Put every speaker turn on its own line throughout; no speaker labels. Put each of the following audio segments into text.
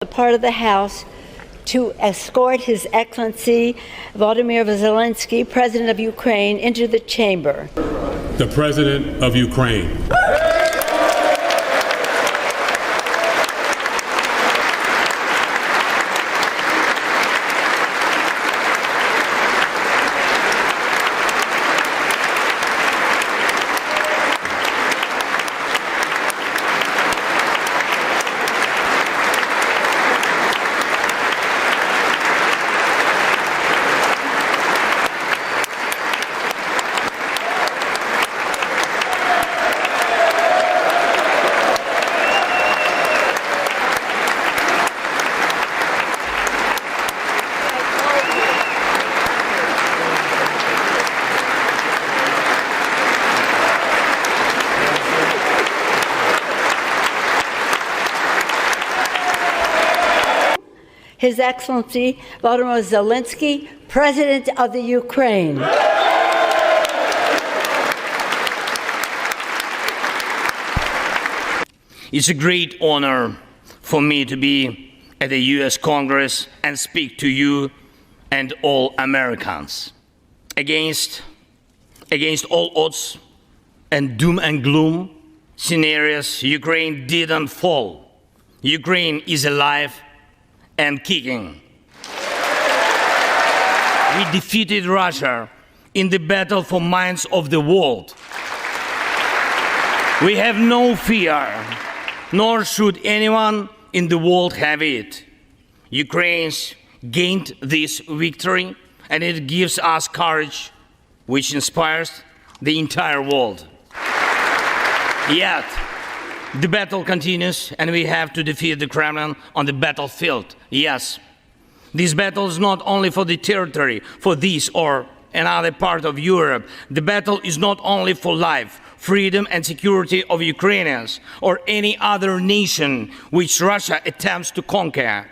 The part of the House to escort His Excellency Volodymyr Zelensky, President of Ukraine, into the chamber.
The President of Ukraine.
His Excellency Volodymyr Zelensky, President of the Ukraine.
It's a great honor for me to be at the US Congress and speak to you and all Americans. Against all odds and doom and gloom scenarios, Ukraine didn't fall. Ukraine is alive and kicking. We defeated Russia in the battle for minds of the world. We have no fear, nor should anyone in the world have it. Ukraine's gained this victory, and it gives us courage, which inspires the entire world. Yet, the battle continues, and we have to defeat the Kremlin on the battlefield. Yes, this battle is not only for the territory, for this or another part of Europe. The battle is not only for life, freedom and security of Ukrainians or any other nation which Russia attempts to conquer.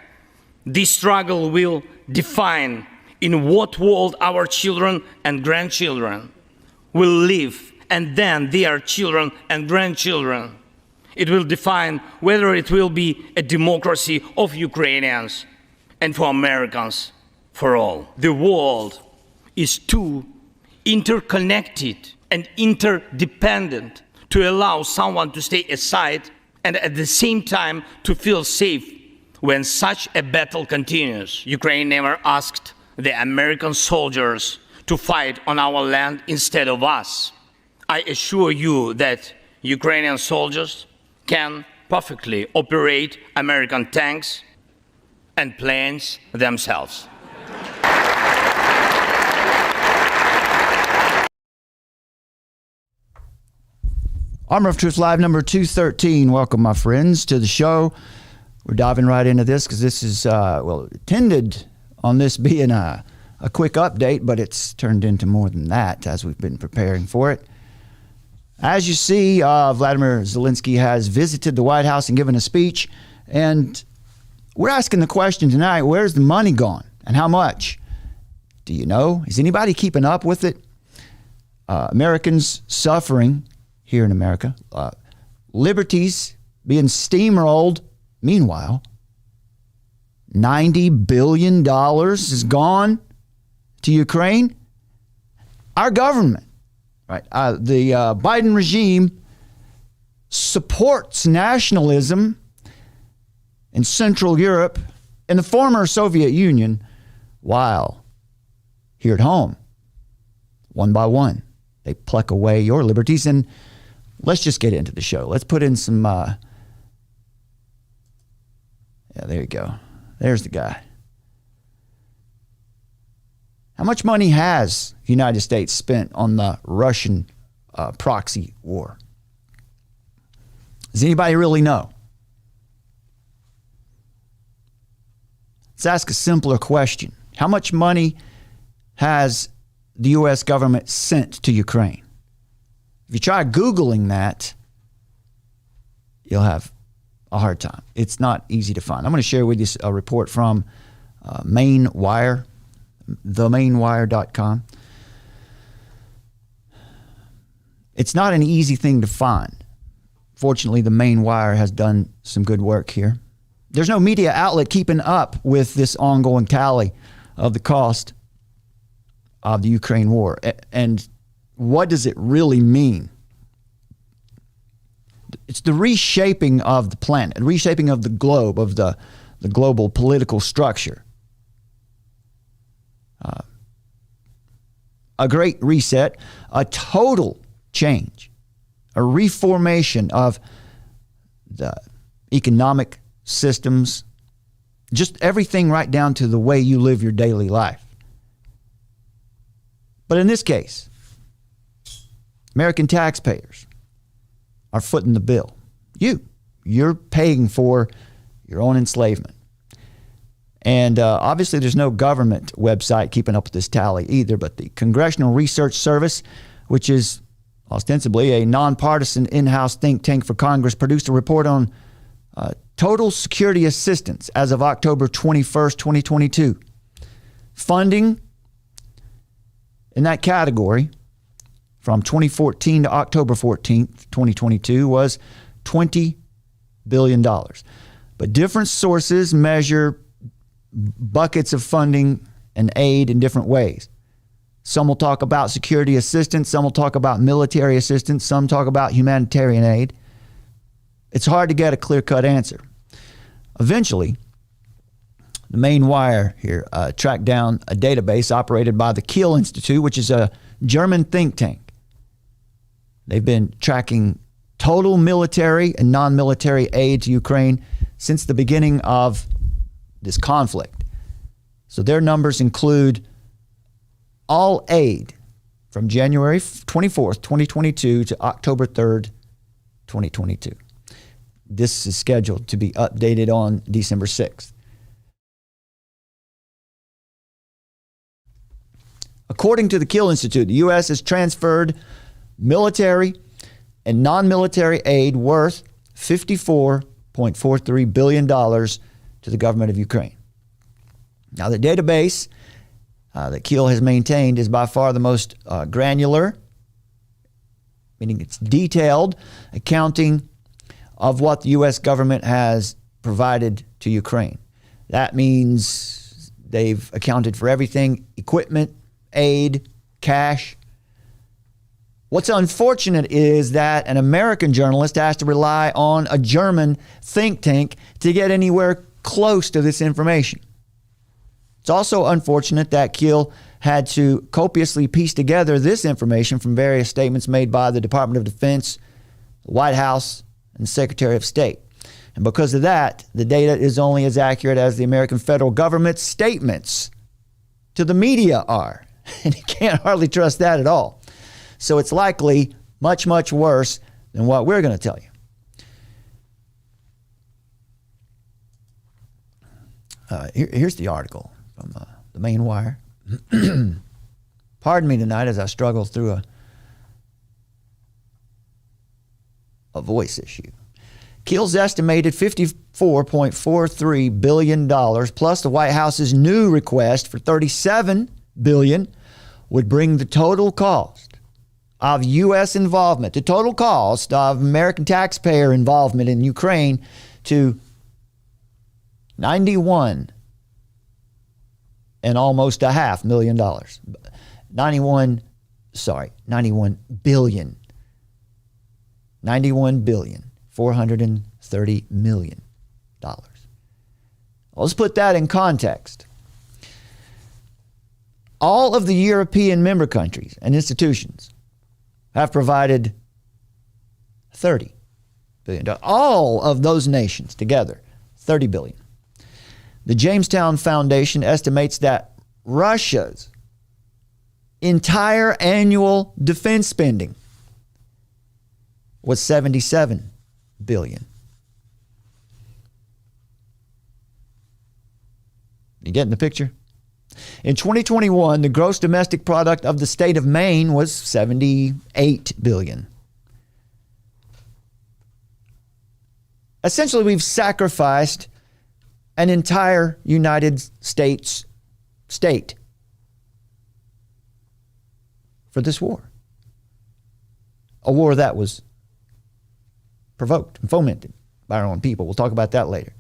This struggle will define in what world our children and grandchildren will live, and then their children and grandchildren. It will define whether it will be a democracy of Ukrainians and for Americans for all. The world is too interconnected and interdependent to allow someone to stay aside and at the same time to feel safe when such a battle continues. Ukraine never asked the American soldiers to fight on our land instead of us. I assure you that Ukrainian soldiers can perfectly operate American tanks and planes themselves.
Armor of Truth Live number 213. Welcome, my friends, to the show. We're diving right into this because this is, intended on this being a quick update, but it's turned into more than that as we've been preparing for it. As you see, Volodymyr Zelensky has visited the White House and given a speech, and we're asking the question tonight, where's the money gone and how much? Do you know? Is anybody keeping up with it? Americans suffering here in America, liberties being steamrolled. Meanwhile, $90 billion is gone to Ukraine. Our government, right? The Biden regime supports nationalism in Central Europe and the former Soviet Union, while here at home, one by one, they pluck away your liberties. And let's just get into the show. Let's put in some, there you go. There's the guy. How much money has the United States spent on the Russian proxy war? Does anybody really know? Let's ask a simpler question. How much money has the U.S. government sent to Ukraine? If you try Googling that, you'll have a hard time. It's not easy to find. I'm going to share with you a report from Mainwire, themainwire.com. It's not an easy thing to find. Fortunately, the Mainwire has done some good work here. There's no media outlet keeping up with this ongoing tally of the cost of the Ukraine war. And what does it really mean? It's the reshaping of the planet, reshaping of the globe, of the global political structure. A great reset, a total change, a reformation of the economic systems, just everything right down to the way you live your daily life. But in this case, American taxpayers are footing the bill. You're paying for your own enslavement. And obviously there's no government website keeping up with this tally either, but the Congressional Research Service, which is ostensibly a nonpartisan in-house think tank for Congress, produced a report on total security assistance as of October 21st, 2022. Funding in that category from 2014 to October 14th, 2022 was $20 billion. But different sources measure buckets of funding and aid in different ways. Some will talk about security assistance, some will talk about military assistance, some talk about humanitarian aid. It's hard to get a clear-cut answer. Eventually, the main wire here tracked down a database operated by the Kiel Institute, which is a German think tank. They've been tracking total military and non-military aid to Ukraine since the beginning of this conflict. So their numbers include all aid from January 24th, 2022 to October 3rd, 2022. This is scheduled to be updated on December 6th. According to the Kiel Institute, the U.S. has transferred military and non-military aid worth $54.43 billion to the government of Ukraine. Now, the database that Kiel has maintained is by far the most granular, meaning it's detailed, accounting of what the U.S. government has provided to Ukraine. That means they've accounted for everything: equipment, aid, cash. What's unfortunate is that an American journalist has to rely on a German think tank to get anywhere close to this information. It's also unfortunate that Kiel had to copiously piece together this information from various statements made by the Department of Defense, the White House, and the Secretary of State. And because of that, the data is only as accurate as the American federal government's statements to the media are. And you can't hardly trust that at all. So it's likely much, much worse than what we're going to tell you. Here's the article from the main wire. Pardon me tonight as I struggle through a voice issue. Kiel's estimated $54.43 billion plus the White House's new request for $37 billion would bring the total cost of U.S. involvement, the total cost of American taxpayer involvement in Ukraine to $91 and almost a half million dollars. 91 billion. 91 billion, $430 million. Well, let's put that in context. All of the European member countries and institutions have provided $30 billion. All of those nations together, $30 billion. The Jamestown Foundation estimates that Russia's entire annual defense spending was $77 billion. You getting the picture? In 2021, the gross domestic product of the state of Maine was $78 billion. Essentially, we've sacrificed an entire United States state for this war. A war that was provoked and fomented by our own people. We'll talk about that later.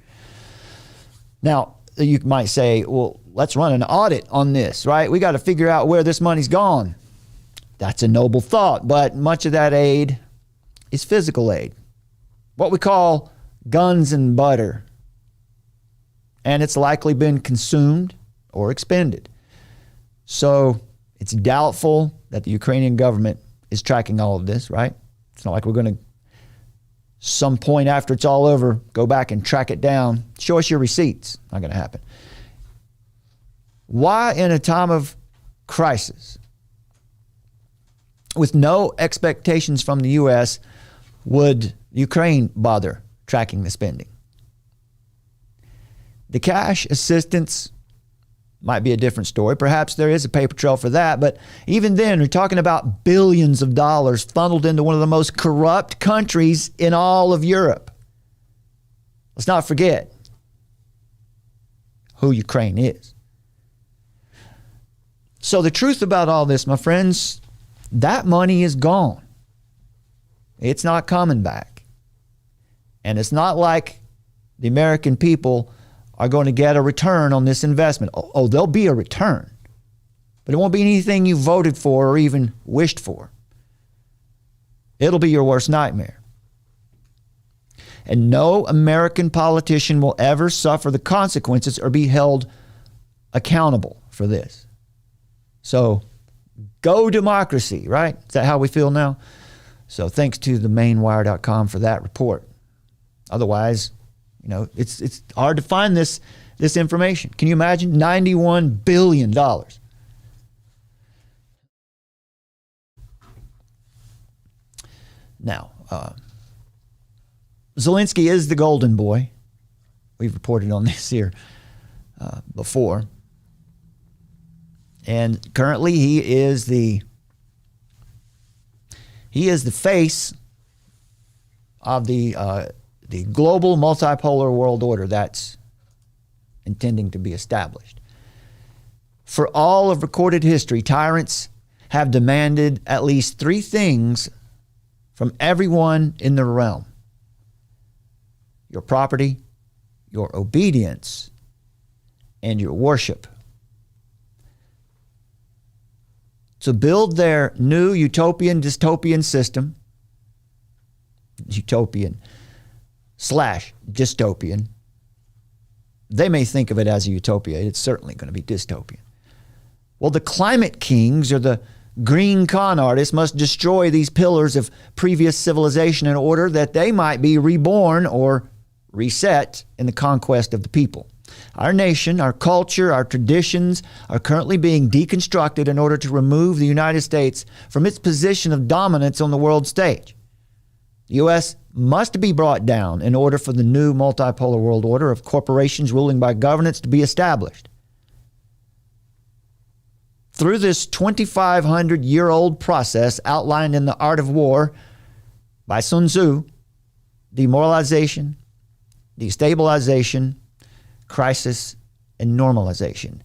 Now, you might say, well, let's run an audit on this, right? We got to figure out where this money's gone. That's a noble thought, but much of that aid is physical aid, what we call guns and butter. And it's likely been consumed or expended. So it's doubtful that the Ukrainian government is tracking all of this, right? It's not like we're going to, some point after it's all over, go back and track it down. Show us your receipts. Not going to happen. Why, in a time of crisis, with no expectations from the U.S., would Ukraine bother tracking the spending? The cash assistance might be a different story. Perhaps there is a paper trail for that, but even then, we're talking about billions of dollars funneled into one of the most corrupt countries in all of Europe. Let's not forget who Ukraine is. So the truth about all this, my friends, that money is gone. It's not coming back. And it's not like the American people are going to get a return on this investment. Oh, there'll be a return, but it won't be anything you voted for or even wished for. It'll be your worst nightmare. And no American politician will ever suffer the consequences or be held accountable for this. So, go democracy, right? Is that how we feel now? So thanks to themainwire.com for that report. Otherwise, it's hard to find this information. Can you imagine? $91 billion. Now, Zelensky is the golden boy. We've reported on this here before. And currently he is the face of the global multipolar world order that's intending to be established. For all of recorded history, tyrants have demanded at least three things from everyone in the realm: your property, your obedience, and your worship. To build their new utopian dystopian system, utopian/dystopian, they may think of it as a utopia. It's certainly going to be dystopian. Well, the climate kings or the green con artists must destroy these pillars of previous civilization in order that they might be reborn or reset in the conquest of the people. Our nation, our culture, our traditions are currently being deconstructed in order to remove the United States from its position of dominance on the world stage. The U.S. must be brought down in order for the new multipolar world order of corporations ruling by governance to be established. Through this 2,500-year-old process outlined in The Art of War by Sun Tzu, demoralization, destabilization, crisis, and normalization.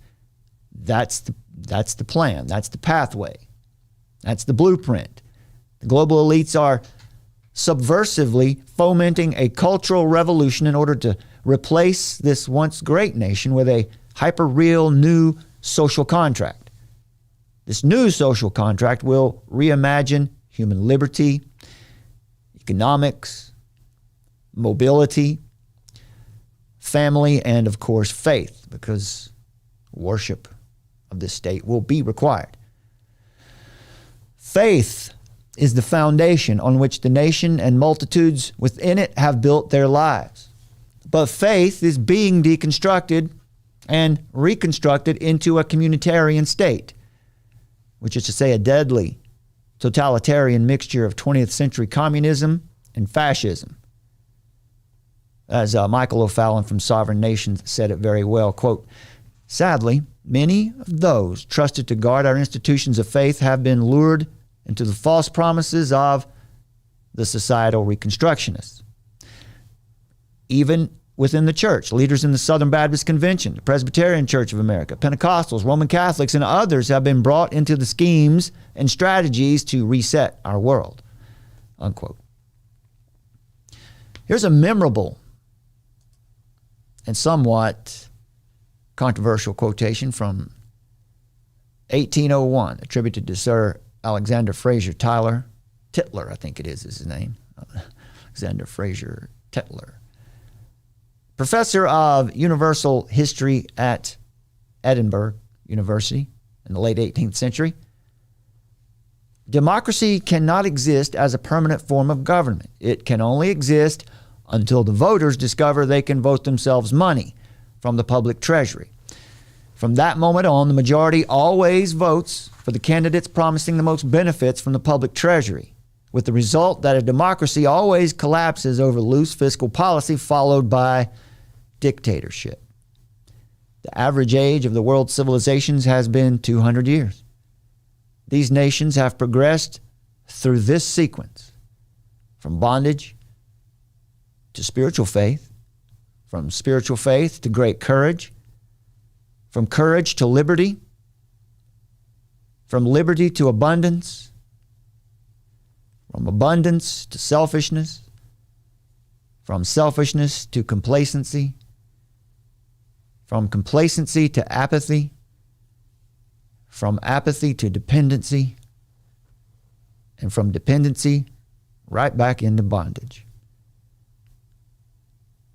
That's the plan. That's the pathway. That's the blueprint. The global elites are subversively fomenting a cultural revolution in order to replace this once great nation with a hyper-real new social contract. This new social contract will reimagine human liberty, economics, mobility, family, and of course faith, because worship of this state will be required. Faith is the foundation on which the nation and multitudes within it have built their lives. But faith is being deconstructed and reconstructed into a communitarian state, which is to say a deadly totalitarian mixture of 20th century communism and fascism. As Michael O'Fallon from Sovereign Nations said it very well, quote, "Sadly, many of those trusted to guard our institutions of faith have been lured into the false promises of the societal reconstructionists. Even within the church, leaders in the Southern Baptist Convention, the Presbyterian Church of America, Pentecostals, Roman Catholics, and others have been brought into the schemes and strategies to reset our world," unquote. Here's a memorable and somewhat controversial quotation from 1801, attributed to Sir Alexander Fraser Tytler, I think it is his name. Alexander Fraser Tytler. Professor of Universal History at Edinburgh University in the late 18th century. Democracy cannot exist as a permanent form of government. It can only exist until the voters discover they can vote themselves money from the public treasury. From that moment on, the majority always votes for the candidates promising the most benefits from the public treasury, with the result that a democracy always collapses over loose fiscal policy followed by dictatorship. The average age of the world's civilizations has been 200 years. These nations have progressed through this sequence, from bondage to spiritual faith, from spiritual faith to great courage, from courage to liberty, from liberty to abundance, from abundance to selfishness, from selfishness to complacency, from complacency to apathy, from apathy to dependency, and from dependency right back into bondage.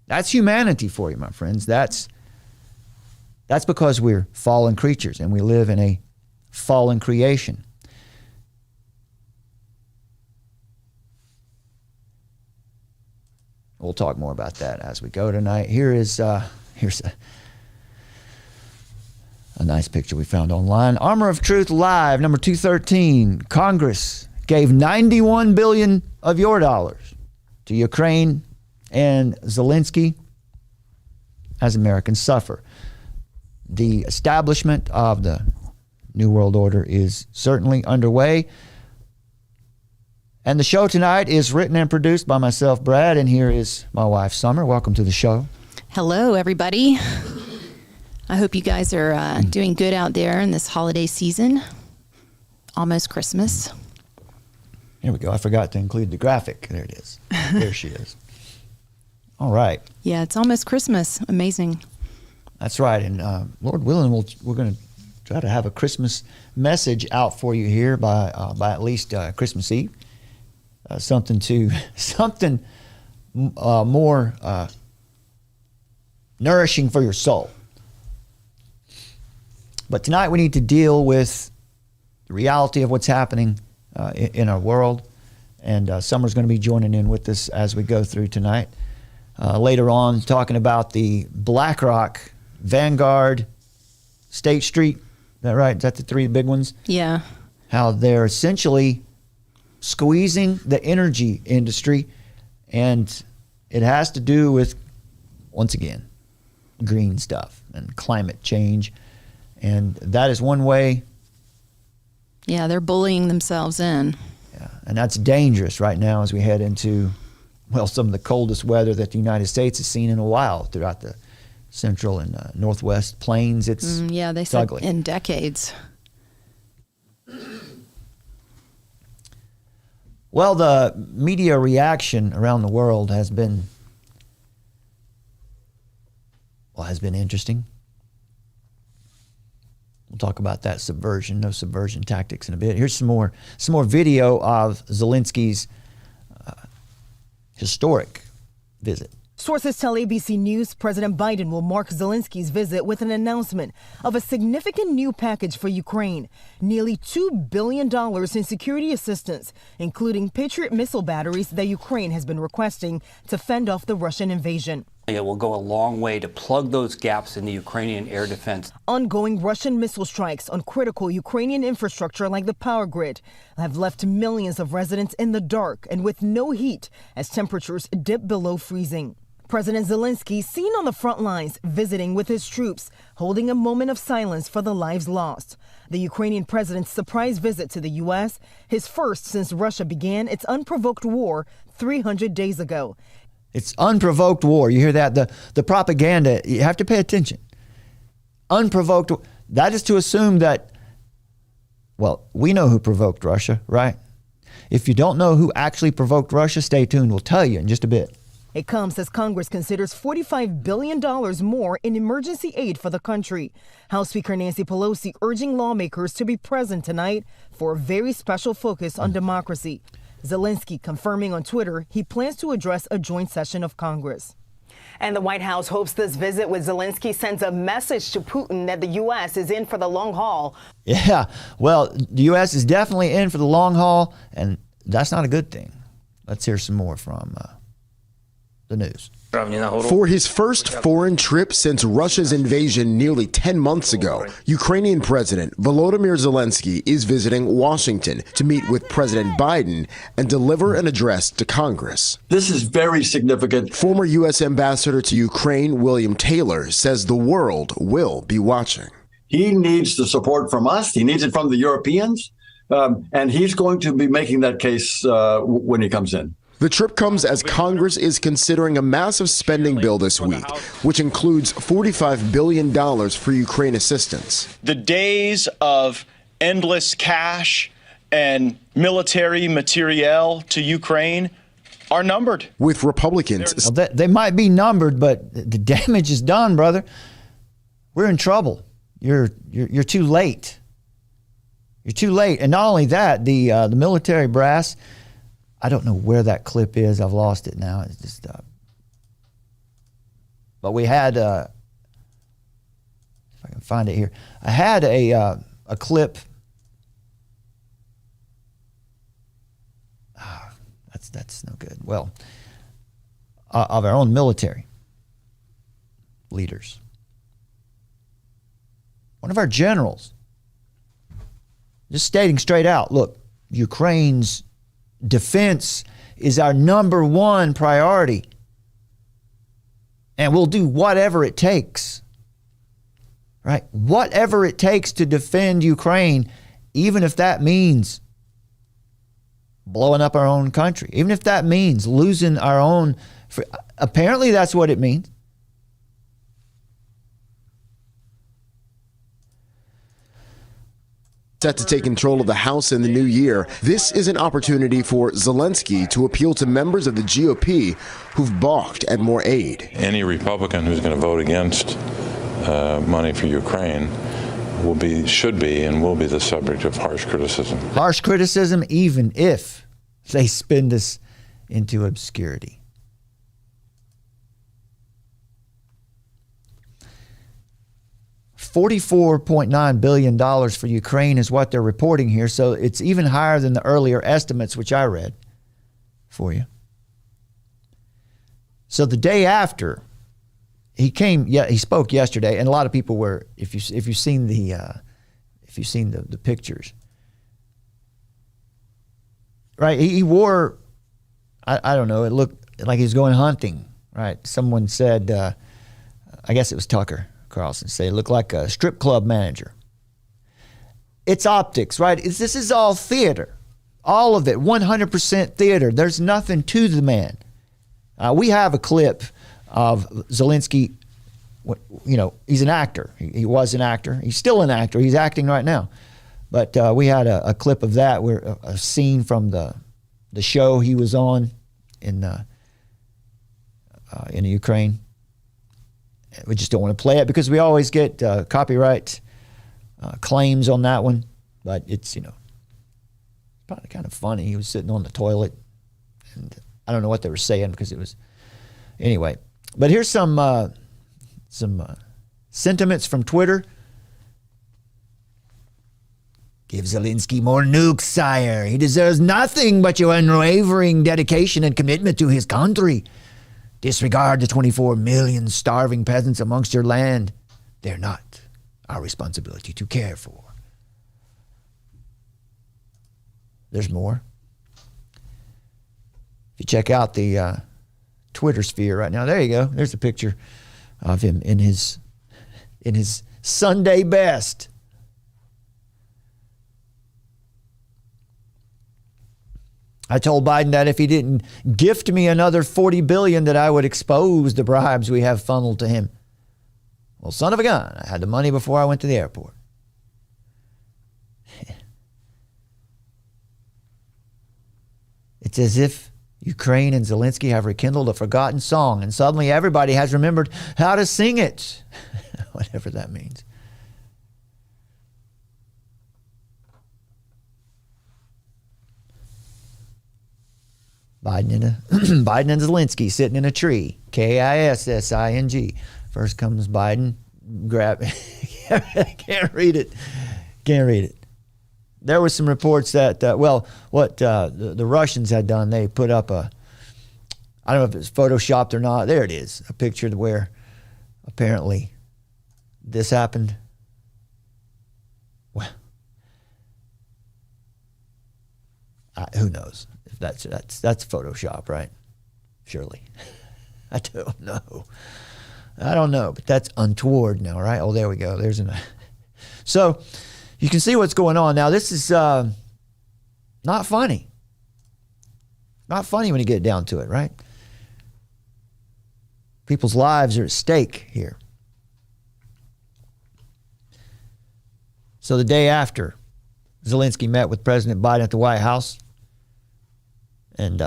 That's humanity for you, my friends. That's because we're fallen creatures and we live in a fallen creation. We'll talk more about that as we go tonight. Here's a nice picture we found online. Armor of Truth Live, number 213. Congress gave $91 billion of your dollars to Ukraine and Zelensky as Americans suffer. The establishment of the New World Order is certainly underway. And the show tonight is written and produced by myself, Brad, and here is my wife, Summer. Welcome to the show.
Hello, everybody. I hope you guys are doing good out there in this holiday season. Almost Christmas.
Here we go. I forgot to include the graphic. There it is. There she is. All right.
Yeah, it's almost Christmas. Amazing.
That's right. And Lord willing, we're going to try to have a Christmas message out for you here by at least Christmas Eve. Something more nourishing for your soul. But tonight we need to deal with the reality of what's happening in our world. And Summer's going to be joining in with us as we go through tonight. Later on, talking about the Blackrock, Vanguard, State Street. Is that right? Is that the three big ones?
Yeah.
How they're essentially squeezing the energy industry. And it has to do with, once again, green stuff and climate change. And that is one way.
Yeah, they're bullying themselves in.
Yeah, and that's dangerous right now as we head into, well, some of the coldest weather that the United States has seen in a while throughout the central and northwest plains. It's
they said
ugly.
In decades.
Well, the media reaction around the world has been interesting. We'll talk about that subversion tactics in a bit. Here's some more video of Zelensky's historic visit.
Sources tell ABC News President Biden will mark Zelensky's visit with an announcement of a significant new package for Ukraine, nearly $2 billion in security assistance, including Patriot missile batteries that Ukraine has been requesting to fend off the Russian invasion.
It will go a long way to plug those gaps in the Ukrainian air defense.
Ongoing Russian missile strikes on critical Ukrainian infrastructure like the power grid have left millions of residents in the dark and with no heat as temperatures dip below freezing. President Zelensky seen on the front lines visiting with his troops, holding a moment of silence for the lives lost. The Ukrainian president's surprise visit to the U.S., his first since Russia began its unprovoked war 300 days ago.
It's unprovoked war. You hear that? The propaganda, you have to pay attention. Unprovoked, that is to assume that, well, we know who provoked Russia, right? If you don't know who actually provoked Russia, stay tuned. We'll tell you in just a bit.
It comes as Congress considers $45 billion more in emergency aid for the country. House Speaker Nancy Pelosi urging lawmakers to be present tonight for a very special focus on democracy. Zelensky confirming on Twitter he plans to address a joint session of Congress. And the White House hopes this visit with Zelensky sends a message to Putin that the U.S. is in for the long haul.
Yeah, well, the U.S. is definitely in for the long haul, and that's not a good thing. Let's hear some more from the news.
For his first foreign trip since Russia's invasion nearly 10 months ago, Ukrainian President Volodymyr Zelensky is visiting Washington to meet with President Biden and deliver an address to Congress.
This is very significant.
Former U.S. Ambassador to Ukraine, William Taylor, says the world will be watching.
He needs the support from us. He needs it from the Europeans. And he's going to be making that case when he comes in.
The trip comes as Congress is considering a massive spending bill this week, which includes $45 billion for Ukraine assistance.
The days of endless cash and military materiel to Ukraine are numbered.
With Republicans.
Well, they might be numbered, but the damage is done, brother. We're in trouble. You're too late. You're too late. And not only that, the military brass, I don't know where that clip is. I've lost it now. It's just, but we had, if I can find it here, I had a clip. That's no good. Well, of our own military leaders. One of our generals just stating straight out, look, Ukraine's defense is our number one priority, and we'll do whatever it takes, right? Whatever it takes to defend Ukraine, even if that means blowing up our own country, even if that means losing our own. Apparently, that's what it means.
Set to take control of the House in the new year, this is an opportunity for Zelensky to appeal to members of the GOP who've balked at more aid.
Any Republican who's going to vote against money for Ukraine should be and will be the subject of harsh criticism.
Harsh criticism, even if they spin this into obscurity. $44.9 billion for Ukraine is what they're reporting here. So it's even higher than the earlier estimates, which I read for you. So the day after he came, he spoke yesterday, and a lot of people were, if you've seen the pictures, right? He wore, I don't know, it looked like he was going hunting, right? Someone said, I guess it was Tucker Carlson, say look like a strip club manager. It's optics, right? This is all theater. All of it, 100% theater. There's nothing to the man. We have a clip of Zelensky. You know, he's an actor. He was an actor. He's still an actor. He's acting right now. But we had a clip of that, where a scene from the show he was on in Ukraine. We just don't want to play it because we always get copyright claims on that one. But it's, probably kind of funny. He was sitting on the toilet, and I don't know what they were saying because it was, anyway. But here's some sentiments from Twitter. Give Zelensky more nukes, sire. He deserves nothing but your unwavering dedication and commitment to his country. Disregard the 24 million starving peasants amongst your land. They're not our responsibility to care for. There's more. If you check out the Twitter sphere right now, there you go. There's a picture of him in his Sunday best. I told Biden that if he didn't gift me another $40 billion, that I would expose the bribes we have funneled to him. Well, son of a gun, I had the money before I went to the airport. It's as if Ukraine and Zelensky have rekindled a forgotten song, and suddenly everybody has remembered how to sing it, whatever that means. Biden and Zelensky sitting in a tree. Kissing. First comes Biden. Grab. Can't read it. There were some reports that, what the Russians had done, they put up I don't know if it's photoshopped or not. There it is, a picture where apparently this happened. Well, who knows if that's Photoshop, right? Surely. I don't know, but that's untoward now, right? Oh, there we go. So you can see what's going on. Now, this is not funny. Not funny when you get down to it, right? People's lives are at stake here. So the day after Zelensky met with President Biden at the White House and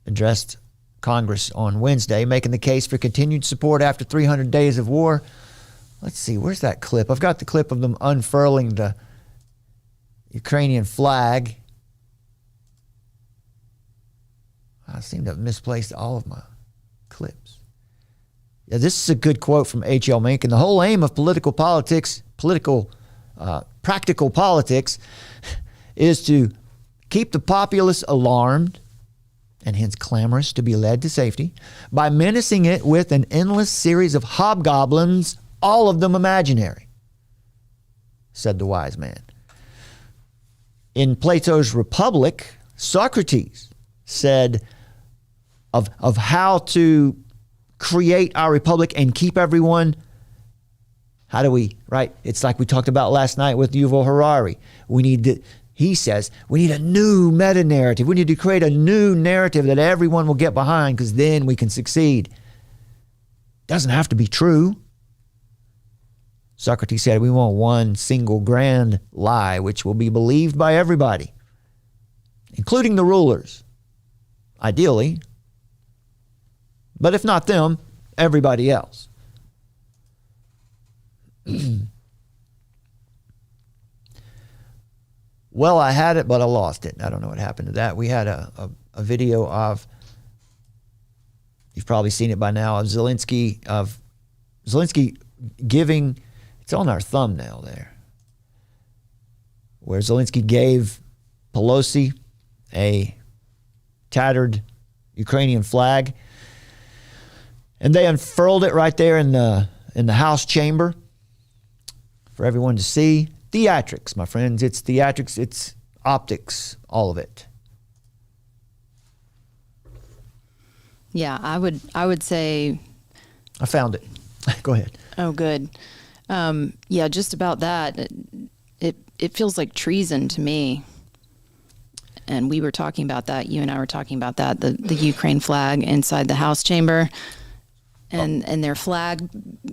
addressed Congress on Wednesday, making the case for continued support after 300 days of war. Let's see, where's that clip? I've got the clip of them unfurling the Ukrainian flag. I seem to have misplaced all of my clips. Yeah, this is a good quote from H.L. Mencken. The whole aim of practical politics is to keep the populace alarmed and hence clamorous to be led to safety by menacing it with an endless series of hobgoblins, all of them imaginary, said the wise man. In Plato's Republic, Socrates said of how to create our republic and keep everyone, how do we, right? It's like we talked about last night with Yuval Harari. He says, we need a new meta-narrative. We need to create a new narrative that everyone will get behind because then we can succeed. Doesn't have to be true. Socrates said we want one single grand lie which will be believed by everybody, including the rulers, ideally. But if not them, everybody else. Well, I had it, but I lost it. I don't know what happened to that. We had a video of, you've probably seen it by now, of Zelensky giving, it's on our thumbnail there, where Zelensky gave Pelosi a tattered Ukrainian flag, and they unfurled it right there in the House chamber for everyone to see. Theatrics, my friends. It's theatrics. It's optics. All of it.
Yeah, I would say.
I found it. Go ahead.
Oh, good. Yeah, just about that. It feels like treason to me. And we were talking about that. You and I were talking about that. The Ukraine flag inside the House chamber, and their flag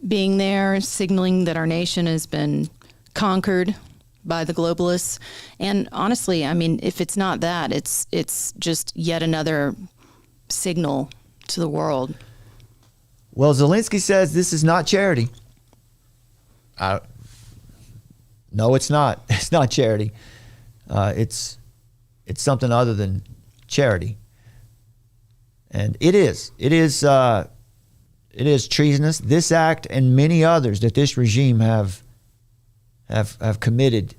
being there, signaling that our nation has been conquered by the globalists. And honestly, I mean, if it's not that, it's just yet another signal to the world.
Well, Zelensky says this is not charity. No, it's not. It's not charity. It's something other than charity. And it is treasonous. This act and many others that this regime have committed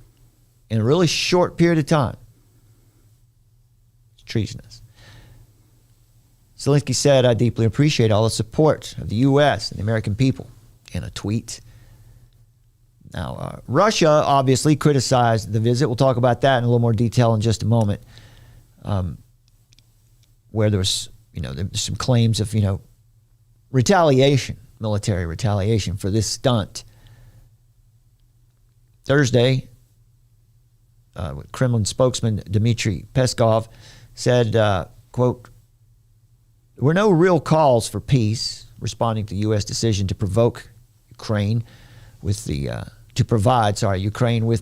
in a really short period of time. It's treasonous. Zelensky said, I deeply appreciate all the support of the U.S. and the American people in a tweet. Now, Russia obviously criticized the visit. We'll talk about that in a little more detail in just a moment, where there was, there's some claims of, retaliation, military retaliation for this stunt. Thursday, Kremlin spokesman Dmitry Peskov said, quote, there were no real calls for peace, responding to the U.S. decision to provide Ukraine with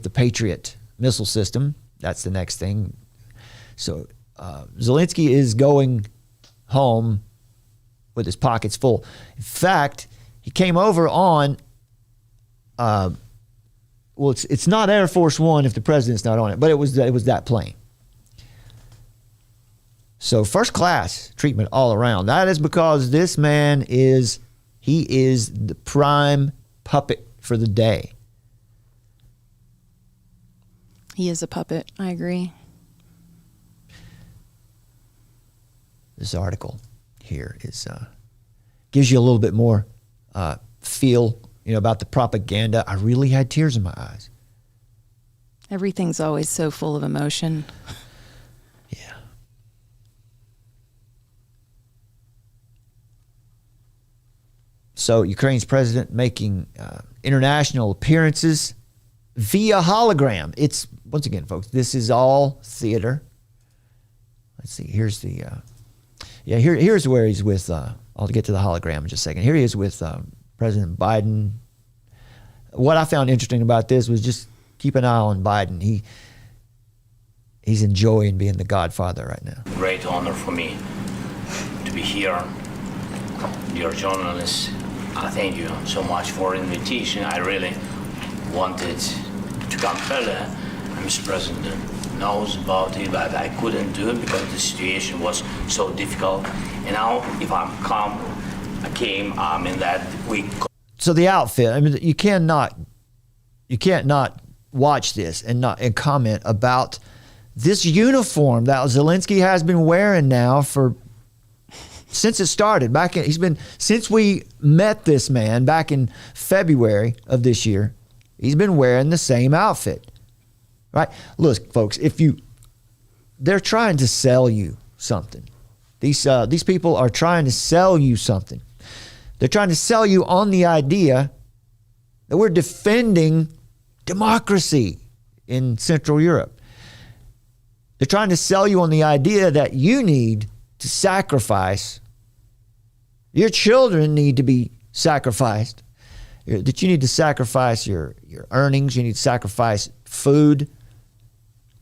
the Patriot missile system. That's the next thing. So Zelensky is going home with his pockets full. In fact, he came over on, it's not Air Force One if the president's not on it, but it was that plane. So first class treatment all around. That is because this man is the prime puppet for the day.
He is a puppet. I agree.
This article here is gives you a little bit more feel, about the propaganda. I really had tears in my eyes.
Everything's always so full of emotion.
Yeah. So Ukraine's president making international appearances via hologram. It's, once again, folks, this is all theater. Let's see. Here's the, here's where he's with, I'll get to the hologram in just a second. Here he is with President Biden. What I found interesting about this was just keep an eye on Biden. He's enjoying being the godfather right now.
Great honor for me to be here. Dear journalists, I thank you so much for the invitation. I really wanted to come earlier. Mr. President knows about it, but I couldn't do it because the situation was so difficult. And now, if I'm in that week.
So the outfit, I mean, you can't not watch this and comment about this uniform that Zelensky has been wearing now since it started. Since we met this man back in February of this year, he's been wearing the same outfit, right? Look, folks, they're trying to sell you something. These people are trying to sell you something. They're trying to sell you on the idea that we're defending democracy in Central Europe. They're trying to sell you on the idea that you need to sacrifice. Your children need to be sacrificed. That you need to sacrifice your earnings. You need to sacrifice food.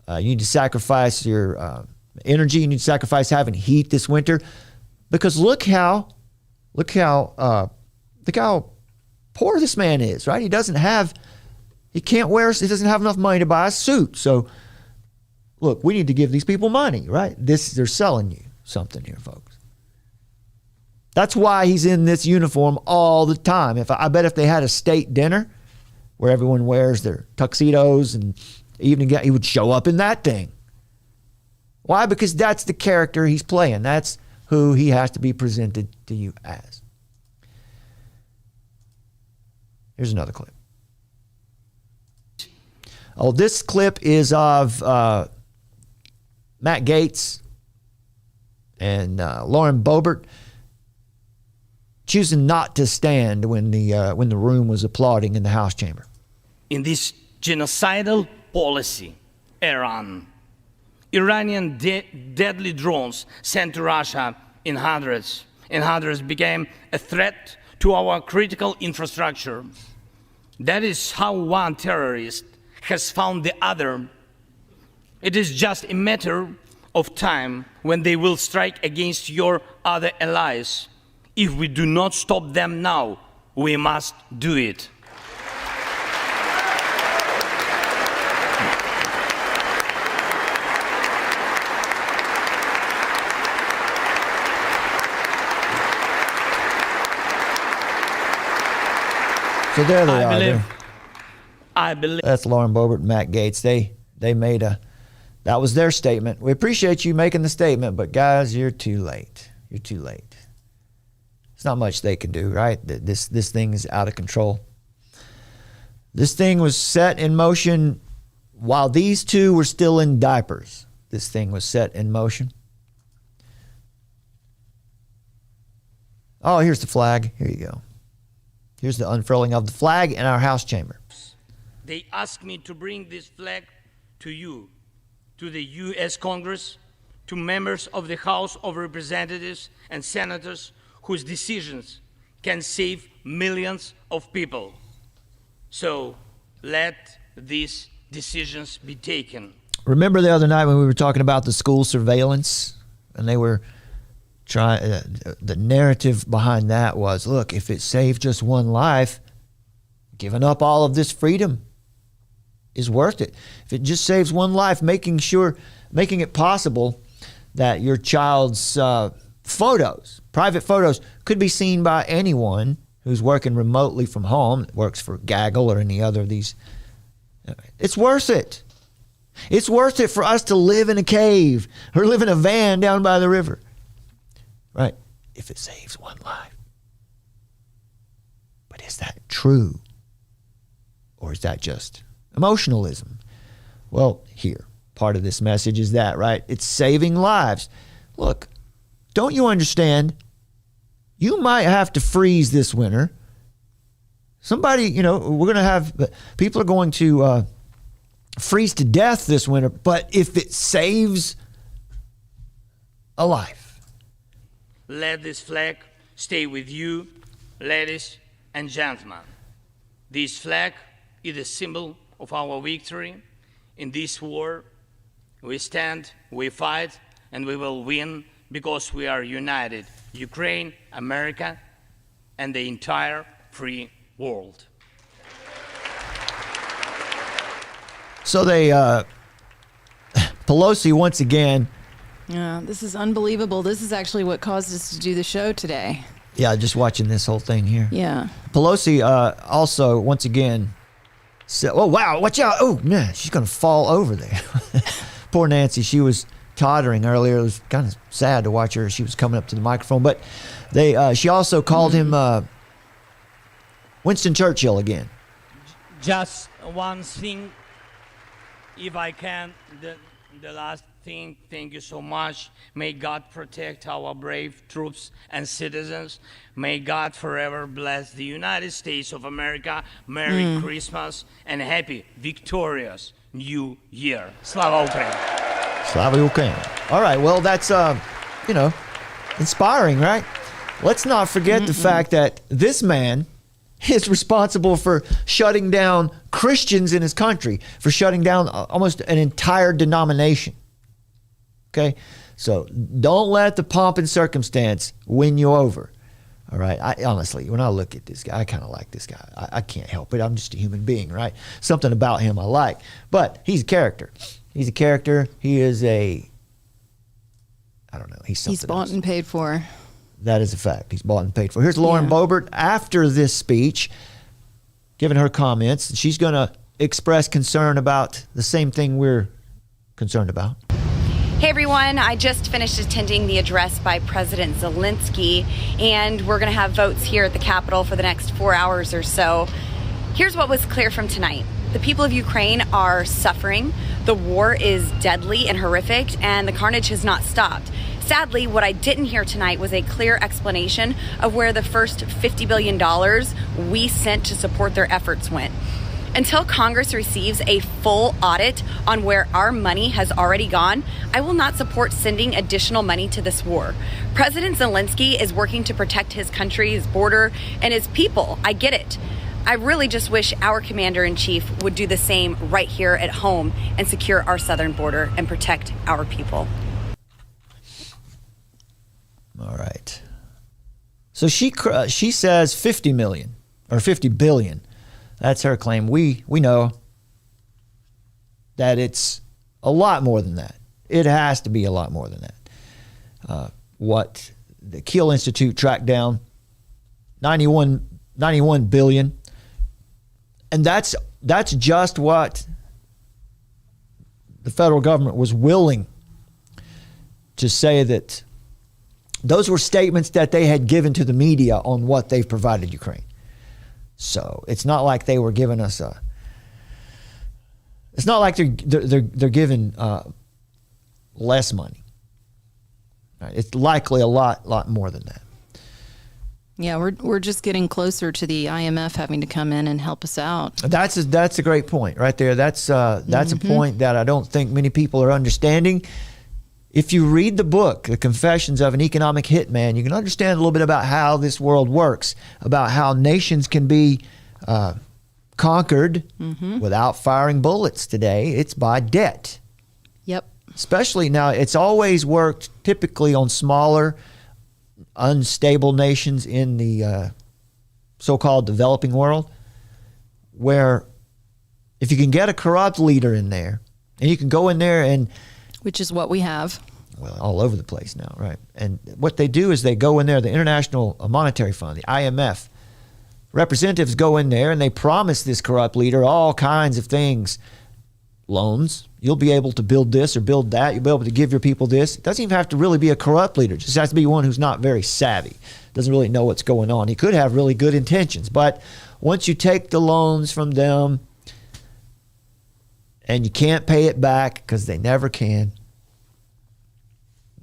You need to sacrifice your energy. You need to sacrifice having heat this winter. Because look how poor this man is, right? He doesn't have enough money to buy a suit. So look, we need to give these people money, right? They're selling you something here, folks. That's why he's in this uniform all the time. I bet if they had a state dinner where everyone wears their tuxedos and evening gown, he would show up in that thing. Why? Because that's the character he's playing. That's who he has to be presented to you as. Here's another clip. Oh, this clip is of Matt Gaetz and Lauren Boebert choosing not to stand when the room was applauding in the House chamber.
In this genocidal policy, Iranian deadly drones sent to Russia in hundreds became a threat to our critical infrastructure. That is how one terrorist has found the other. It is just a matter of time when they will strike against your other allies. If we do not stop them now, we must do it.
So there they are.
I believe.
That's Lauren Boebert and Matt Gaetz. They made that was their statement. We appreciate you making the statement, but guys, you're too late. You're too late. There's not much they can do, right? This thing is out of control. This thing was set in motion while these two were still in diapers. This thing was set in motion. Oh, here's the flag. Here you go. Here's the unfurling of the flag in our House chamber.
They asked me to bring this flag to you, to the US Congress, to members of the House of Representatives and Senators whose decisions can save millions of people. So let these decisions be taken.
Remember the other night when we were talking about the school surveillance, and they were trying, the narrative behind that was, look, if it saves just one life, giving up all of this freedom is worth it. If it just saves one life, making it possible that your child's photos, private photos, could be seen by anyone who's working remotely from home, that works for Gaggle or any other of these. It's worth it. It's worth it for us to live in a cave or live in a van down by the river. Right? If it saves one life. But is that true? Or is that just emotionalism? Well, here, part of this message is that, right? It's saving lives. Look, don't you understand? You might have to freeze this winter. Somebody, we're going to have, people are going to freeze to death this winter, but if it saves a life.
Let this flag stay with you, ladies and gentlemen. This flag is a symbol of our victory in this war. We stand, we fight, and we will win because we are united. Ukraine, America, and the entire free world.
So Pelosi once again.
Yeah, this is unbelievable. This is actually what caused us to do the show today.
Yeah, just watching this whole thing here.
Yeah.
Pelosi also once again said, "Oh wow, watch out! Oh man, she's gonna fall over there." Poor Nancy. She was tottering earlier. It was kind of sad to watch her. She was coming up to the microphone, but she also called him Winston Churchill again.
Just one thing, if I can, the last thing, thank you so much. May God protect our brave troops and citizens. May God forever bless the United States of America. Merry Christmas and happy, victorious New Year. Slava Ukraini!
Slava Ukraini. All right, well, that's, inspiring, right? Let's not forget the fact that this man is responsible for shutting down Christians in his country, for shutting down almost an entire denomination. Okay? So don't let the pomp and circumstance win you over. All right? Honestly, when I look at this guy, I kind of like this guy. I can't help it. I'm just a human being, right? Something about him I like. But he's a character. He's a character. He is he's something
He's bought
else.
and paid for.
That is a fact. He's bought and paid for. Here's Lauren Boebert after this speech, giving her comments. She's going to express concern about the same thing we're concerned about.
Hey everyone, I just finished attending the address by President Zelensky, and we're going to have votes here at the Capitol for the next 4 hours or so. Here's what was clear from tonight. The people of Ukraine are suffering. The war is deadly and horrific, and the carnage has not stopped. Sadly, what I didn't hear tonight was a clear explanation of where the first $50 billion we sent to support their efforts went. Until Congress receives a full audit on where our money has already gone, I will not support sending additional money to this war. President Zelensky is working to protect his country, his border, and his people. I get it. I really just wish our commander-in-chief would do the same right here at home and secure our southern border and protect our people.
All right. So she says 50 million or 50 billion. That's her claim. We know that it's a lot more than that. It has to be a lot more than that. What the Kiel Institute tracked down, 91 billion. And that's just what the federal government was willing to say. That those were statements that they had given to the media on what they've provided Ukraine. So it's not like they were giving us it's not like they're giving less money. Right? It's likely a lot more than that.
Yeah, we're just getting closer to the IMF having to come in and help us out.
That's a great point right there. That's a point that I don't think many people are understanding. If you read the book, The Confessions of an Economic Hitman, you can understand a little bit about how this world works, about how nations can be conquered without firing bullets today. It's by debt. Especially now, it's always worked typically on smaller, unstable nations in the so-called developing world, where if you can get a corrupt leader in there, and you can go in there and...
Which is what we have.
Well, all over the place now, right? And what they do is they go in there, the International Monetary Fund, the IMF, representatives go in there and they promise this corrupt leader all kinds of things. Loans. You'll be able to build this or build that. You'll be able to give your people this. It doesn't even have to really be a corrupt leader. It just has to be one who's not very savvy, doesn't really know what's going on. He could have really good intentions. But once you take the loans from them and you can't pay it back because they never can,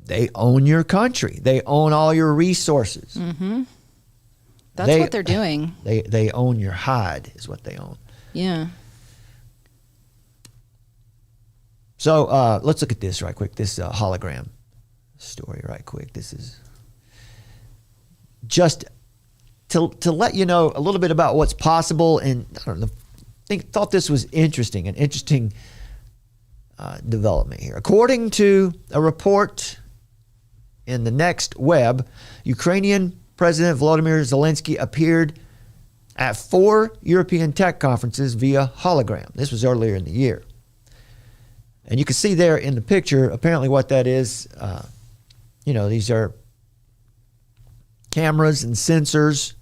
they own your country. They own all your resources.
Mm-hmm. That's what they're doing.
They own your hide is what they own.
Yeah.
So let's look at this right quick, this hologram story right quick. This is just to let you know a little bit about what's possible. And I don't know, thought this was interesting, an interesting development here. According to a report in the Next Web, Ukrainian President Volodymyr Zelensky appeared at 4 European tech conferences via hologram. This was earlier in the year. And you can see there in the picture, apparently what that is, these are cameras and sensors,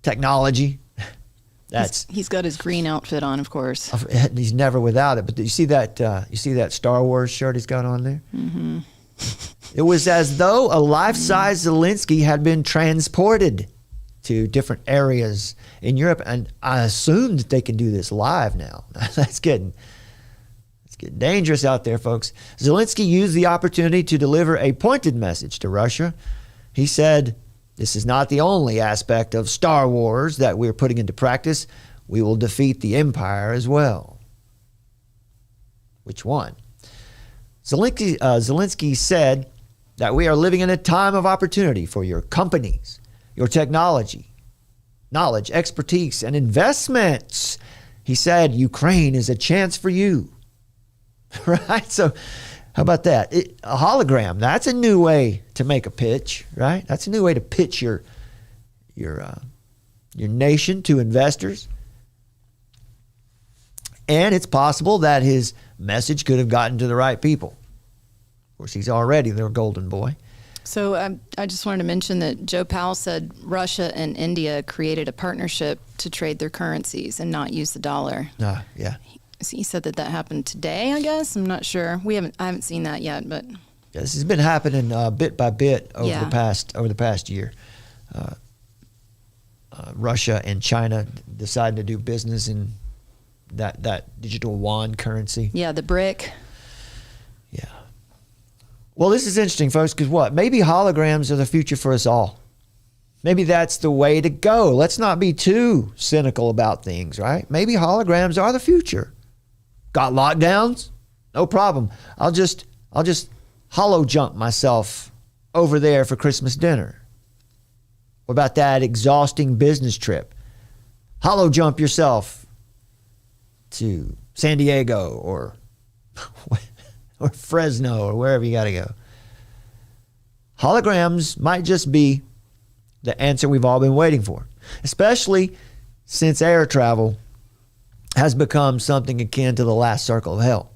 technology.
He's got his green outfit on, of course.
He's never without it. But you see that Star Wars shirt he's got on there? Mm-hmm. It was as though a life-size Zelensky had been transported to different areas in Europe, and I assume that they can do this live now. It's getting dangerous out there, folks. Zelensky used the opportunity to deliver a pointed message to Russia. He said, "This is not the only aspect of Star Wars that we're putting into practice. We will defeat the empire as well." Which one? Zelensky said that we are living in a time of opportunity for your companies, your technology, knowledge, expertise, and investments. He said, Ukraine is a chance for you. Right? So how about that? A hologram, that's a new way to make a pitch, right? That's a new way to pitch your nation to investors. And it's possible that his message could have gotten to the right people. Of course, he's already their golden boy.
So I just wanted to mention that Joe Powell said Russia and India created a partnership to trade their currencies and not use the dollar.
Yeah.
He said that happened today, I guess. I'm not sure. I haven't seen that yet, but
yeah, this has been happening bit by bit over the past year. Russia and China decided to do business in that digital yuan currency.
Yeah, the brick.
Yeah. Well, this is interesting, folks, because what? Maybe holograms are the future for us all. Maybe that's the way to go. Let's not be too cynical about things, right? Maybe holograms are the future. Got lockdowns? No problem. I'll just holo jump myself over there for Christmas dinner. What about that exhausting business trip? Holo jump yourself to San Diego or Fresno or wherever you got to go. Holograms might just be the answer we've all been waiting for, especially since air travel has become something akin to the last circle of hell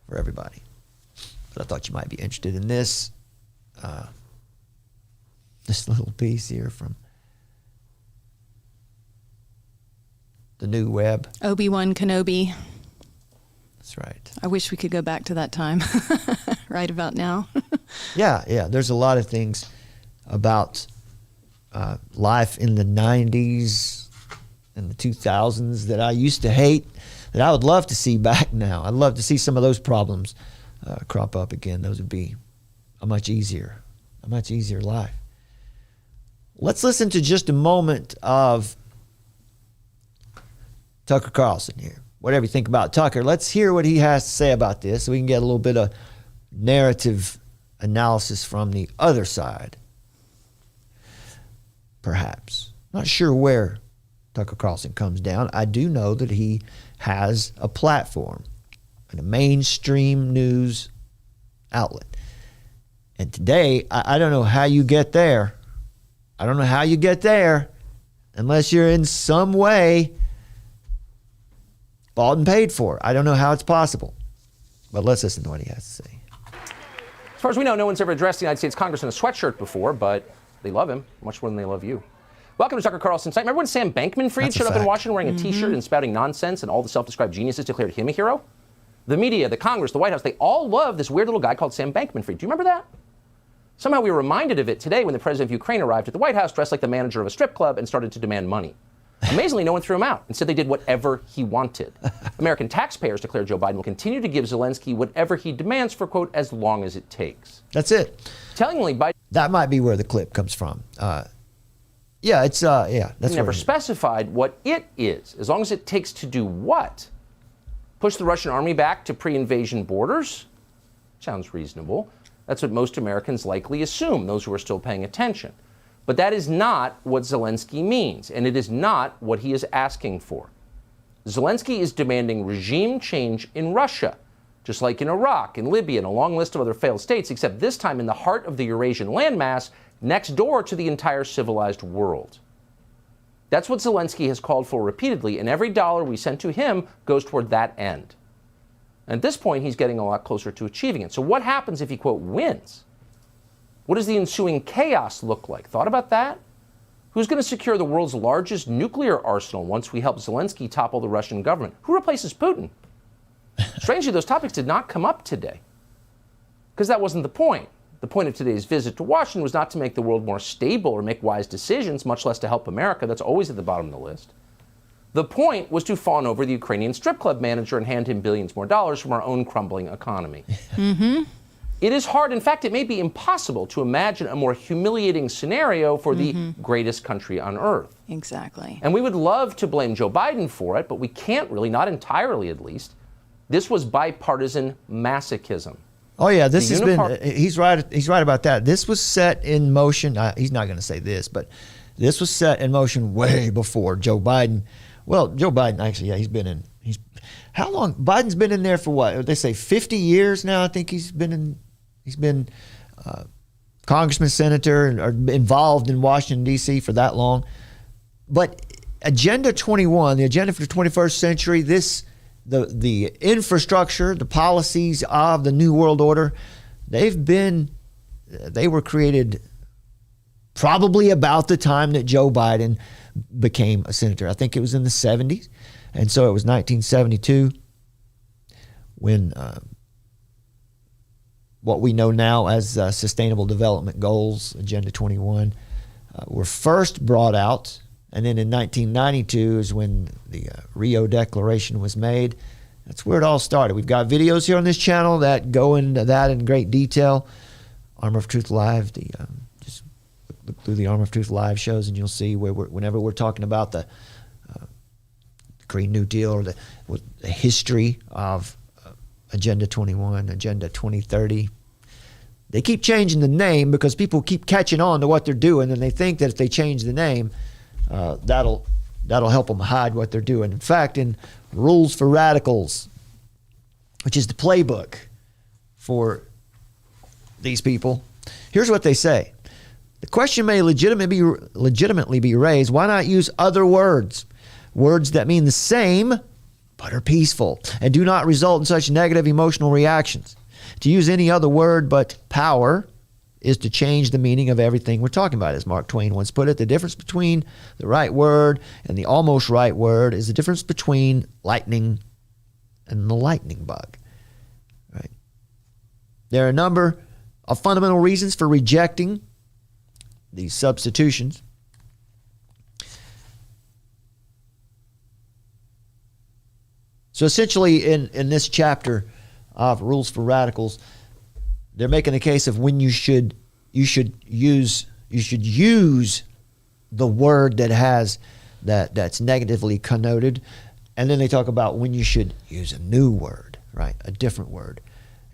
for everybody. But I thought you might be interested in this little piece here from the New Web.
Obi-Wan Kenobi.
That's right.
I wish we could go back to that time right about now.
Yeah. There's a lot of things about life in the 90s and the 2000s that I used to hate that I would love to see back now. I'd love to see some of those problems crop up again. Those would be a much easier life. Let's listen to just a moment of Tucker Carlson here. Whatever you think about Tucker, let's hear what he has to say about this so we can get a little bit of narrative analysis from the other side. Perhaps. Not sure where Tucker Carlson comes down. I do know that he has a platform. and a mainstream news outlet. And today, I don't know how you get there. I don't know how you get there unless you're in some way bought and paid for. I don't know how it's possible. But let's listen to what he has to say.
As far as we know, no one's ever addressed the United States Congress in a sweatshirt before, but they love him much more than they love you. Welcome to Tucker Carlson's Night. Remember when Sam Bankman-Fried showed up in Washington wearing a T-shirt and spouting nonsense, and all the self-described geniuses declared him a hero? The media, the Congress, the White House, they all love this weird little guy called Sam Bankman-Fried. Do you remember that? Somehow we were reminded of it today when the president of Ukraine arrived at the White House dressed like the manager of a strip club and started to demand money. Amazingly, no one threw him out. Instead, they did whatever he wanted. American taxpayers declared Joe Biden will continue to give Zelensky whatever he demands for, quote, as long as it takes.
That's it.
Tellingly, Biden...
That might be where the clip comes from. That's
never specified what it is, as long as it takes to do what? Push the Russian army back to pre-invasion borders? Sounds reasonable. That's what most Americans likely assume, those who are still paying attention. But that is not what Zelensky means, and it is not what he is asking for. Zelensky is demanding regime change in Russia, just like in Iraq and Libya and a long list of other failed states, except this time in the heart of the Eurasian landmass, next door to the entire civilized world. That's what Zelensky has called for repeatedly, and every dollar we send to him goes toward that end. And at this point, he's getting a lot closer to achieving it. So what happens if he, quote, wins? What does the ensuing chaos look like? Thought about that? Who's going to secure the world's largest nuclear arsenal once we help Zelensky topple the Russian government? Who replaces Putin? Strangely, those topics did not come up today, because that wasn't the point. The point of today's visit to Washington was not to make the world more stable or make wise decisions, much less to help America. That's always at the bottom of the list. The point was to fawn over the Ukrainian strip club manager and hand him billions more dollars from our own crumbling economy. It is hard, in fact, it may be impossible to imagine a more humiliating scenario for the greatest country on earth.
Exactly.
And we would love to blame Joe Biden for it, but we can't really, not entirely at least. This was bipartisan masochism.
Oh yeah, this has been. He's right. He's right about that. This was set in motion. He's not going to say this, but this was set in motion way before Joe Biden. Well, Joe Biden actually, yeah, he's been in. How long? Biden's been in there for what? They say 50 years now. I think he's been in. He's been congressman, senator, or involved in Washington D.C. for that long. But Agenda 21, the agenda for the 21st century, the infrastructure, the policies of the New World Order, they were created probably about the time that Joe Biden became a senator. I think it was in the 70s. And so it was 1972 when what we know now as Sustainable Development Goals, Agenda 21, were first brought out. And then in 1992 is when the Rio Declaration was made. That's where it all started. We've got videos here on this channel that go into that in great detail. Armor of Truth Live, just look through the Armor of Truth Live shows and you'll see where whenever we're talking about the Green New Deal or the history of Agenda 21, Agenda 2030. They keep changing the name because people keep catching on to what they're doing, and they think that if they change the name, that'll help them hide what they're doing. In fact, in Rules for Radicals, which is the playbook for these people, here's what they say. The question may legitimately be raised, why not use other words? Words that mean the same but are peaceful and do not result in such negative emotional reactions. To use any other word but power is to change the meaning of everything we're talking about. As Mark Twain once put it, the difference between the right word and the almost right word is the difference between lightning and the lightning bug. Right? There are a number of fundamental reasons for rejecting these substitutions. So essentially in this chapter of Rules for Radicals, they're making a case of when you should use the word that has that's negatively connoted, and then they talk about when you should use a new word, right? A different word.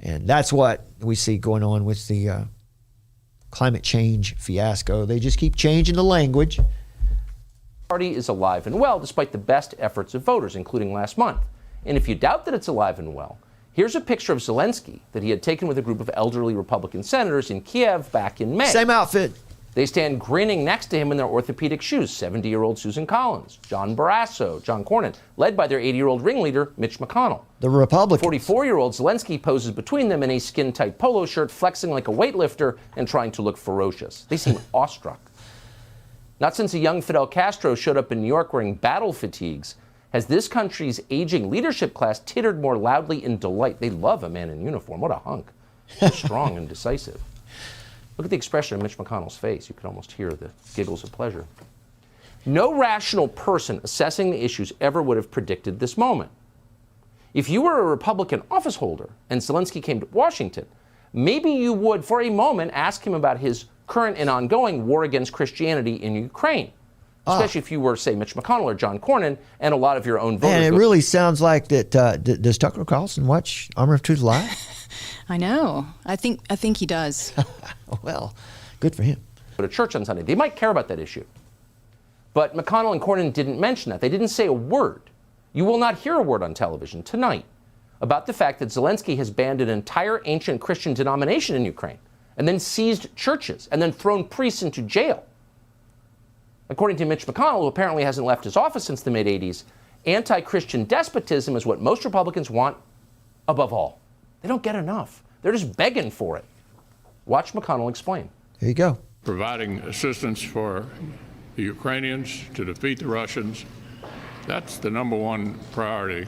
And that's what we see going on with the climate change fiasco. They just keep changing the language.
The party is alive and well despite the best efforts of voters, including last month. And if you doubt that it's alive and well, Here's a picture of Zelensky that he had taken with a group of elderly Republican senators in Kiev back in May.
Same outfit.
They stand grinning next to him in their orthopedic shoes. 70-year-old Susan Collins, John Barrasso, John Cornyn, led by their 80-year-old ringleader, Mitch McConnell.
The Republicans.
44-year-old Zelensky poses between them in a skin-tight polo shirt, flexing like a weightlifter and trying to look ferocious. They seem awestruck. Not since a young Fidel Castro showed up in New York wearing battle fatigues has this country's aging leadership class tittered more loudly in delight. They love a man in uniform. What a hunk. So strong and decisive. Look at the expression of Mitch McConnell's face. You could almost hear the giggles of pleasure. No rational person assessing the issues ever would have predicted this moment. If you were a Republican office holder and Zelensky came to Washington, maybe you would, for a moment, ask him about his current and ongoing war against Christianity in Ukraine. Especially if you were, say, Mitch McConnell or John Cornyn and a lot of your own voters.
And it really sounds like that. Does Tucker Carlson watch Armor of Truth live?
I know. I think he does.
Well, good for him.
Go to church on Sunday. They might care about that issue. But McConnell and Cornyn didn't mention that. They didn't say a word. You will not hear a word on television tonight about the fact that Zelensky has banned an entire ancient Christian denomination in Ukraine and then seized churches and then thrown priests into jail. According to Mitch McConnell, who apparently hasn't left his office since the mid-'80s, anti-Christian despotism is what most Republicans want above all. They don't get enough. They're just begging for it. Watch McConnell explain.
Here you go.
Providing assistance for the Ukrainians to defeat the Russians, that's the number one priority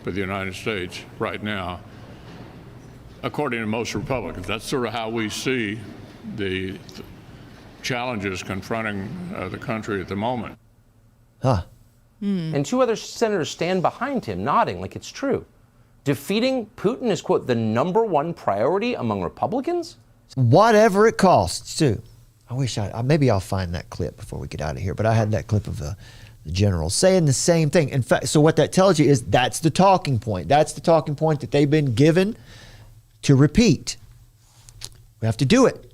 for the United States right now, according to most Republicans. That's sort of how we see the challenges confronting the country at the moment.
And two other senators stand behind him, nodding like it's true. Defeating Putin is, quote, the number one priority among Republicans?
Whatever it costs, too. I wish maybe I'll find that clip before we get out of here, but I had that clip of the general saying the same thing. In fact, so what that tells you is that's the talking point. That's the talking point that they've been given to repeat. We have to do it,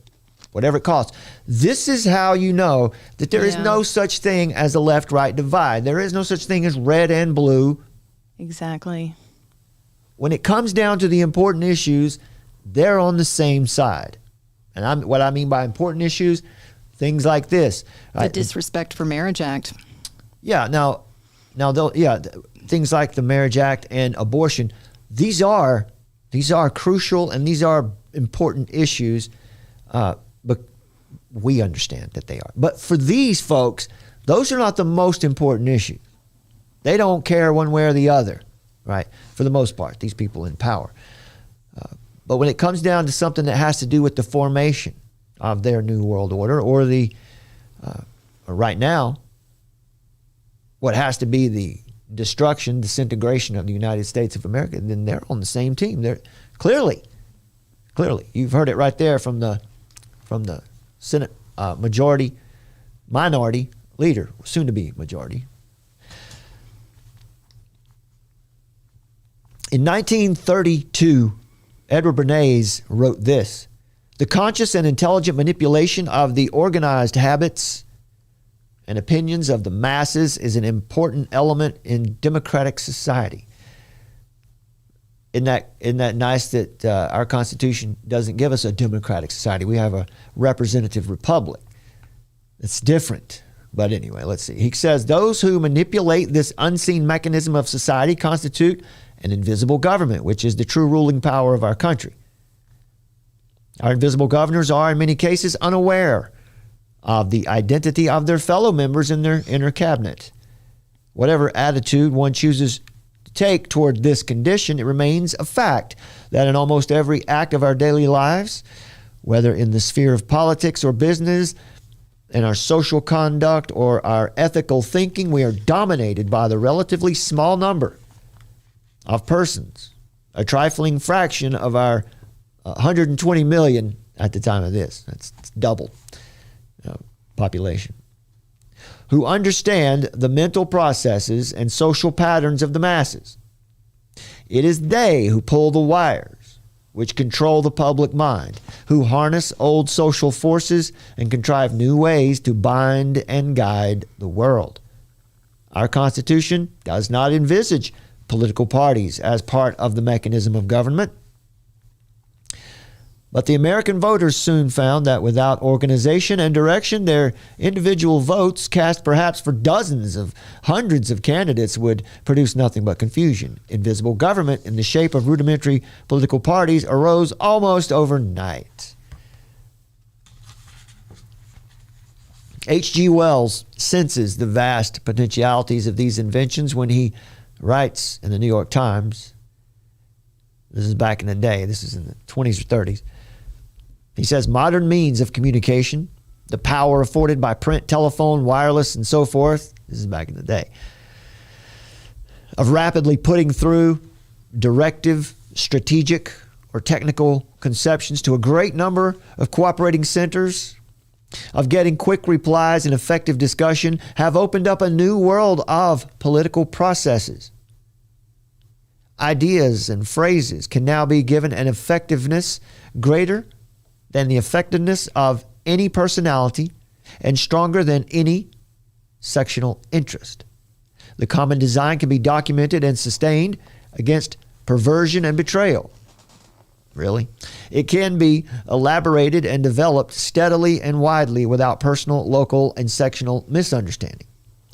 whatever it costs. This is how you know that there is no such thing as a left-right divide. There is no such thing as red and blue.
Exactly.
When it comes down to the important issues, they're on the same side. And what I mean by important issues, things like this.
The Disrespect for Marriage Act.
Yeah, now things like the Marriage Act and abortion, these are crucial and these are important issues, but we understand that they are. But for these folks, those are not the most important issues. They don't care one way or the other, right? For the most part, these people in power. But when it comes down to something that has to do with the formation of their new world order or right now, what has to be the destruction, disintegration of the United States of America, then they're on the same team. They're clearly, you've heard it right there from the Senate minority leader, soon to be majority. In 1932, Edward Bernays wrote this: "The conscious and intelligent manipulation of the organized habits and opinions of the masses is an important element in democratic society." Isn't that nice that our Constitution doesn't give us a democratic society? We have a representative republic. It's different. But anyway, let's see. He says, "Those who manipulate this unseen mechanism of society constitute an invisible government, which is the true ruling power of our country. Our invisible governors are, in many cases, unaware of the identity of their fellow members in their inner cabinet. Whatever attitude one chooses to take toward this condition, it remains a fact that in almost every act of our daily lives, whether in the sphere of politics or business, in our social conduct or our ethical thinking, we are dominated by the relatively small number of persons, a trifling fraction of our 120 million at the time of this, that's double population, who understand the mental processes and social patterns of the masses. It is they who pull the wires, which control the public mind, who harness old social forces and contrive new ways to bind and guide the world. Our Constitution does not envisage political parties as part of the mechanism of government. But the American voters soon found that without organization and direction, their individual votes, cast perhaps for dozens of hundreds of candidates, would produce nothing but confusion. Invisible government in the shape of rudimentary political parties arose almost overnight. H.G. Wells senses the vast potentialities of these inventions when he writes in the New York Times. This is back in the day. This is in the 20s or 30s. He says, modern means of communication, the power afforded by print, telephone, wireless, and so forth, this is back in the day, of rapidly putting through directive, strategic, or technical conceptions to a great number of cooperating centers, of getting quick replies and effective discussion, have opened up a new world of political processes. Ideas and phrases can now be given an effectiveness greater than the effectiveness of any personality and stronger than any sectional interest. The common design can be documented and sustained against perversion and betrayal. Really? It can be elaborated and developed steadily and widely without personal, local, and sectional misunderstanding.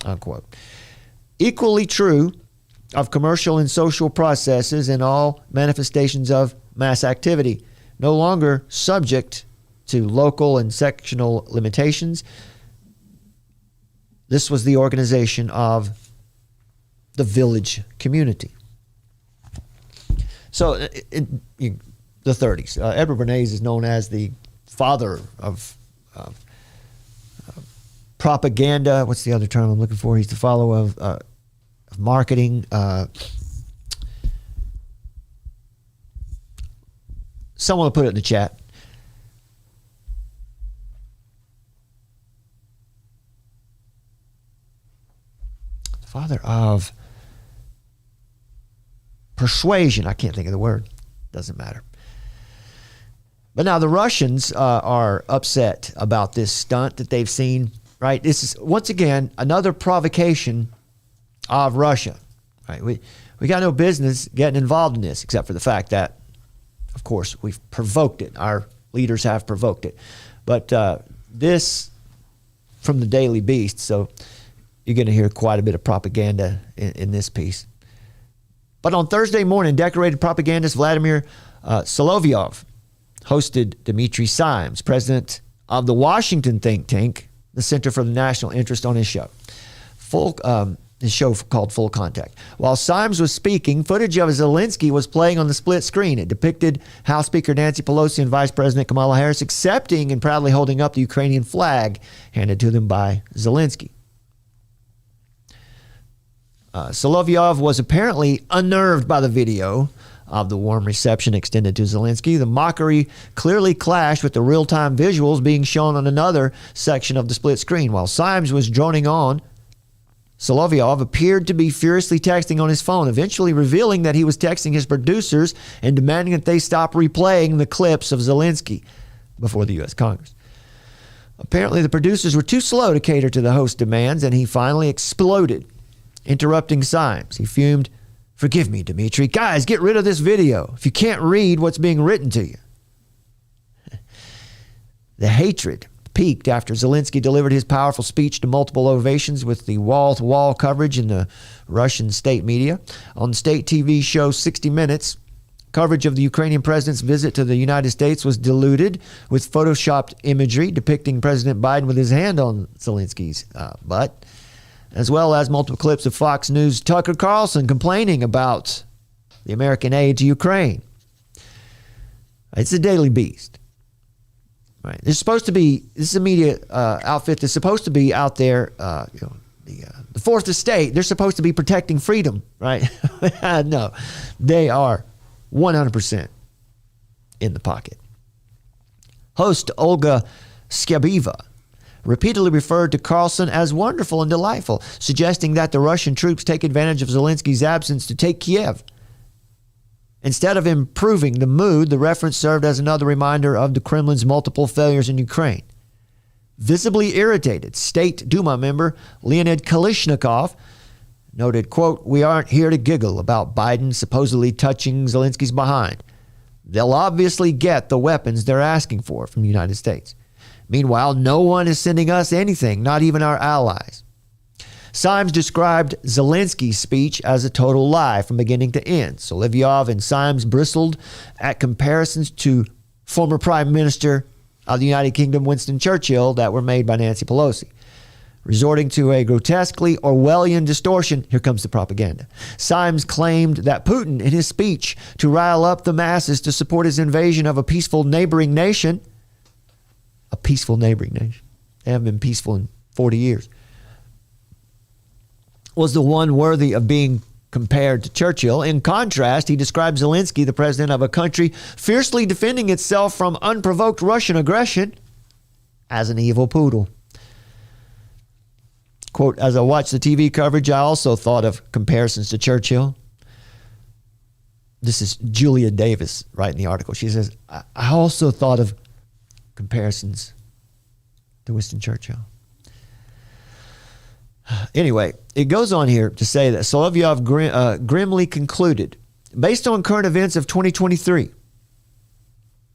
Unquote. Equally true of commercial and social processes and all manifestations of mass activity, no longer subject to local and sectional limitations. This was the organization of the village community. So in the 30s, Edward Bernays is known as the father of propaganda. What's the other term I'm looking for? He's the follower of marketing. Someone will put it in the chat. The father of persuasion. I can't think of the word. Doesn't matter. But now the Russians are upset about this stunt that they've seen, right? This is, once again, another provocation of Russia, right? We got no business getting involved in this, except for the fact that, of course, we've provoked it. Our leaders have provoked it. But this from the Daily Beast, so you're going to hear quite a bit of propaganda in this piece. But on Thursday morning, decorated propagandist Vladimir Solovyov hosted Dmitry Simes, president of the Washington think tank, the Center for the National Interest, on his show. His show called Full Contact. While Simes was speaking, footage of Zelensky was playing on the split screen. It depicted House Speaker Nancy Pelosi and Vice President Kamala Harris accepting and proudly holding up the Ukrainian flag handed to them by Zelensky. Solovyov was apparently unnerved by the video of the warm reception extended to Zelensky. The mockery clearly clashed with the real-time visuals being shown on another section of the split screen. While Simes was droning on, Solovyov appeared to be furiously texting on his phone, eventually revealing that he was texting his producers and demanding that they stop replaying the clips of Zelensky before the U.S. Congress. Apparently, the producers were too slow to cater to the host's demands, and he finally exploded, interrupting Simes. He fumed, "Forgive me, Dmitry. Guys, get rid of this video if you can't read what's being written to you." The hatred peaked after Zelensky delivered his powerful speech to multiple ovations with the wall-to-wall coverage in the Russian state media. On the state TV show 60 Minutes, coverage of the Ukrainian president's visit to the United States was diluted with photoshopped imagery depicting President Biden with his hand on Zelensky's butt, as well as multiple clips of Fox News' Tucker Carlson complaining about the American aid to Ukraine. It's a Daily Beast. Right. This is a media outfit that's supposed to be out there, the fourth estate. They're supposed to be protecting freedom, right? No, they are 100% in the pocket. Host Olga Skyabiva repeatedly referred to Carlson as wonderful and delightful, suggesting that the Russian troops take advantage of Zelensky's absence to take Kiev. Instead of improving the mood, the reference served as another reminder of the Kremlin's multiple failures in Ukraine. Visibly irritated, State Duma member Leonid Kalishnikov noted, quote, "We aren't here to giggle about Biden supposedly touching Zelensky's behind. They'll obviously get the weapons they're asking for from the United States. Meanwhile, no one is sending us anything, not even our allies." Symes described Zelensky's speech as a total lie from beginning to end. Solovyov and Symes bristled at comparisons to former Prime Minister of the United Kingdom Winston Churchill that were made by Nancy Pelosi. Resorting to a grotesquely Orwellian distortion, here comes the propaganda. Symes claimed that Putin, in his speech to rile up the masses to support his invasion of a peaceful neighboring nation, they haven't been peaceful in 40 years, was the one worthy of being compared to Churchill. In contrast, he described Zelensky, the president of a country fiercely defending itself from unprovoked Russian aggression, as an evil poodle. Quote, "As I watched the TV coverage, I also thought of comparisons to Churchill." This is Julia Davis writing the article. She says, "I also thought of comparisons to Winston Churchill." Anyway, it goes on here to say that Solovyov grimly concluded, based on current events of 2023,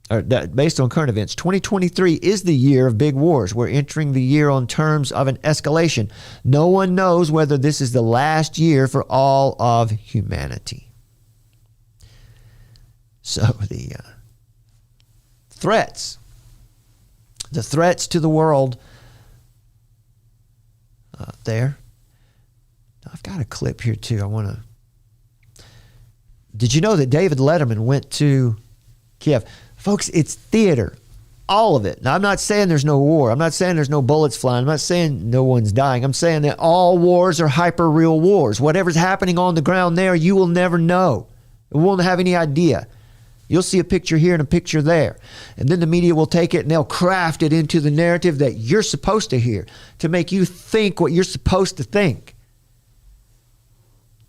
2023 is the year of big wars. We're entering the year on terms of an escalation. No one knows whether this is the last year for all of humanity. So the threats to the world there. I've got a clip here too. Did you know that David Letterman went to Kiev? Folks, it's theater. All of it. Now, I'm not saying there's no war. I'm not saying there's no bullets flying. I'm not saying no one's dying. I'm saying that all wars are hyper-real wars. Whatever's happening on the ground there, you will never know. You won't have any idea. You'll see a picture here and a picture there. And then the media will take it and they'll craft it into the narrative that you're supposed to hear to make you think what you're supposed to think.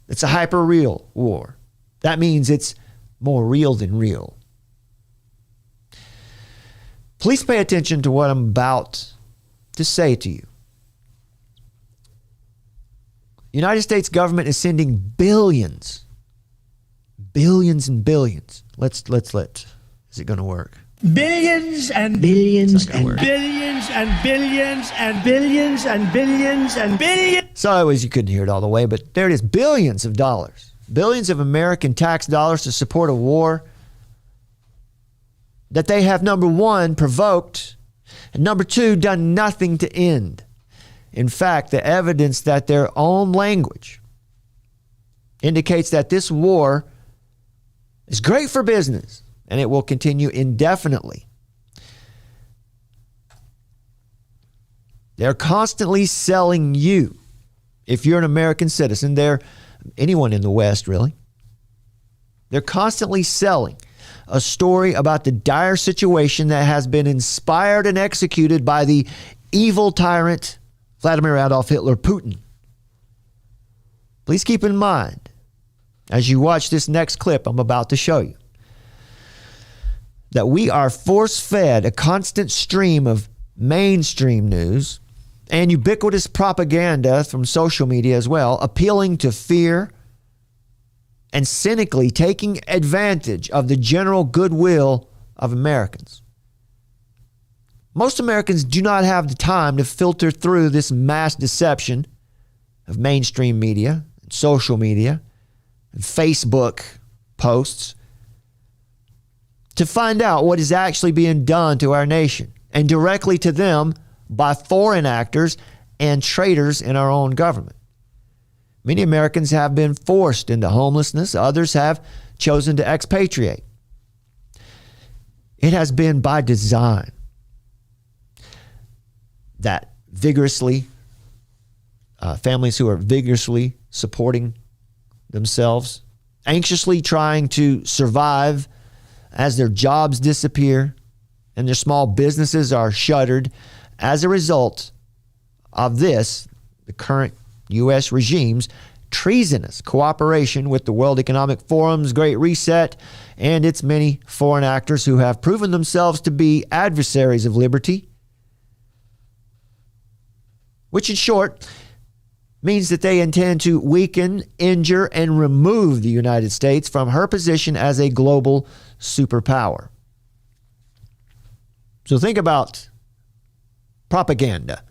It's a hyper-real war. That means it's more real than real. Please pay attention to what I'm about to say to you. The United States government is sending billions and billions. Let's. Is it going to work?
Billions and billions and billions and billions and billions and billions and billions.
So you couldn't hear it all the way, but there it is. Billions of dollars. Billions of American tax dollars to support a war that they have, number one, provoked, and number two, done nothing to end. In fact, the evidence that their own language indicates that this war is great for business and it will continue indefinitely. They're constantly selling you, if you're an American citizen, anyone in the West really, they're constantly selling a story about the dire situation that has been inspired and executed by the evil tyrant Vladimir Adolf Hitler Putin. Please keep in mind, as you watch this next clip I'm about to show you, that we are force-fed a constant stream of mainstream news and ubiquitous propaganda from social media as well, appealing to fear and cynically taking advantage of the general goodwill of Americans. Most Americans do not have the time to filter through this mass deception of mainstream media, and social media, and Facebook posts to find out what is actually being done to our nation and directly to them by foreign actors and traitors in our own government. Many Americans have been forced into homelessness. Others have chosen to expatriate. It has been by design that families who are vigorously supporting themselves, anxiously trying to survive as their jobs disappear and their small businesses are shuttered as a result of this, the current U.S. regime's treasonous cooperation with the World Economic Forum's Great Reset and its many foreign actors who have proven themselves to be adversaries of liberty, which in short means that they intend to weaken, injure, and remove the United States from her position as a global superpower. So think about propaganda.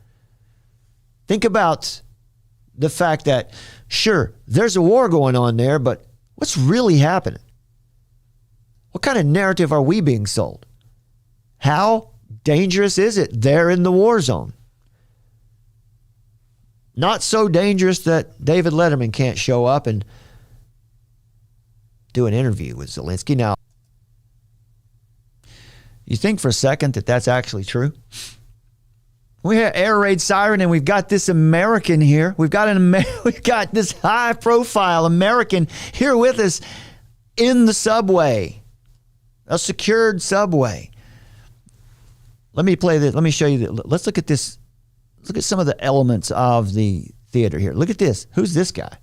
Think about the fact that, sure, there's a war going on there, but what's really happening? What kind of narrative are we being sold? How dangerous is it there in the war zone? Not so dangerous that David Letterman can't show up and do an interview with Zelensky. Now, you think for a second that that's actually true? We have air raid siren, and we've got this American here. We've got this high-profile American here with us in the subway, a secured subway. Let me play this. Let me show you. Let's look at this. Look at some of the elements of the theater here. Look at this. Who's this guy?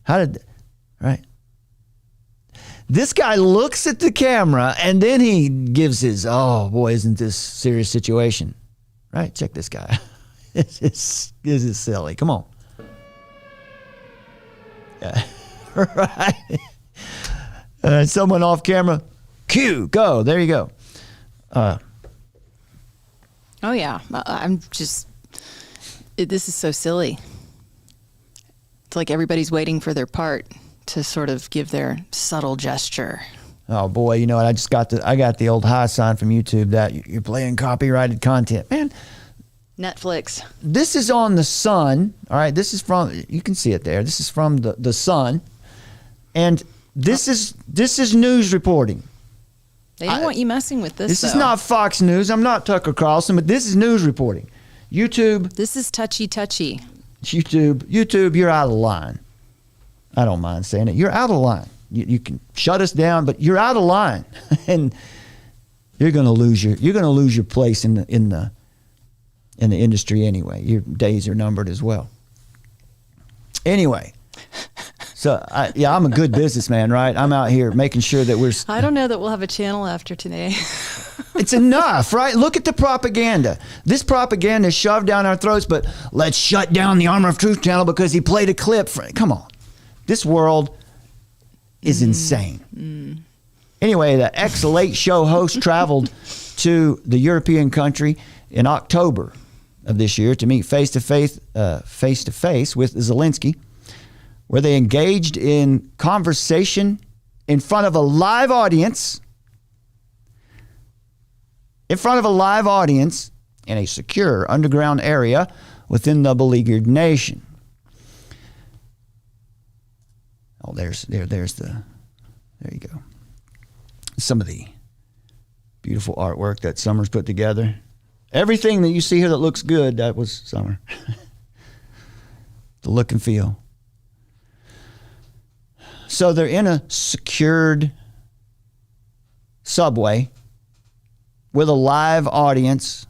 Right? This guy looks at the camera and then he gives his, oh boy, isn't this serious situation? Right? Check this guy. This is silly. Come on. Yeah. Right? Someone off camera. Cue. Go. There you go.
Oh, yeah. I'm just, this is so silly. It's like everybody's waiting for their part to sort of give their subtle gesture.
Oh boy, you know what? I got the old high sign from YouTube that you're playing copyrighted content. Man,
Netflix.
This is on the Sun. All right, this is from, you can see it there. This is from the Sun. And this is news reporting.
They don't want you messing with this.
This is not Fox News. I'm not Tucker Carlson, but this is news reporting. YouTube.
This is touchy.
YouTube, you're out of line. I don't mind saying it. You're out of line. You can shut us down, but you're out of line, and you're going to lose your place in the industry anyway. Your days are numbered as well. Anyway, so I'm a good businessman, right? I'm out here making sure that
I don't know that we'll have a channel after today.
It's enough, right? Look at the propaganda. This propaganda is shoved down our throats, but let's shut down the Armor of Truth channel because he played a clip. Come on. This world is insane. Anyway, the ex-Late Show host traveled to the European country in October of this year to meet face-to-face with Zelensky, where they engaged in conversation in front of a live audience. In front of a live audience in a secure underground area within the beleaguered nation. Oh, there you go. Some of the beautiful artwork that Summer's put together. Everything that you see here that looks good, that was Summer. The look and feel. So they're in a secured subway with a live audience.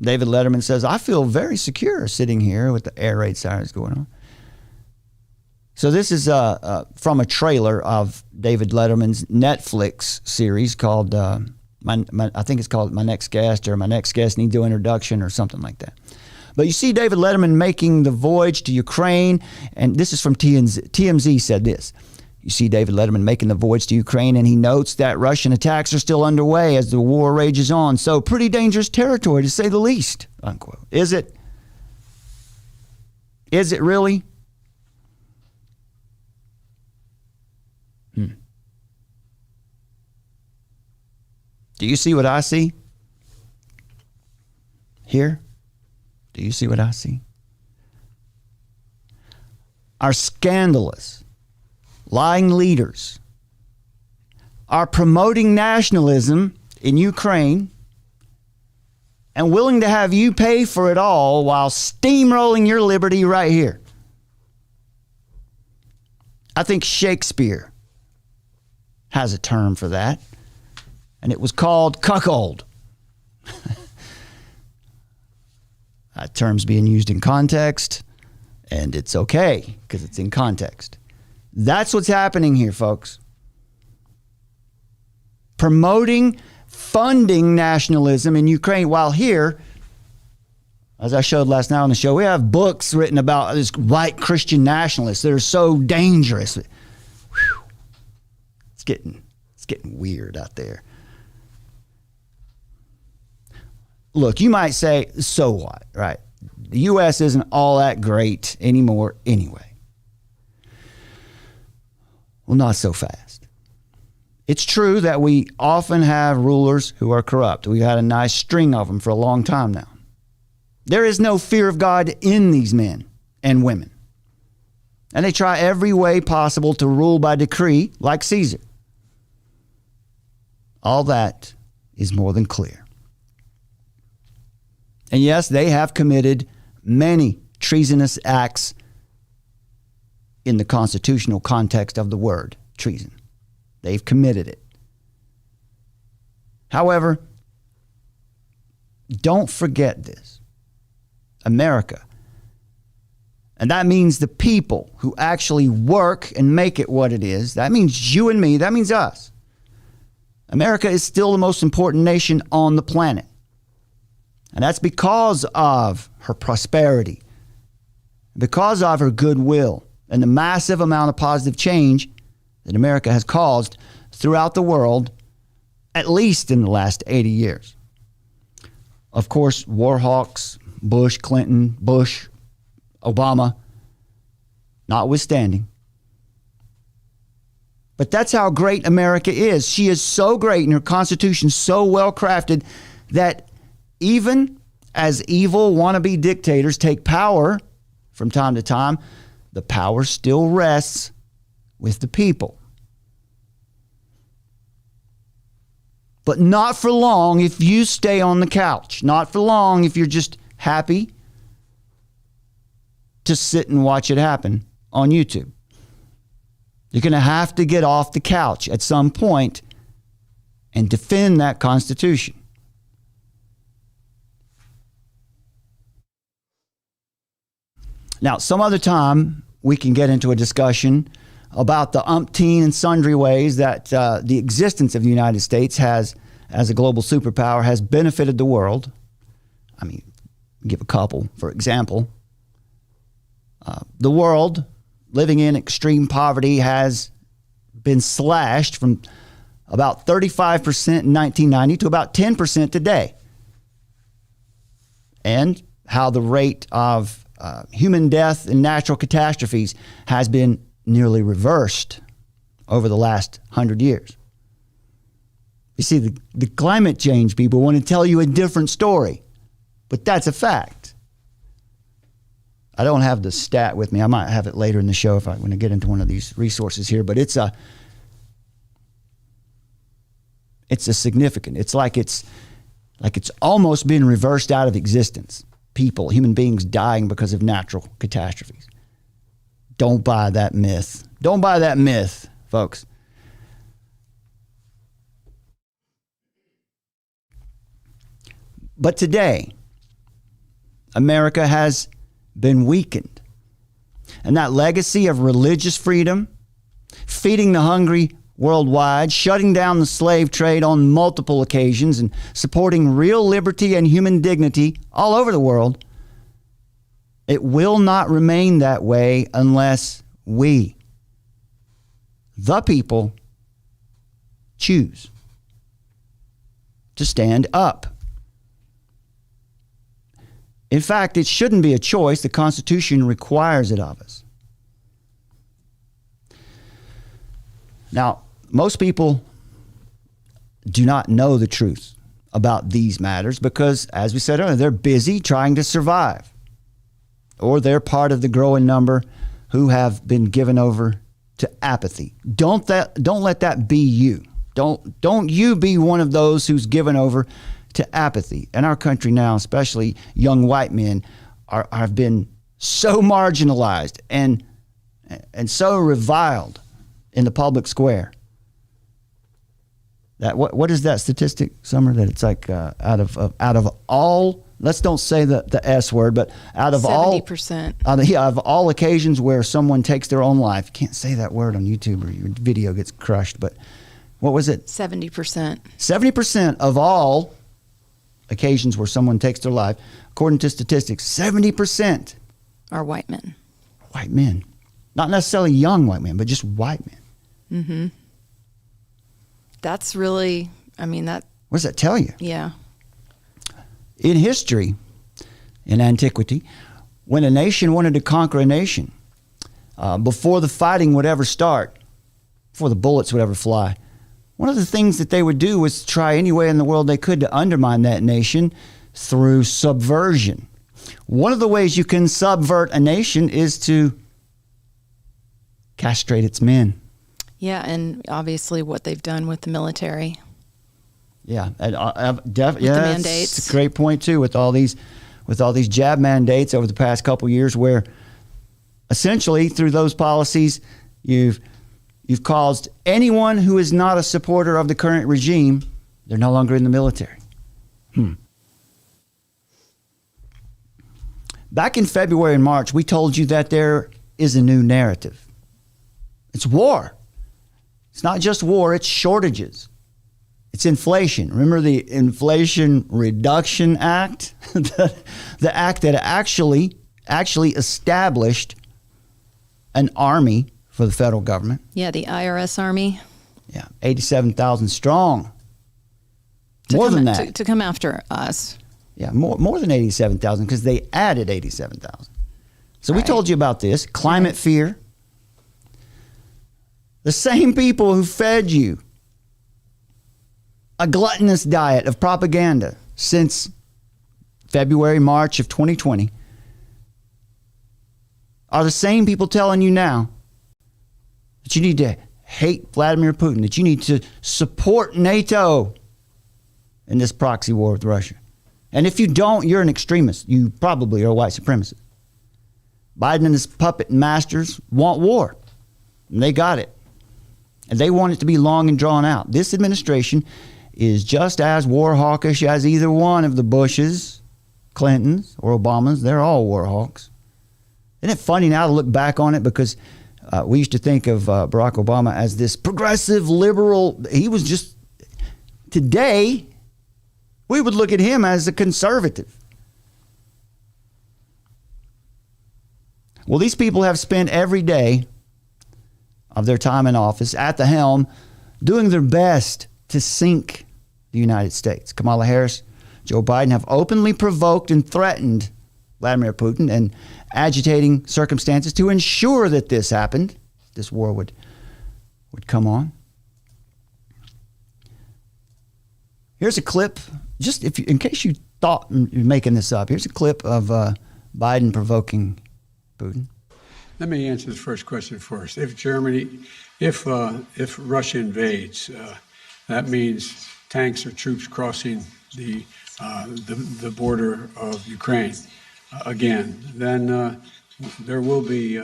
David Letterman says, I feel very secure sitting here with the air raid sirens going on. So this is from a trailer of David Letterman's Netflix series called, I think it's called My Next Guest, or My Next Guest Needs No Introduction, or something like that. But you see David Letterman making the voyage to Ukraine, and this is from TMZ said this. You see David Letterman making the voyage to Ukraine, and he notes that Russian attacks are still underway as the war rages on. So pretty dangerous territory, to say the least, unquote. Is it? Is it really? Do you see what I see? Here? Do you see what I see? Our scandalous, lying leaders are promoting nationalism in Ukraine and willing to have you pay for it all while steamrolling your liberty right here. I think Shakespeare has a term for that, and it was called cuckold. That term's being used in context, and it's okay because it's in context. That's what's happening here, folks. Promoting, funding nationalism in Ukraine, while here, As I showed last night on the show, we have books written about this white Christian nationalists that are so dangerous. Whew. It's getting weird out there. Look, you might say, so what, right? The U.S. isn't all that great anymore anyway. Well, not so fast. It's true that we often have rulers who are corrupt. We've had a nice string of them for a long time now. There is no fear of God in these men and women. And they try every way possible to rule by decree like Caesar. All that is more than clear. And yes, they have committed many treasonous acts in the constitutional context of the word treason. They've committed it. However, don't forget this. America, and that means the people who actually work and make it what it is. That means you and me. That means us. America is still the most important nation on the planet. And that's because of her prosperity, because of her goodwill, and the massive amount of positive change that America has caused throughout the world, at least in the last 80 years. Of course, war hawks, Bush, Clinton, Bush, Obama, notwithstanding. But that's how great America is. She is so great and her Constitution so well crafted that even as evil wannabe dictators take power from time to time, the power still rests with the people. But not for long if you stay on the couch. Not for long if you're just happy to sit and watch it happen on YouTube. You're going to have to get off the couch at some point and defend that Constitution. Now, some other time we can get into a discussion about the umpteen and sundry ways that the existence of the United States has, as a global superpower, has benefited the world. I mean, give a couple. For example, the world living in extreme poverty has been slashed from about 35% in 1990 to about 10% today. And how the rate of human death and natural catastrophes has been nearly reversed over the last 100 years. You see, the climate change people want to tell you a different story, but that's a fact. I don't have the stat with me. I might have it later in the show if I want to get into one of these resources here, but it's a significant. It's like it's almost been reversed out of existence. People, human beings dying because of natural catastrophes. Don't buy that myth. Don't buy that myth, folks. But today, America has been weakened. And that legacy of religious freedom, feeding the hungry worldwide, shutting down the slave trade on multiple occasions, and supporting real liberty and human dignity all over the world, it will not remain that way unless we, the people, choose to stand up. In fact, it shouldn't be a choice. The Constitution requires it of us. Now, most people do not know the truth about these matters because, as we said earlier, they're busy trying to survive, or they're part of the growing number who have been given over to apathy. Don't let that be you. Don't you be one of those who's given over to apathy. In our country now, especially young white men have been so marginalized and so reviled in the public square. That what is that statistic, Summer? That it's like out of all, let's don't say the S word, but out of
70%.
Of all occasions where someone takes their own life, you can't say that word on YouTube or your video gets crushed. But what was it?
70%.
70% of all occasions where someone takes their life, according to statistics, 70%
are white men.
White men. Not necessarily young white men, but just white men.
Mm-hmm. That's really, I mean, that...
What does that tell you?
Yeah.
In history, in antiquity, when a nation wanted to conquer a nation, before the fighting would ever start, before the bullets would ever fly, one of the things that they would do was try any way in the world they could to undermine that nation through subversion. One of the ways you can subvert a nation is to castrate its men.
Yeah, and obviously what they've done with the military.
Yeah,
the
mandates. That's a great point too. With all these jab mandates over the past couple of years, where essentially through those policies, you've caused anyone who is not a supporter of the current regime, they're no longer in the military. Back in February and March, we told you that there is a new narrative. It's war. It's not just war, it's shortages. It's inflation. Remember the Inflation Reduction Act? the act that actually established an army for the federal government.
Yeah, the IRS army.
Yeah, 87,000 strong. More than that.
To come after us.
Yeah, more than 87,000 because they added 87,000. So we told you about this. Climate fear. The same people who fed you a gluttonous diet of propaganda since February, March of 2020 are the same people telling you now that you need to hate Vladimir Putin, that you need to support NATO in this proxy war with Russia. And if you don't, you're an extremist. You probably are a white supremacist. Biden and his puppet masters want war. And they got it. And they want it to be long and drawn out. This administration is just as war hawkish as either one of the Bushes, Clintons, or Obamas. They're all war hawks. Isn't it funny now to look back on it? Because we used to think of Barack Obama as this progressive, liberal. He was just, today, we would look at him as a conservative. Well, these people have spent every day of their time in office at the helm doing their best to sink the United States. Kamala Harris, Joe Biden have openly provoked and threatened Vladimir Putin and agitating circumstances to ensure that this happened, this war would come on. Here's a clip, just in case you thought you're making this up. Here's a clip of Biden provoking Putin.
Let me answer the first question first. If Russia invades, that means tanks or troops crossing the border of Ukraine again. Then there will be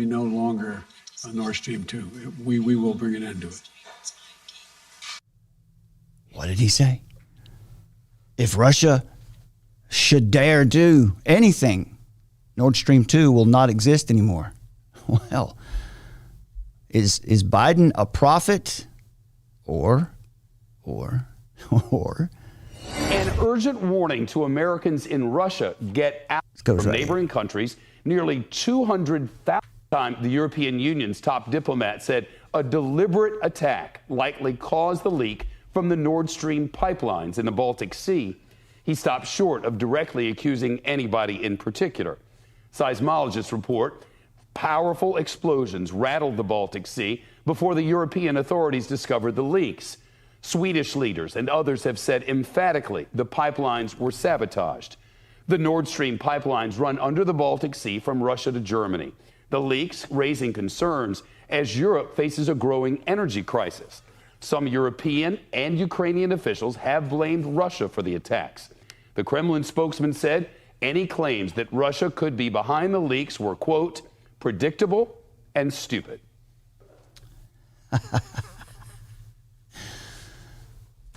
no longer a Nord Stream 2. We will bring an end to it.
What did he say? If Russia should dare do anything, Nord Stream 2 will not exist anymore. Well, is Biden a prophet or
an urgent warning to Americans in Russia: get out from neighboring countries. Nearly 200,000 times the European Union's top diplomat said a deliberate attack likely caused the leak from the Nord Stream pipelines in the Baltic Sea. He stopped short of directly accusing anybody in particular. Seismologists report powerful explosions rattled the Baltic Sea before the European authorities discovered the leaks. Swedish leaders and others have said emphatically the pipelines were sabotaged. The Nord Stream pipelines run under the Baltic Sea from Russia to Germany. The leaks raising concerns as Europe faces a growing energy crisis. Some European and Ukrainian officials have blamed Russia for the attacks. The Kremlin spokesman said any claims that Russia could be behind the leaks were, quote, predictable and stupid.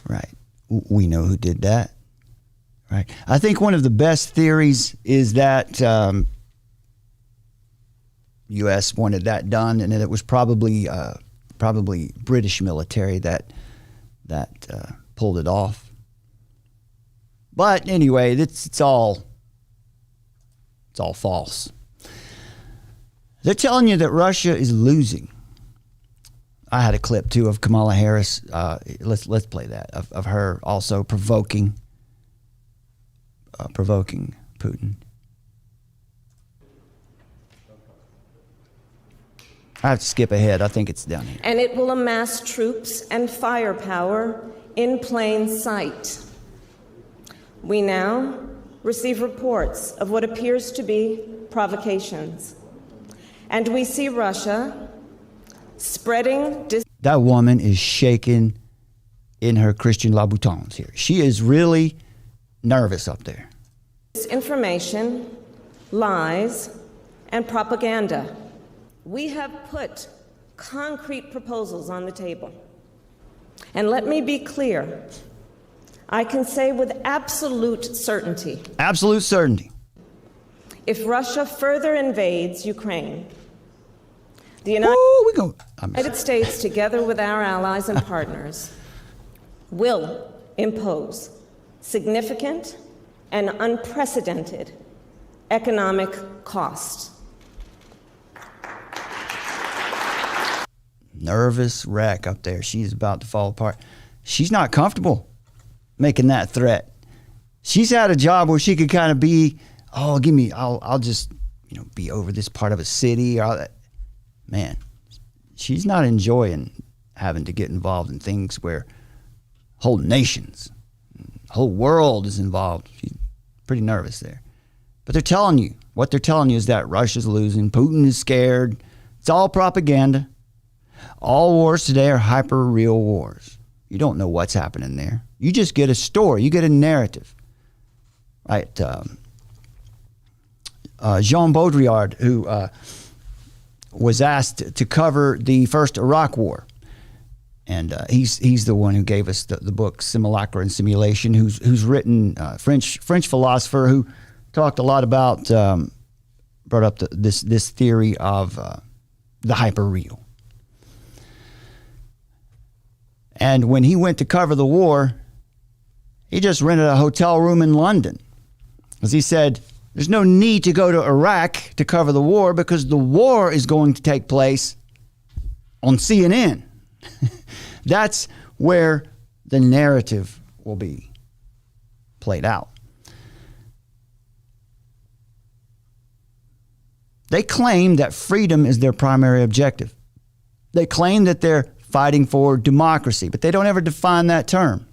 Right. We know who did that. Right. I think one of the best theories is that U.S. wanted that done, and that it was probably British military that pulled it off. But anyway, it's all false. They're telling you that Russia is losing. I had a clip too of Kamala Harris. Let's play that of her also provoking Putin. I have to skip ahead. I think it's down here.
And it will amass troops and firepower in plain sight. We now receive reports of what appears to be provocations. And we see Russia spreading...
That woman is shaking in her Christian Louboutins here. She is really nervous up there.
...disinformation, lies, and propaganda. We have put concrete proposals on the table. And let me be clear. I can say with absolute certainty.
Absolute certainty.
If Russia further invades Ukraine, the United States, together with our allies and partners, will impose significant and unprecedented economic costs.
Nervous wreck up there. She's about to fall apart. She's not comfortable making that threat. She's had a job where she could kind of be, I'll just, be over this part of a city. Man, she's not enjoying having to get involved in things where whole nations, whole world is involved. She's pretty nervous there. But what they're telling you is that Russia's losing. Putin is scared. It's all propaganda. All wars today are hyper-real wars. You don't know what's happening there. You just get a story. You get a narrative. Right? Jean Baudrillard, who was asked to cover the first Iraq War. And he's the one who gave us the book Simulacra and Simulation, who's written, French philosopher who talked a lot about, brought up this theory of the hyper-real. And when he went to cover the war, he just rented a hotel room in London. As he said, there's no need to go to Iraq to cover the war because the war is going to take place on CNN. That's where the narrative will be played out. They claim that freedom is their primary objective. They claim that they're fighting for democracy, but they don't ever define that term.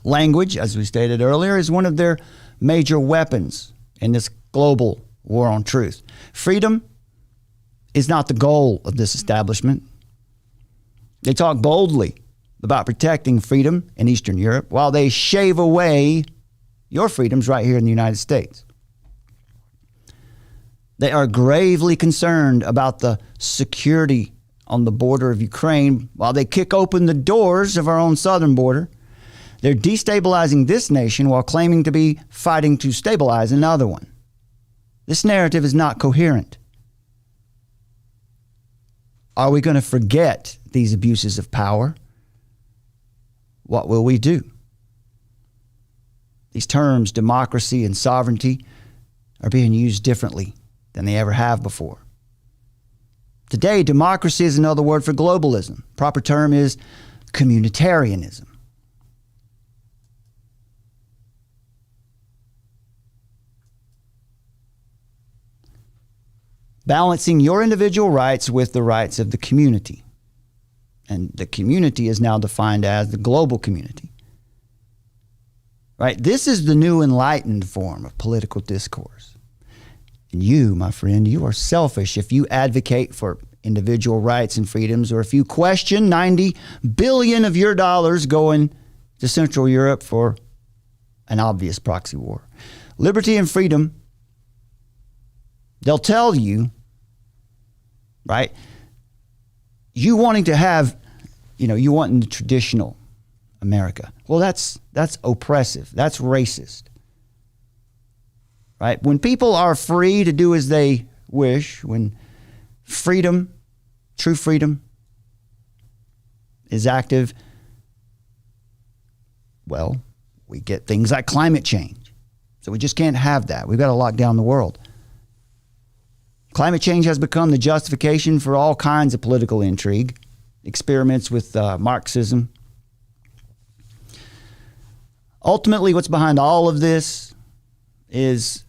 Language, as we stated earlier, is one of their major weapons in this global war on truth. Freedom is not the goal of this establishment. They talk boldly about protecting freedom in Eastern Europe while they shave away your freedoms right here in the United States. They are gravely concerned about the security on the border of Ukraine while they kick open the doors of our own southern border. They're destabilizing this nation while claiming to be fighting to stabilize another one. This narrative is not coherent. Are we going to forget these abuses of power? What will we do? These terms, democracy and sovereignty, are being used differently than they ever have before. Today, democracy is another word for globalism. Proper term is communitarianism. Balancing your individual rights with the rights of the community. And the community is now defined as the global community. Right? This is the new enlightened form of political discourse. And you, my friend, you are selfish if you advocate for individual rights and freedoms, or if you question 90 billion of your dollars going to Central Europe for an obvious proxy war. Liberty and freedom, they'll tell you, right? You wanting to have, you want in the traditional America. Well, that's oppressive. That's racist. Right? When people are free to do as they wish, when freedom, true freedom, is active, well, we get things like climate change. So we just can't have that. We've got to lock down the world. Climate change has become the justification for all kinds of political intrigue, experiments with Marxism. Ultimately, what's behind all of this is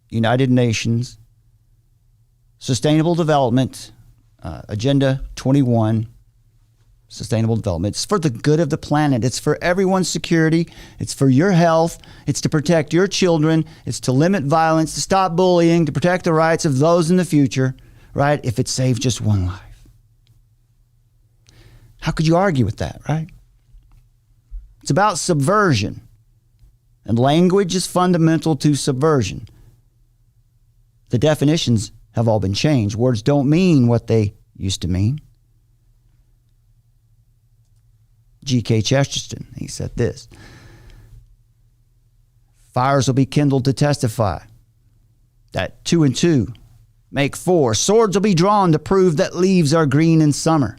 United Nations Sustainable Development, Agenda 21, Sustainable Development. It's for the good of the planet. It's for everyone's security. It's for your health. It's to protect your children. It's to limit violence, to stop bullying, to protect the rights of those in the future, right? If it saves just one life. How could you argue with that, right? It's about subversion. And language is fundamental to subversion. The definitions have all been changed. Words don't mean what they used to mean. G.K. Chesterton, he said this: fires will be kindled to testify that 2 and 2 make 4. Swords will be drawn to prove that leaves are green in summer.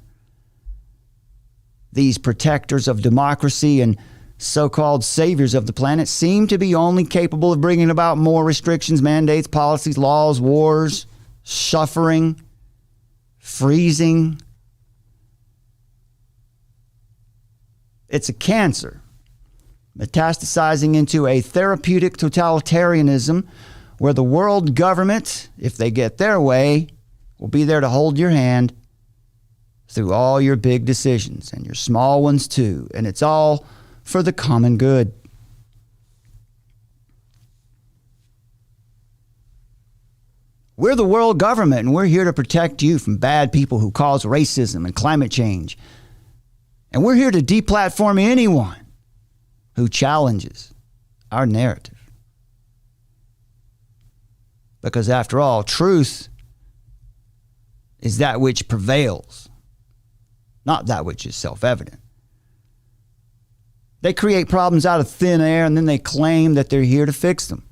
These protectors of democracy and so-called saviors of the planet seem to be only capable of bringing about more restrictions, mandates, policies, laws, wars, suffering, freezing. It's a cancer, metastasizing into a therapeutic totalitarianism where the world government, if they get their way, will be there to hold your hand through all your big decisions and your small ones too. And it's all for the common good. We're the world government, and we're here to protect you from bad people who cause racism and climate change. And we're here to deplatform anyone who challenges our narrative. Because after all, truth is that which prevails, not that which is self-evident. They create problems out of thin air, and then they claim that they're here to fix them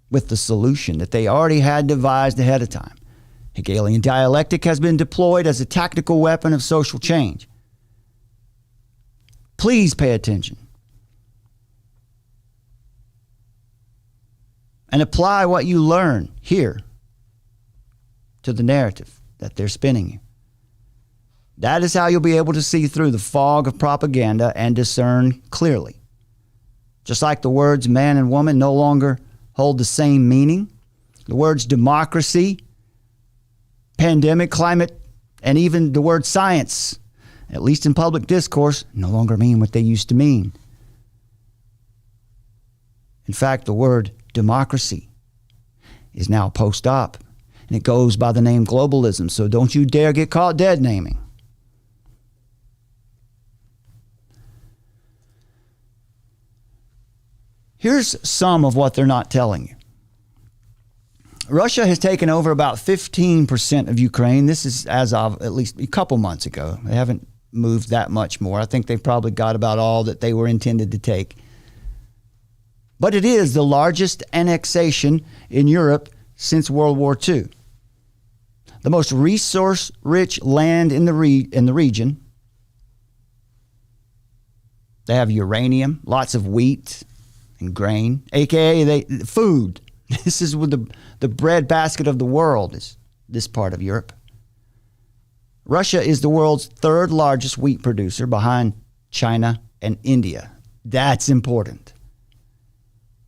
with the solution that they already had devised ahead of time. Hegelian dialectic has been deployed as a tactical weapon of social change. Please pay attention and apply what you learn here to the narrative that they're spinning you. That is how you'll be able to see through the fog of propaganda and discern clearly. Just like the words man and woman no longer hold the same meaning, the words democracy, pandemic, climate, and even the word science, at least in public discourse, no longer mean what they used to mean. In fact, the word democracy is now post-op, and it goes by the name globalism, so don't you dare get caught dead naming. Here's some of what they're not telling you. Russia has taken over about 15% of Ukraine. This is as of at least a couple months ago. They haven't moved that much more. I think they've probably got about all that they were intended to take. But it is the largest annexation in Europe since World War II. The most resource-rich land in the region. They have uranium, lots of wheat and grain, aka food. This is with the breadbasket of the world, is this part of Europe. Russia is the world's third largest wheat producer behind China and India. That's important.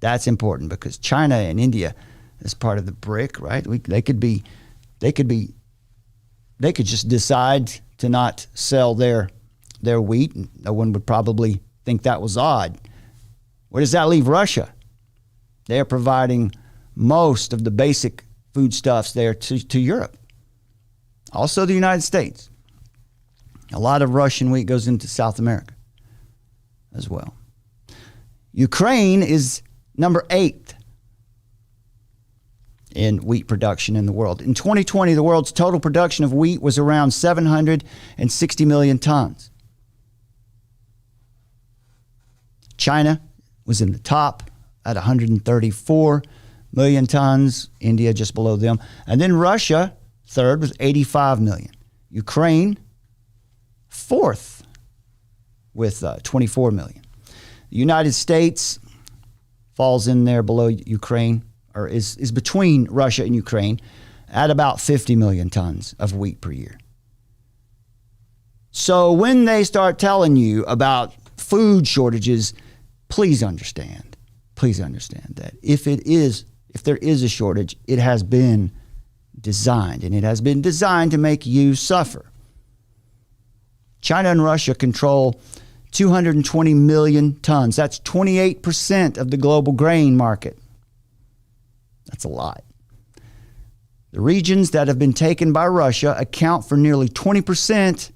That's important because China and India is part of the BRIC, right? They could just decide to not sell their wheat. No one would probably think that was odd. Where does that leave Russia? They're providing most of the basic foodstuffs there to Europe. Also the United States. A lot of Russian wheat goes into South America as well. Ukraine is number 8 in wheat production in the world. In 2020, the world's total production of wheat was around 760 million tons. China was in the top at 134 million tons. India just below them. And then Russia, third, was 85 million. Ukraine, fourth, with 24 million. The United States falls in there below Ukraine, or is between Russia and Ukraine, at about 50 million tons of wheat per year. So when they start telling you about food shortages, please understand that if there is a shortage, it has been designed, and it has been designed to make you suffer. China and Russia control 220 million tons. That's 28% of the global grain market. That's a lot. The regions that have been taken by Russia account for nearly 20%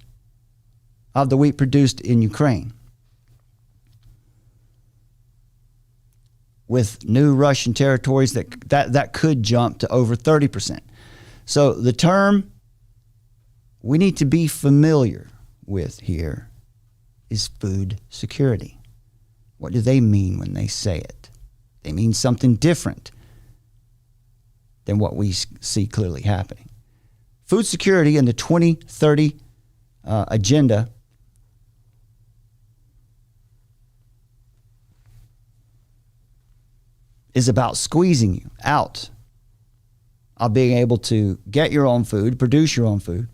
of the wheat produced in Ukraine. With new Russian territories that could jump to over 30%. So the term we need to be familiar with here is food security. What do they mean when they say it? They mean something different than what we see clearly happening. Food security in the 2030 agenda is about squeezing you out of being able to get your own food, produce your own food.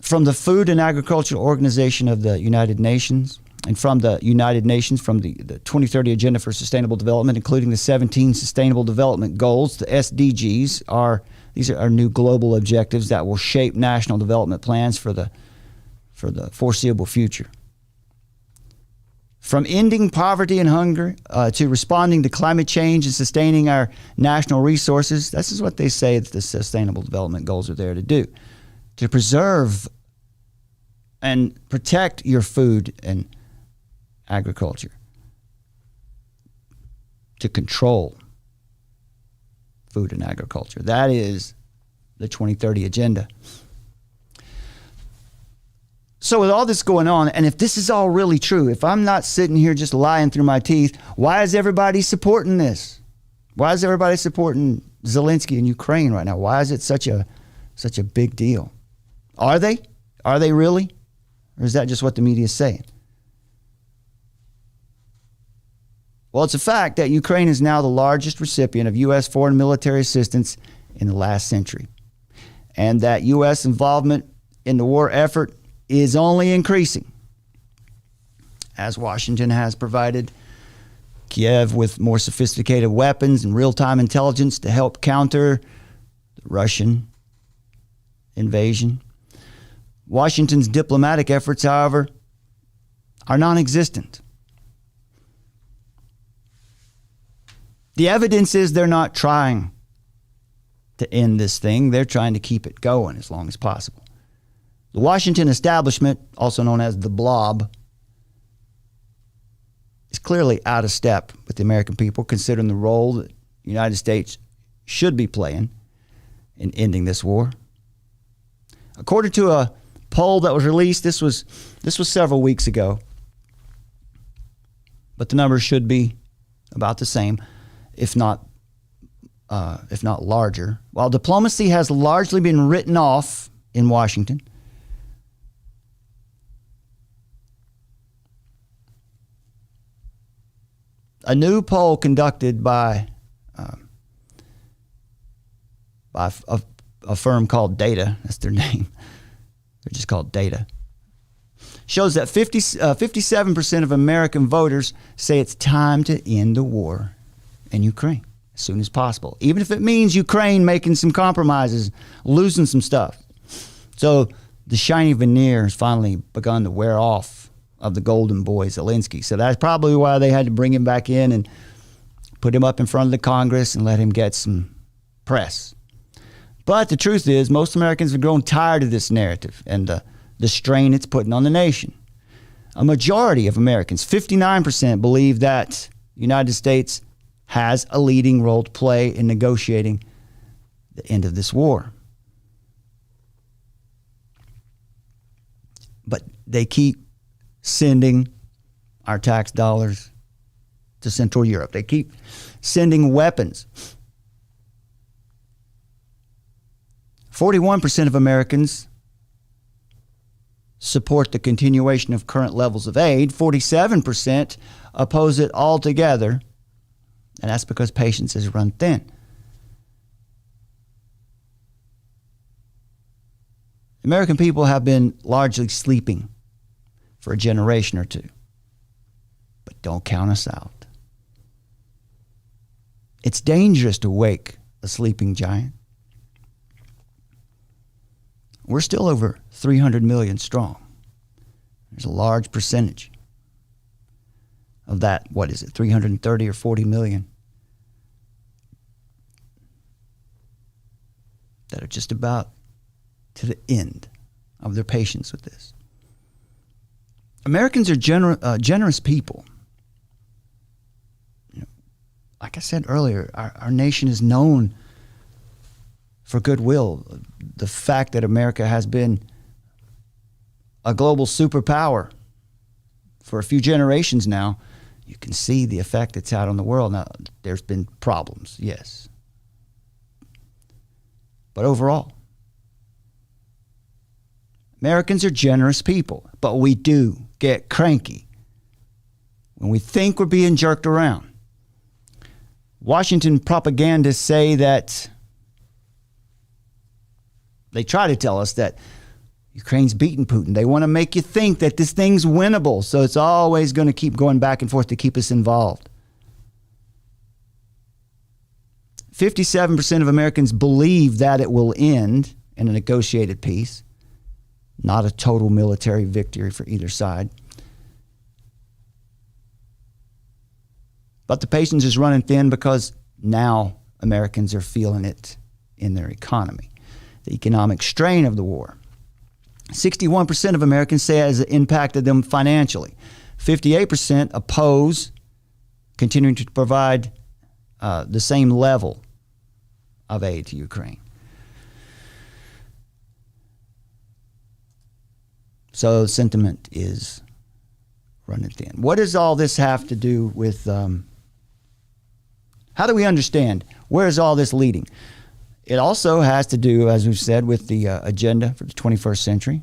From the Food and Agricultural Organization of the United Nations, and from the United Nations, from the 2030 Agenda for Sustainable Development, including the 17 Sustainable Development Goals, the SDGs, these are new global objectives that will shape national development plans for the foreseeable future. From ending poverty and hunger to responding to climate change and sustaining our national resources, this is what they say that the Sustainable Development Goals are there to do. To preserve and protect your food and agriculture. To control food and agriculture. That is the 2030 agenda. So with all this going on, and if this is all really true, if I'm not sitting here just lying through my teeth, why is everybody supporting this? Why is everybody supporting Zelensky in Ukraine right now? Why is it such a big deal? Are they? Are they really? Or is that just what the media is saying? Well, it's a fact that Ukraine is now the largest recipient of U.S. foreign military assistance in the last century, and that U.S. involvement in the war effort is only increasing as Washington has provided Kiev with more sophisticated weapons and real-time intelligence to help counter the Russian invasion. Washington's diplomatic efforts, however, are non-existent. The evidence is they're not trying to end this thing. They're trying to keep it going as long as possible. The Washington establishment, also known as the Blob, is clearly out of step with the American people, considering the role that the United States should be playing in ending this war. According to a poll that was released, this was several weeks ago, but the numbers should be about the same, if not larger. While diplomacy has largely been written off in Washington, a new poll conducted by a firm called Data, that's their name, they're just called Data, shows that 57% of American voters say it's time to end the war in Ukraine as soon as possible, even if it means Ukraine making some compromises, losing some stuff. So the shiny veneer has finally begun to wear off of the golden boy Zelensky. So that's probably why they had to bring him back in and put him up in front of the Congress and let him get some press. But the truth is, most Americans have grown tired of this narrative and the strain it's putting on the nation. A majority of Americans, 59%, believe that the United States has a leading role to play in negotiating the end of this war. But they keep sending our tax dollars to Central Europe. They keep sending weapons. 41% of Americans support the continuation of current levels of aid. 47% oppose it altogether, and that's because patience has run thin. American people have been largely sleeping for a generation or two, but don't count us out. It's dangerous to wake a sleeping giant. We're still over 300 million strong. There's a large percentage of that, 330 or 40 million that are just about to the end of their patience with this. Americans are generous people. Like I said earlier, our nation is known for goodwill. The fact that America has been a global superpower for a few generations now, you can see the effect it's had on the world. Now, there's been problems, yes. But overall, Americans are generous people, but we do get cranky when we think we're being jerked around. Washington propagandists say that they try to tell us that Ukraine's beaten Putin. They want to make you think that this thing's winnable, so it's always going to keep going back and forth to keep us involved. 57% of Americans believe that it will end in a negotiated peace, not a total military victory for either side. But the patience is running thin because now Americans are feeling it in their economy. The economic strain of the war. 61% of Americans say it has impacted them financially. 58% oppose continuing to provide the same level of aid to Ukraine. So sentiment is running thin. What does all this have to do with, how do we understand, where is all this leading? It also has to do, as we've said, with the agenda for the 21st century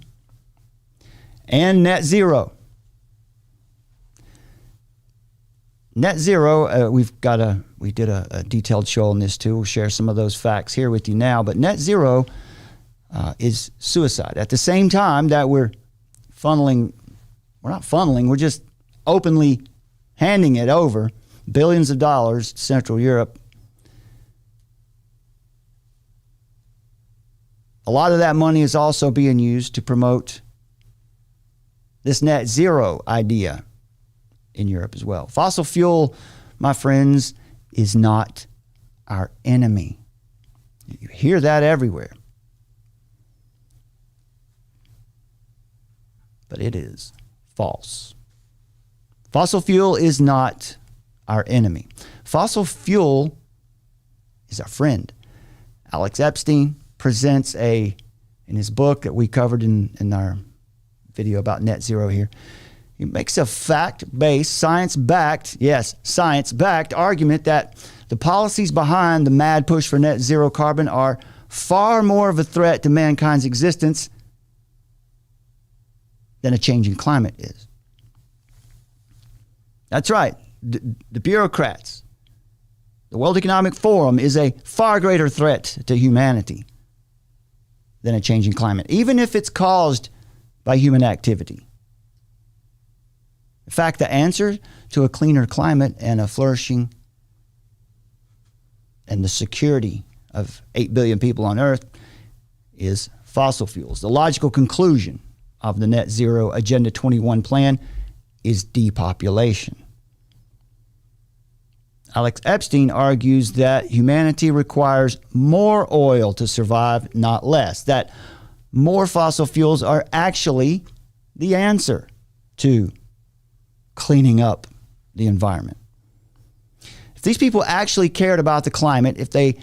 and net zero. Net zero, we did a detailed show on this too. We'll share some of those facts here with you now. But net zero is suicide. At the same time that we're just openly handing it over, billions of dollars to Central Europe. A lot of that money is also being used to promote this net zero idea in Europe as well. Fossil fuel, my friends, is not our enemy. You hear that everywhere. But it is false. Fossil fuel is not our enemy. Fossil fuel is our friend. Alex Epstein presents in his book that we covered in our video about net zero here, he makes a fact-based, science-backed argument that the policies behind the mad push for net zero carbon are far more of a threat to mankind's existence than a changing climate is. That's right. The bureaucrats, the World Economic Forum is a far greater threat to humanity than a changing climate, even if it's caused by human activity. In fact, the answer to a cleaner climate and a flourishing and the security of 8 billion people on Earth is fossil fuels. The logical conclusion of the Net Zero Agenda 21 plan is depopulation. Alex Epstein argues that humanity requires more oil to survive, not less. That more fossil fuels are actually the answer to cleaning up the environment. If these people actually cared about the climate, if they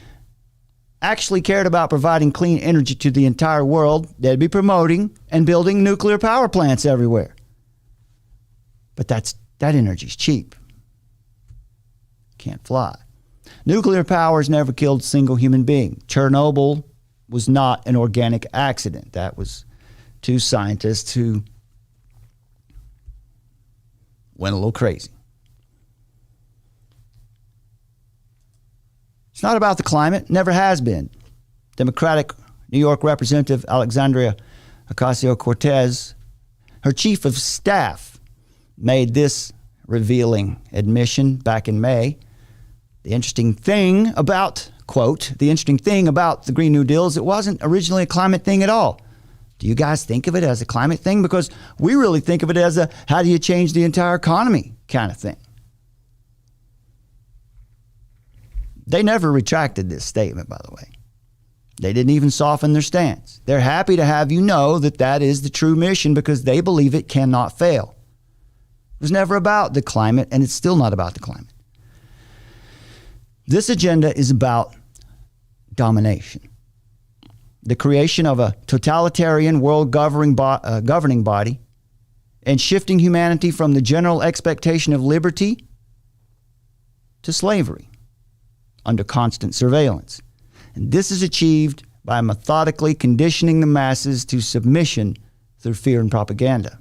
actually cared about providing clean energy to the entire world, they'd be promoting and building nuclear power plants everywhere. But that energy's cheap. Can't fly. Nuclear power has never killed a single human being. Chernobyl was not an organic accident. That was two scientists who went a little crazy. It's not about the climate, never has been. Democratic New York Representative Alexandria Ocasio-Cortez, her chief of staff, made this revealing admission back in May. The interesting thing about, quote, the interesting thing about the Green New Deal is it wasn't originally a climate thing at all. Do you guys think of it as a climate thing? Because we really think of it as a how do you change the entire economy kind of thing. They never retracted this statement, by the way. They didn't even soften their stance. They're happy to have you know that that is the true mission because they believe it cannot fail. It was never about the climate, and it's still not about the climate. This agenda is about domination. The creation of a totalitarian world governing body and shifting humanity from the general expectation of liberty to slavery under constant surveillance. And this is achieved by methodically conditioning the masses to submission through fear and propaganda.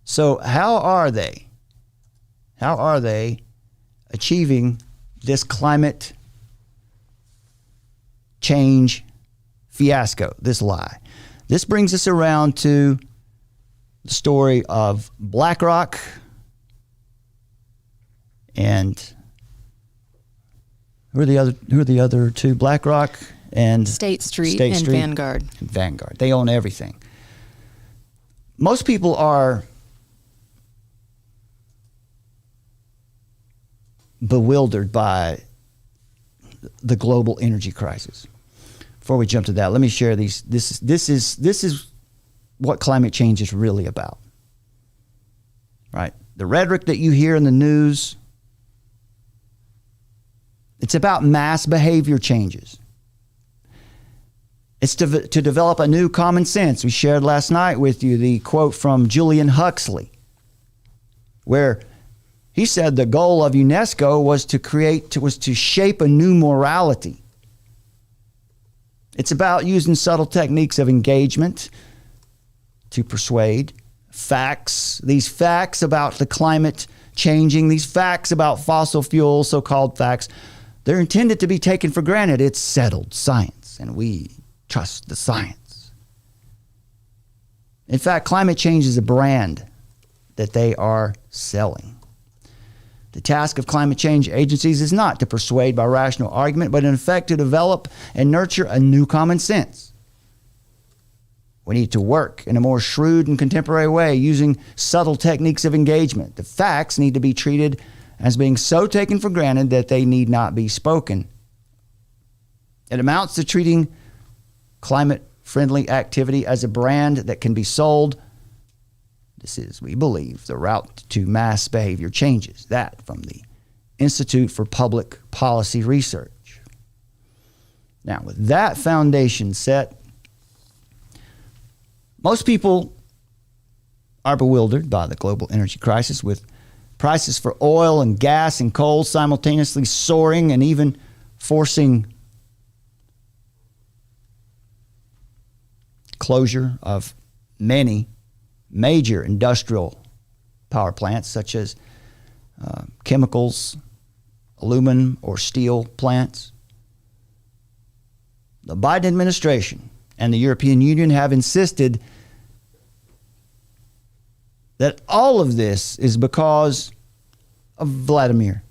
So how are they achieving this climate change fiasco, this lie? This brings us around to the story of Blackrock and who are the other two? BlackRock and
State Street and Vanguard.
Vanguard. They own everything. Most people are bewildered by the global energy crisis. Before we jump to that, let me share these. This is what climate change is really about. Right? The rhetoric that you hear in the news, it's about mass behavior changes. It's to develop a new common sense. We shared last night with you the quote from Julian Huxley, where he said the goal of UNESCO was to shape a new morality. It's about using subtle techniques of engagement to persuade. Facts, these facts about the climate changing, these facts about fossil fuels, so-called facts, they're intended to be taken for granted. It's settled science, and we trust the science. In fact, climate change is a brand that they are selling. The task of climate change agencies is not to persuade by rational argument, but in effect to develop and nurture a new common sense. We need to work in a more shrewd and contemporary way using subtle techniques of engagement. The facts need to be treated as being so taken for granted that they need not be spoken. It amounts to treating climate-friendly activity as a brand that can be sold. This is, we believe, the route to mass behavior changes. That from the Institute for Public Policy Research. Now, with that foundation set, most people are bewildered by the global energy crisis, with prices for oil and gas and coal simultaneously soaring and even forcing closure of many major industrial power plants, such as chemicals, aluminum, or steel plants. The Biden administration and the European Union have insisted that all of this is because of Vladimir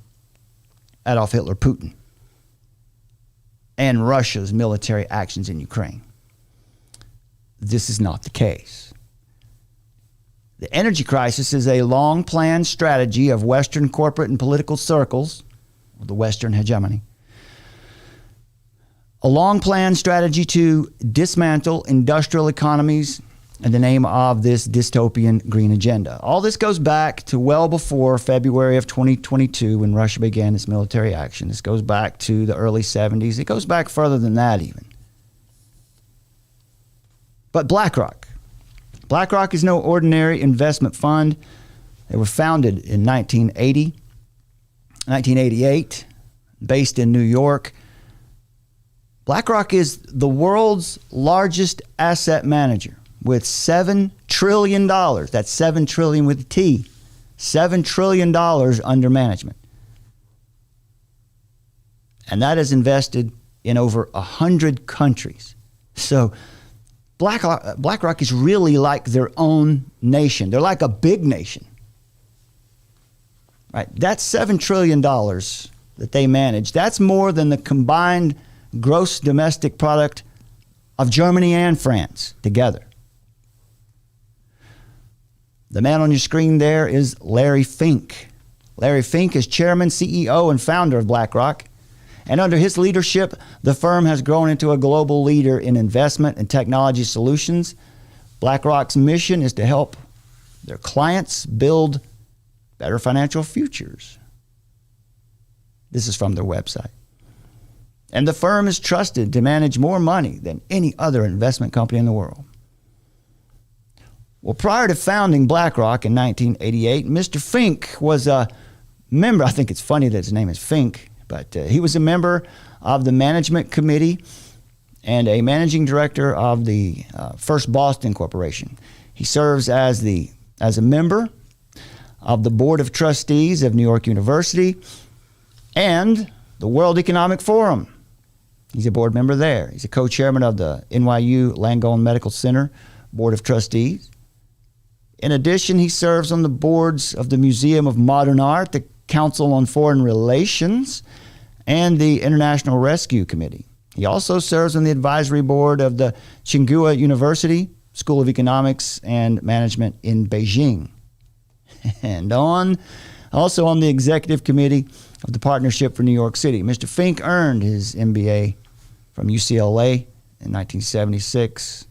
Adolf Hitler Putin and Russia's military actions in Ukraine. This is not the case. The energy crisis is a long-planned strategy of Western corporate and political circles, the Western hegemony. A long-planned strategy to dismantle industrial economies in the name of this dystopian green agenda. All this goes back to well before February of 2022 when Russia began its military action. This goes back to the early 70s. It goes back further than that even. But BlackRock is no ordinary investment fund. They were founded in 1988, based in New York. BlackRock is the world's largest asset manager with $7 trillion. That's 7 trillion with a T. $7 trillion under management. And that is invested in over 100 countries. So BlackRock is really like their own nation. They're like a big nation. Right? That's $7 trillion that they manage. That's more than the combined gross domestic product of Germany and France together. The man on your screen there is Larry Fink. Larry Fink is chairman, CEO, and founder of BlackRock. And under his leadership, the firm has grown into a global leader in investment and technology solutions. BlackRock's mission is to help their clients build better financial futures. This is from their website. And the firm is trusted to manage more money than any other investment company in the world. Well, prior to founding BlackRock in 1988, Mr. Fink was a member. I think it's funny that his name is Fink, but he was a member of the management committee and a managing director of the First Boston Corporation. He serves as a member of the Board of Trustees of New York University and the World Economic Forum. He's a board member there. He's a co-chairman of the NYU Langone Medical Center Board of Trustees. In addition, he serves on the boards of the Museum of Modern Art, the Council on Foreign Relations, and the International Rescue Committee. He also serves on the advisory board of the Tsinghua University School of Economics and Management in Beijing. And also on the executive committee of the Partnership for New York City. Mr. Fink earned his MBA from UCLA in 1976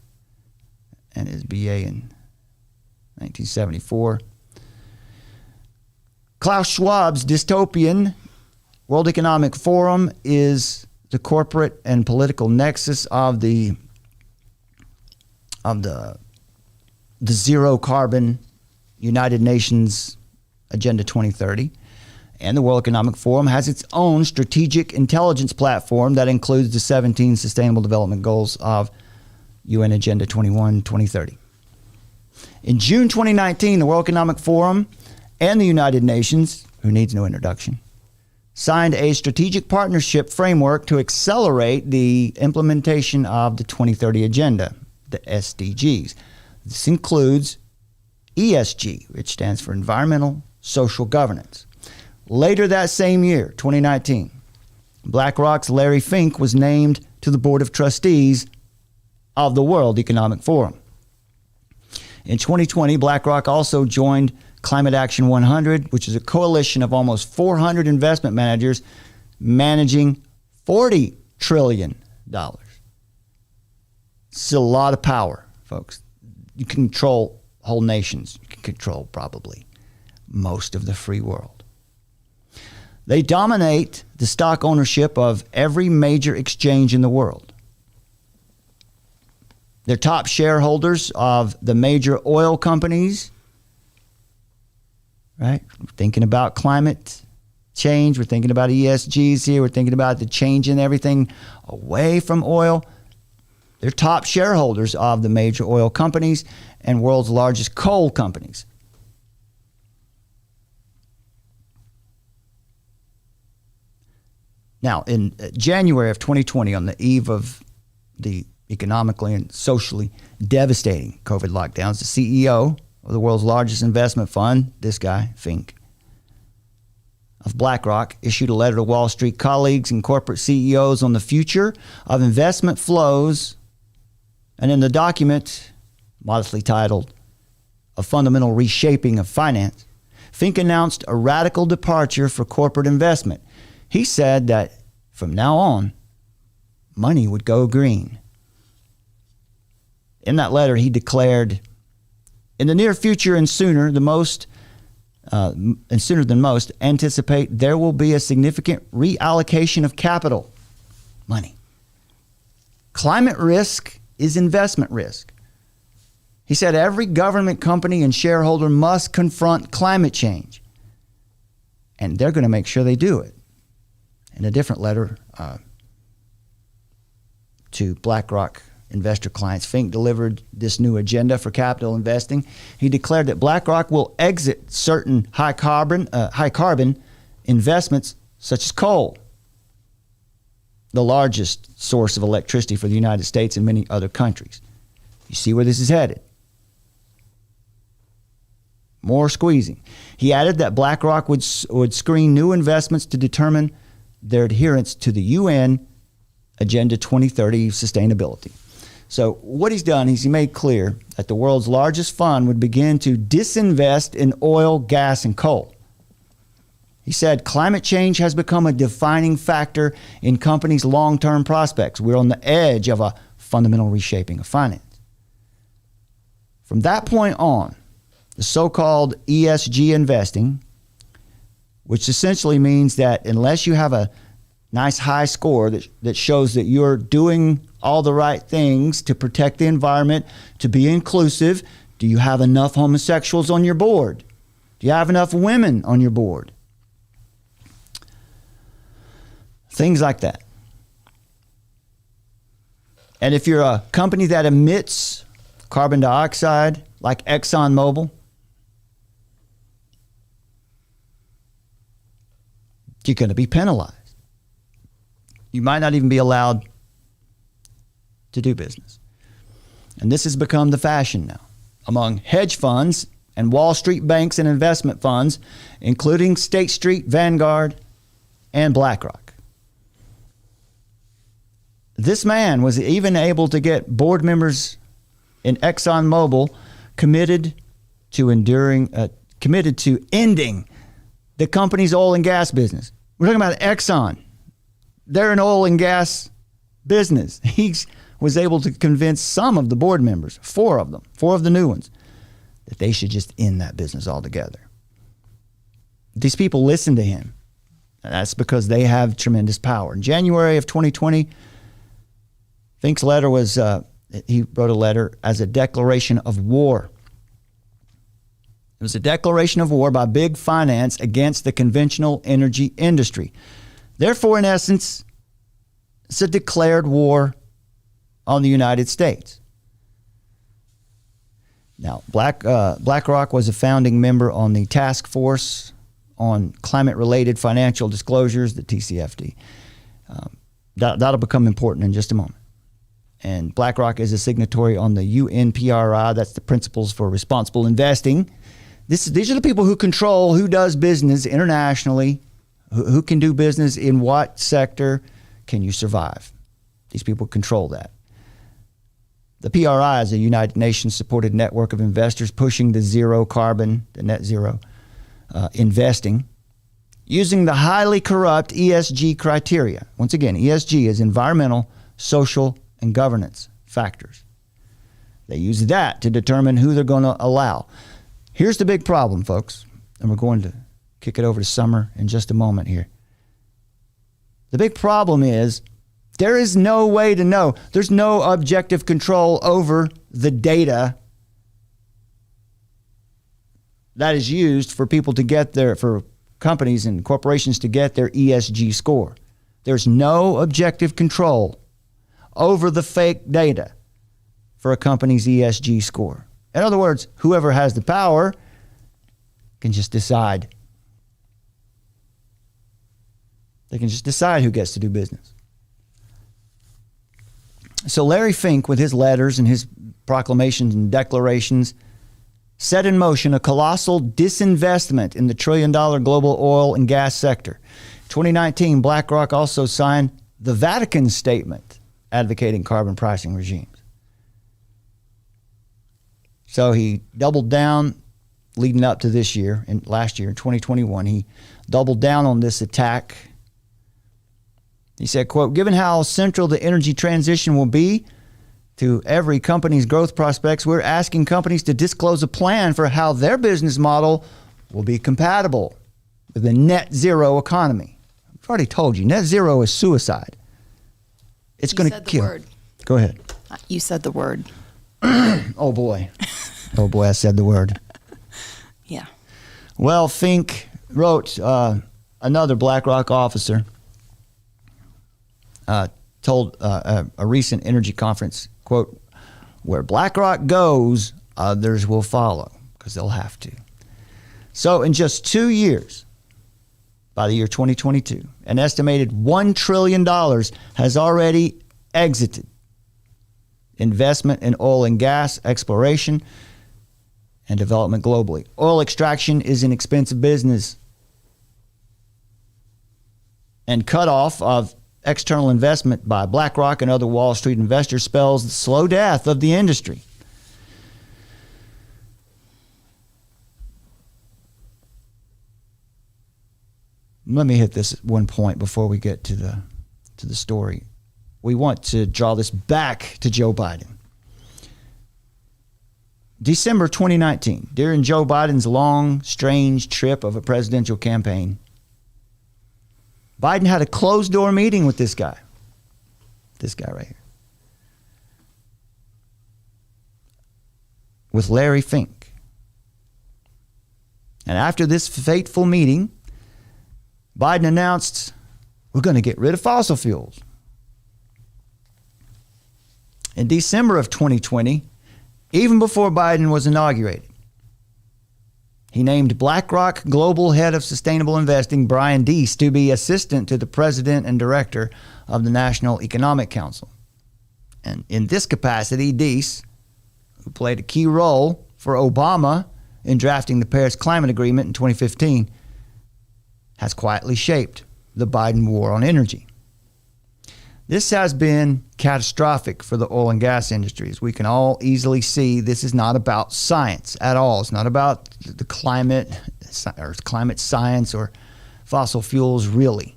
and his BA in 1974. Klaus Schwab's dystopian World Economic Forum is the corporate and political nexus of the zero carbon United Nations Agenda 2030. And the World Economic Forum has its own strategic intelligence platform that includes the 17 Sustainable Development Goals of UN Agenda 2030. In June 2019, the World Economic Forum and the United Nations, who needs no introduction, signed a strategic partnership framework to accelerate the implementation of the 2030 Agenda, the SDGs. This includes ESG, which stands for Environmental Social Governance. Later that same year, 2019, BlackRock's Larry Fink was named to the Board of Trustees of the World Economic Forum. In 2020, BlackRock also joined Climate Action 100, which is a coalition of almost 400 investment managers managing $40 trillion. It's a lot of power, folks. You can control whole nations. You can control probably most of the free world. They dominate the stock ownership of every major exchange in the world. They're top shareholders of the major oil companies, right? We're thinking about climate change. We're thinking about ESGs here. We're thinking about the change in everything away from oil. They're top shareholders of the major oil companies and world's largest coal companies. Now, in January of 2020, on the eve of the economically and socially devastating COVID lockdowns, the CEO of the world's largest investment fund, this guy, Fink, of BlackRock, issued a letter to Wall Street colleagues and corporate CEOs on the future of investment flows. And in the document, modestly titled, A Fundamental Reshaping of Finance, Fink announced a radical departure for corporate investment. He said that from now on, money would go green. In that letter, he declared, in the near future and sooner than most, anticipate there will be a significant reallocation of capital, money. Climate risk is investment risk. He said every government, company, and shareholder must confront climate change. And they're going to make sure they do it. In a different letter, to BlackRock investor clients, Fink delivered this new agenda for capital investing. He declared that BlackRock will exit certain high carbon investments such as coal, the largest source of electricity for the United States and many other countries. You see where this is headed. More squeezing. He added that BlackRock would screen new investments to determine their adherence to the UN Agenda 2030 sustainability. So what he's done is he made clear that the world's largest fund would begin to disinvest in oil, gas, and coal. He said climate change has become a defining factor in companies' long-term prospects. We're on the edge of a fundamental reshaping of finance. From that point on, the so-called ESG investing, which essentially means that unless you have a nice high score that shows that you're doing all the right things to protect the environment, to be inclusive, do you have enough homosexuals on your board? Do you have enough women on your board? Things like that. And if you're a company that emits carbon dioxide, like ExxonMobil, you're going to be penalized. You might not even be allowed to do business. And this has become the fashion now among hedge funds and Wall Street banks and investment funds, including State Street, Vanguard, and BlackRock. This man was even able to get board members in ExxonMobil committed to ending the company's oil and gas business. We're talking about Exxon. They're an oil and gas business. He was able to convince some of the board members, 4 of them, 4 of the new ones, that they should just end that business altogether. These people listen to him. And that's because they have tremendous power. In January of 2020, Fink's letter was, he wrote a letter as a declaration of war. It was a declaration of war by big finance against the conventional energy industry. Therefore, in essence, it's a declared war on the United States. Now, BlackRock was a founding member on the Task Force on Climate-Related Financial Disclosures, the TCFD. That'll become important in just a moment. And BlackRock is a signatory on the UNPRI, that's the Principles for Responsible Investing. These are the people who control who does business internationally, who can do business in what sector can you survive. These people control that. The PRI is a United Nations supported network of investors pushing the zero carbon, the net zero investing, using the highly corrupt ESG criteria. Once again, ESG is environmental, social, and governance factors. They use that to determine who they're going to allow. Here's the big problem, folks, and we're going to kick it over to Summer in just a moment here. The big problem is there is no way to know. There's no objective control over the data that is used for people to get for companies and corporations to get their ESG score. There's no objective control over the fake data for a company's ESG score. In other words, whoever has the power can just decide. They can just decide who gets to do business. So Larry Fink, with his letters and his proclamations and declarations, set in motion a colossal disinvestment in the trillion-dollar global oil and gas sector. In 2019, BlackRock also signed the Vatican Statement advocating carbon pricing regimes. So he doubled down leading up to this year, and last year in 2021, he doubled down on this attack. He said, quote, given how central the energy transition will be to every company's growth prospects, we're asking companies to disclose a plan for how their business model will be compatible with a net zero economy. I've already told you, net zero is suicide. It's going to kill.
Word.
Go ahead.
You said the word.
Oh, boy. Oh, boy, I said the word.
Yeah.
Well, Fink wrote another BlackRock officer told a recent energy conference, quote, "Where Blackrock goes, others will follow," because they'll have to. So in just 2 years, by the year 2022, an estimated $1 trillion has already exited investment in oil and gas exploration and development globally. Oil extraction is an expensive business, and cutoff of external investment by BlackRock and other Wall Street investors spells the slow death of the industry. Let me hit this at one point before we get to the story. We want to draw this back to Joe Biden. December 2019, during Joe Biden's long, strange trip of a presidential campaign, Biden had a closed-door meeting with this guy right here, with Larry Fink. And after this fateful meeting, Biden announced, we're going to get rid of fossil fuels. In December of 2020, even before Biden was inaugurated, he named BlackRock Global Head of Sustainable Investing Brian Deese to be assistant to the president and director of the National Economic Council. And in this capacity, Deese, who played a key role for Obama in drafting the Paris Climate Agreement in 2015, has quietly shaped the Biden war on energy. This has been catastrophic for the oil and gas industry. As we can all easily see, this is not about science at all. It's not about the climate or climate science or fossil fuels, really.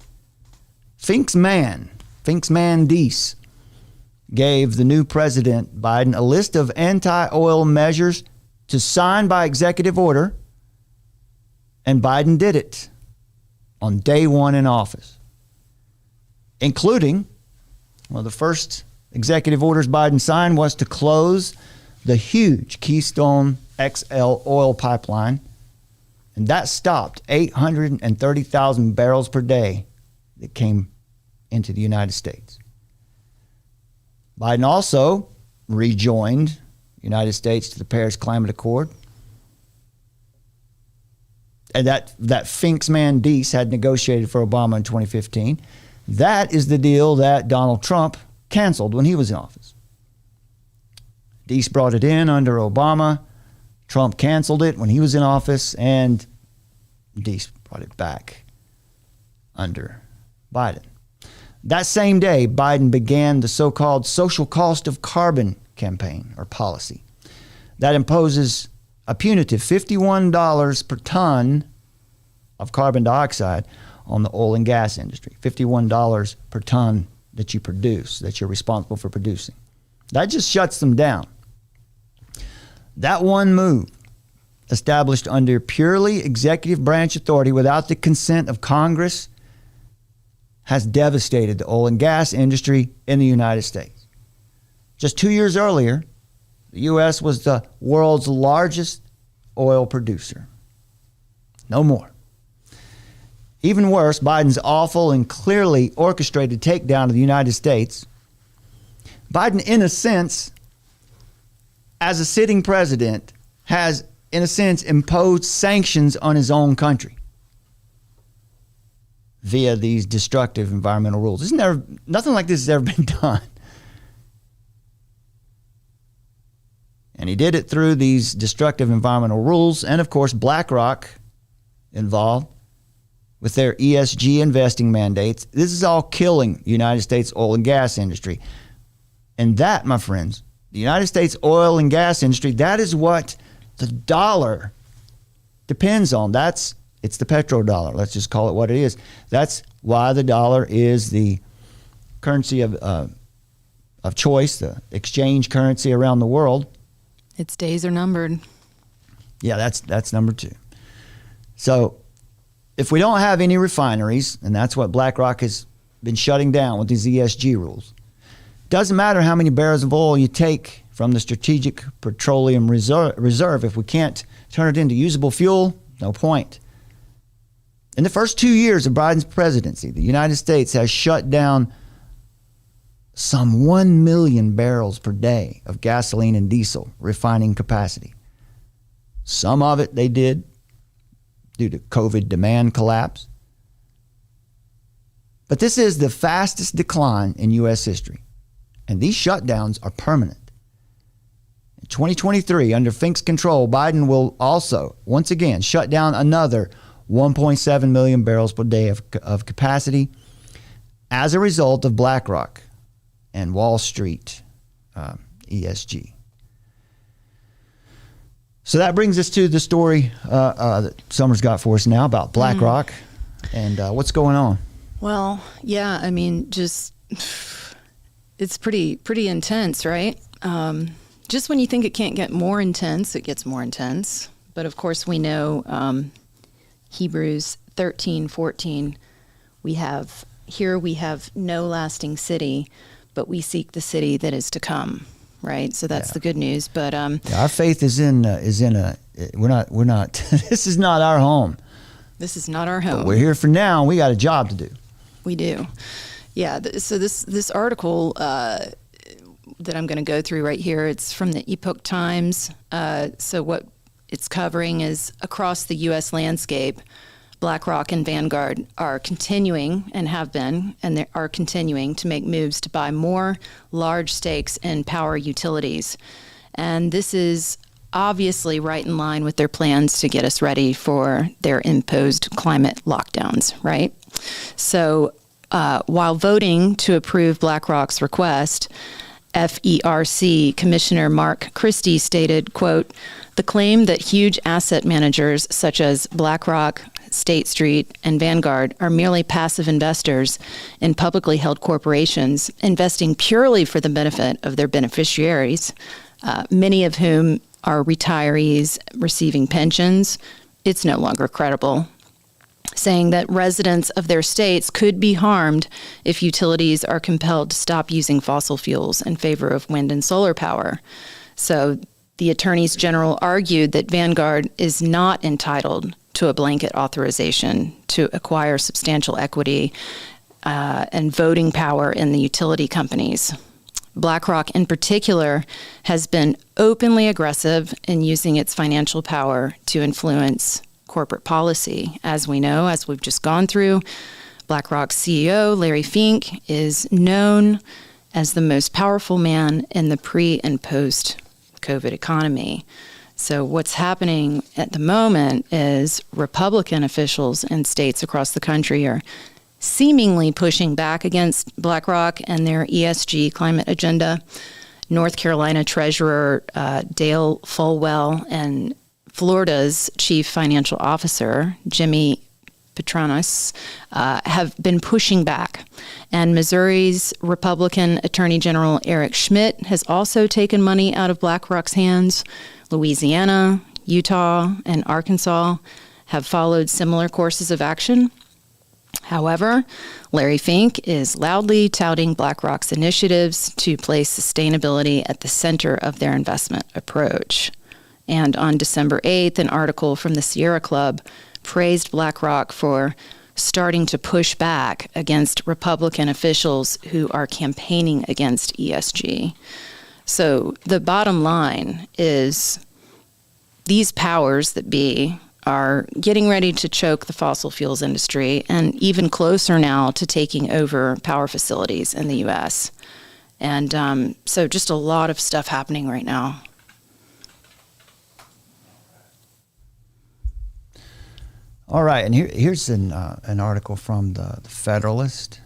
Fink's man Deese, gave the new President Biden a list of anti-oil measures to sign by executive order, and Biden did it on day one in office, including one of the first executive orders Biden signed was to close the huge Keystone XL oil pipeline, and that stopped 830,000 barrels per day that came into the United States. Biden also rejoined the United States to the Paris Climate Accord, and that Fink's man Deese had negotiated for Obama in 2015. That is the deal that Donald Trump canceled when he was in office. Deese brought it in under Obama. Trump canceled it when he was in office, and Deese brought it back under Biden. That same day, Biden began the so-called social cost of carbon campaign or policy that imposes a punitive $51 per ton of carbon dioxide on the oil and gas industry. $51 per ton that you produce, that you're responsible for producing. That just shuts them down. That one move, established under purely executive branch authority without the consent of Congress, has devastated the oil and gas industry in the United States. Just 2 years earlier, the U.S. was the world's largest oil producer. No more. Even worse, Biden's awful and clearly orchestrated takedown of the United States. Biden, in a sense, as a sitting president, has, in a sense, imposed sanctions on his own country via these destructive environmental rules. Nothing like this has ever been done. And he did it through these destructive environmental rules, and of course BlackRock involved with their ESG investing mandates. This is all killing the United States oil and gas industry. And that, my friends, the United States oil and gas industry, that is what the dollar depends on. It's the petrodollar. Let's just call it what it is. That's why the dollar is the currency of choice, the exchange currency around the world.
Its days are numbered.
Yeah, that's number two. So if we don't have any refineries, and that's what BlackRock has been shutting down with these ESG rules, doesn't matter how many barrels of oil you take from the Strategic Petroleum Reserve. If we can't turn it into usable fuel, no point. In the first 2 years of Biden's presidency, the United States has shut down some 1 million barrels per day of gasoline and diesel refining capacity. Some of it they did due to COVID demand collapse. But this is the fastest decline in U.S. history. And these shutdowns are permanent. In 2023, under Fink's control, Biden will also, once again, shut down another 1.7 million barrels per day of capacity as a result of Blackrock and Wall Street ESG. So that brings us to the story that Summer's got for us now about Blackrock and what's going on.
Well, yeah, I mean, just it's pretty intense, right? Just when you think it can't get more intense, it gets more intense. But of course, we know Hebrews 13:14. We have no lasting city, but we seek the city that is to come. Right, so that's the good news. But
our faith is in we're not. This is not our home.
This is not our home.
But we're here for now. And we got a job to do.
We do. Yeah. So this article that I'm going to go through right here, it's from the Epoch Times. So what it's covering is across the U.S. landscape, BlackRock and Vanguard are continuing and have been, and they are continuing to make moves to buy more large stakes in power utilities. And this is obviously right in line with their plans to get us ready for their imposed climate lockdowns, right? So while voting to approve BlackRock's request, FERC Commissioner Mark Christie stated, quote, "The claim that huge asset managers such as BlackRock, State Street, and Vanguard are merely passive investors in publicly held corporations investing purely for the benefit of their beneficiaries, many of whom are retirees receiving pensions, it's no longer credible," saying that residents of their states could be harmed if utilities are compelled to stop using fossil fuels in favor of wind and solar power. So the attorneys general argued that Vanguard is not entitled to a blanket authorization to acquire substantial equity and voting power in the utility companies. BlackRock in particular has been openly aggressive in using its financial power to influence corporate policy. As we know, as we've just gone through, BlackRock's CEO, Larry Fink, is known as the most powerful man in the pre- and post-COVID economy. So what's happening at the moment is Republican officials in states across the country are seemingly pushing back against BlackRock and their ESG climate agenda. North Carolina Treasurer Dale Folwell and Florida's Chief Financial Officer, Jimmy Patronis, have been pushing back. And Missouri's Republican Attorney General Eric Schmidt has also taken money out of BlackRock's hands. Louisiana, Utah, and Arkansas have followed similar courses of action. However, Larry Fink is loudly touting BlackRock's initiatives to place sustainability at the center of their investment approach. And on December 8th, an article from the Sierra Club praised BlackRock for starting to push back against Republican officials who are campaigning against ESG. So the bottom line is these powers that be are getting ready to choke the fossil fuels industry and even closer now to taking over power facilities in the U.S. And so just a lot of stuff happening right now.
All right, and here's an article from the Federalist.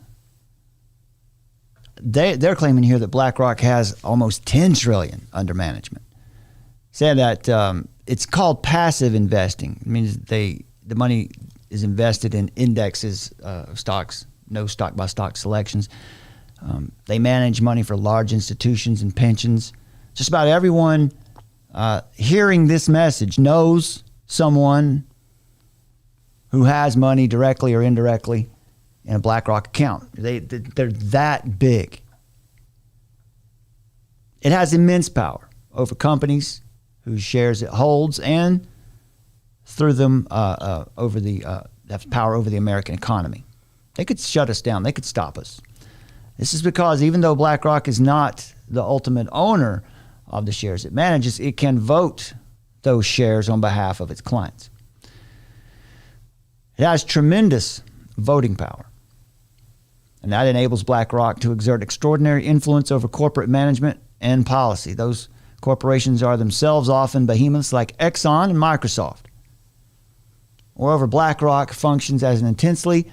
They're claiming here that BlackRock has almost $10 trillion under management. Saying that it's called passive investing. It means the money is invested in indexes of stocks, no stock by stock selections. They manage money for large institutions and pensions. Just about everyone hearing this message knows someone who has money directly or indirectly in a BlackRock account. They're that big. It has immense power over companies whose shares it holds and through them have power over the American economy. They could shut us down. They could stop us. This is because even though BlackRock is not the ultimate owner of the shares it manages, it can vote those shares on behalf of its clients. It has tremendous voting power, and that enables BlackRock to exert extraordinary influence over corporate management and policy. Those corporations are themselves often behemoths like Exxon and Microsoft. Moreover, BlackRock functions as an intensely,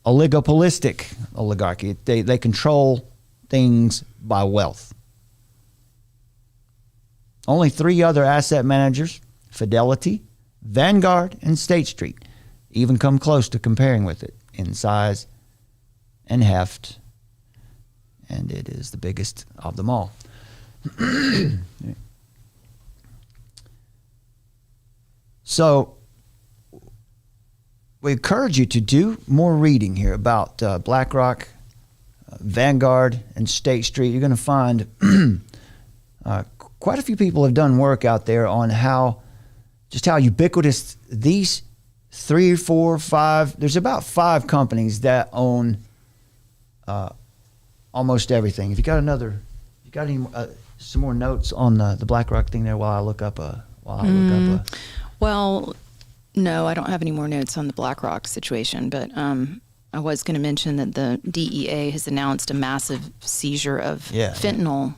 oligopolistic oligarchy. They control things by wealth. Only 3 other asset managers, Fidelity, Vanguard, and State Street, even come close to comparing with it in size and heft, and it is the biggest of them all. So we encourage you to do more reading here about BlackRock, Vanguard, and State Street. You're going to find quite a few people have done work out there on how ubiquitous these 3, 4, 5, there's about 5 companies that own almost everything. If you got any some more notes on the BlackRock thing there while I look up
Well, no, I don't have any more notes on the BlackRock situation, but I was going to mention that the DEA has announced a massive seizure of fentanyl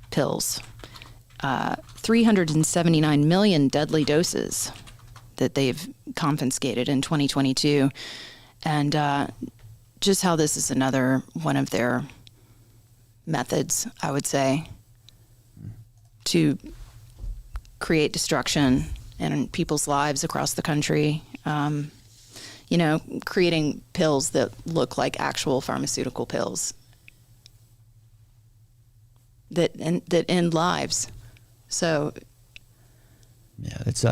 pills. 379 million deadly doses that they've confiscated in 2022. And just how this is another one of their methods, I would say, to create destruction in people's lives across the country. Creating pills that look like actual pharmaceutical pills that end lives. So,
it's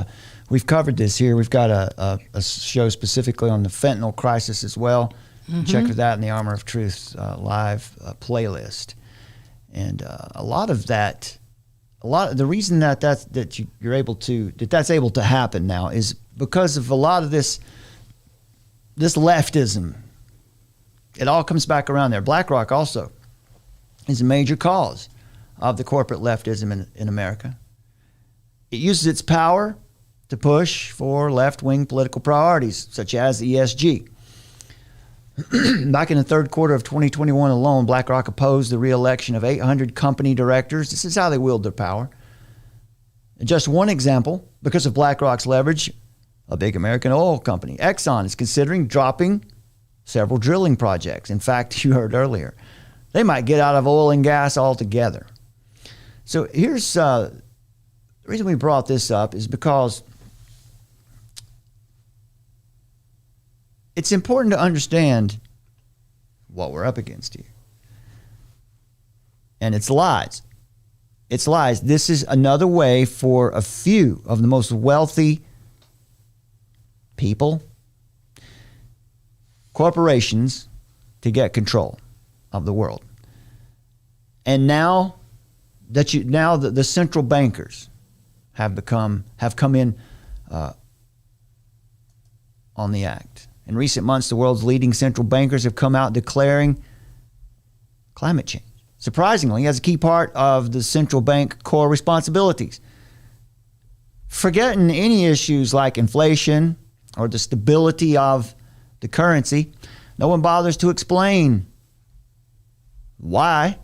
we've covered this here. We've got a show specifically on the fentanyl crisis as well. Mm-hmm. Check for that in the Armor of Truth live playlist. And the reason that's able to happen now is because of a lot of this leftism. It all comes back around there. BlackRock also is a major cause of the corporate leftism in America. It uses its power to push for left-wing political priorities, such as ESG. Back in the third quarter of 2021 alone, BlackRock opposed the re-election of 800 company directors. This is how they wield their power. Just one example, because of BlackRock's leverage, a big American oil company, Exxon, is considering dropping several drilling projects. In fact, you heard earlier, they might get out of oil and gas altogether. So here's the reason we brought this up is because it's important to understand what we're up against here. And it's lies. It's lies. This is another way for a few of the most wealthy people, corporations, to get control of the world. And now the central bankers have come in on the act. In recent months, the world's leading central bankers have come out declaring climate change, surprisingly, as a key part of the central bank core responsibilities. Forgetting any issues like inflation or the stability of the currency, no one bothers to explain why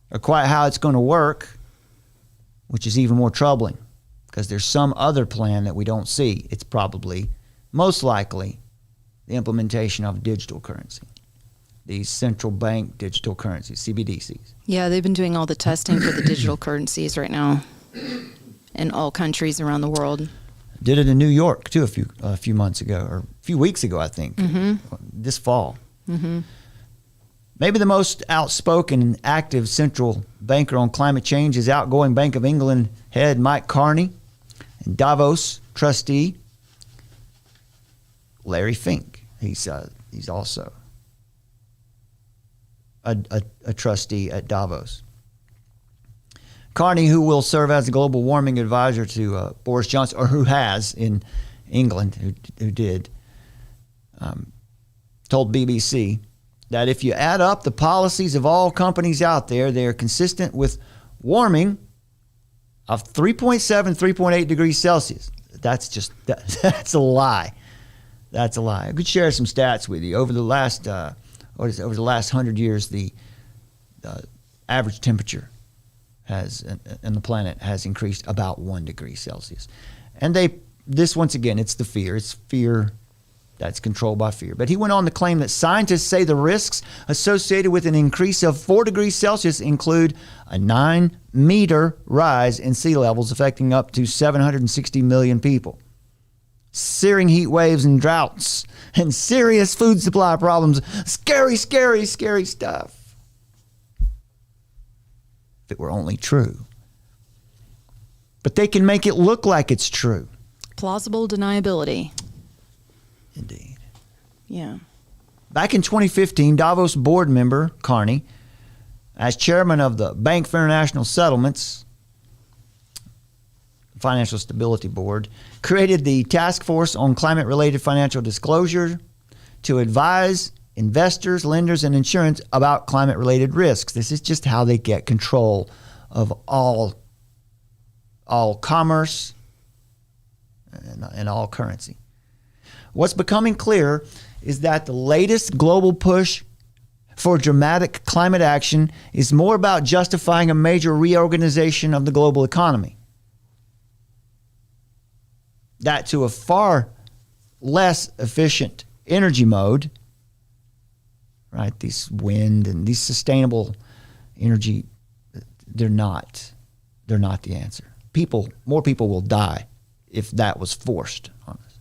or quite how it's going to work, which is even more troubling because there's some other plan that we don't see. It's probably, most likely, the implementation of digital currency, these central bank digital currencies, CBDCs.
Yeah, they've been doing all the testing for the digital currencies right now in all countries around the world.
Did it in New York, too, a few months ago, or a few weeks ago, I think, this fall.
Mm-hmm.
Maybe the most outspoken and active central banker on climate change is outgoing Bank of England head Mike Carney and Davos trustee Larry Fink. He's also a trustee at Davos. Carney, who will serve as a global warming advisor to Boris Johnson, or who has in England, who did, told BBC that if you add up the policies of all companies out there, they are consistent with warming of 3.7, 3.8 degrees Celsius. That's a lie. That's a lie. I could share some stats with you. Over the last 100 years, the average temperature in the planet has increased about 1 degree Celsius. And this once again, it's the fear. It's fear that's controlled by fear. But he went on to claim that scientists say the risks associated with an increase of 4 degrees Celsius include a 9-meter rise in sea levels affecting up to 760 million people, searing heat waves and droughts, and serious food supply problems. Scary, scary, scary stuff. If it were only true. But they can make it look like it's true.
Plausible deniability.
Indeed.
Yeah.
Back in 2015, Davos board member Carney, as chairman of the Bank for International Settlements, Financial Stability Board, created the Task Force on Climate-Related Financial Disclosure to advise investors, lenders, and insurance about climate-related risks. This is just how they get control of all commerce and all currency. What's becoming clear is that the latest global push for dramatic climate action is more about justifying a major reorganization of the global economy. That to a far less efficient energy mode, right? These wind and these sustainable energy, they're not the answer. More people will die if that was forced on us.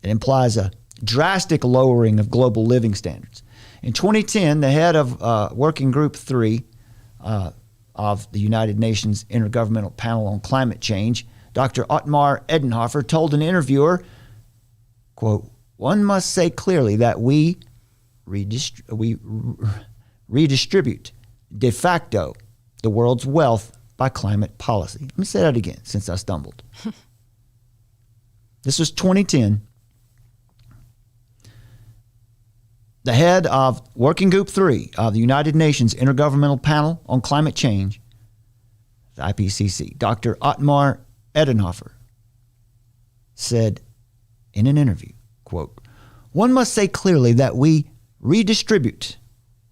It implies a drastic lowering of global living standards. In 2010, the head of Working Group 3 of the United Nations Intergovernmental Panel on Climate Change, Dr. Otmar Edenhofer, told an interviewer, quote, "One must say clearly that we redistribute de facto the world's wealth by climate policy." Let me say that again since I stumbled. This was 2010. The head of Working Group 3 of the United Nations Intergovernmental Panel on Climate Change, the IPCC, Dr. Otmar Edenhofer, said in an interview, quote, "One must say clearly that we redistribute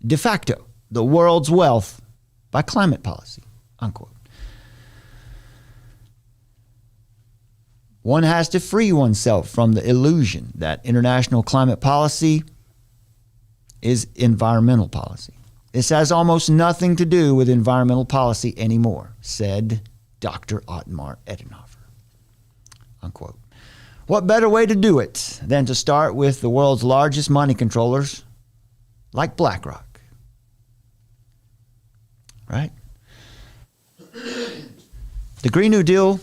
de facto the world's wealth by climate policy," unquote. One has to free oneself from the illusion that international climate policy is environmental policy. This has almost nothing to do with environmental policy anymore, said Dr. Otmar Edenhofer, unquote. What better way to do it than to start with the world's largest money controllers like Blackrock, right? The Green New Deal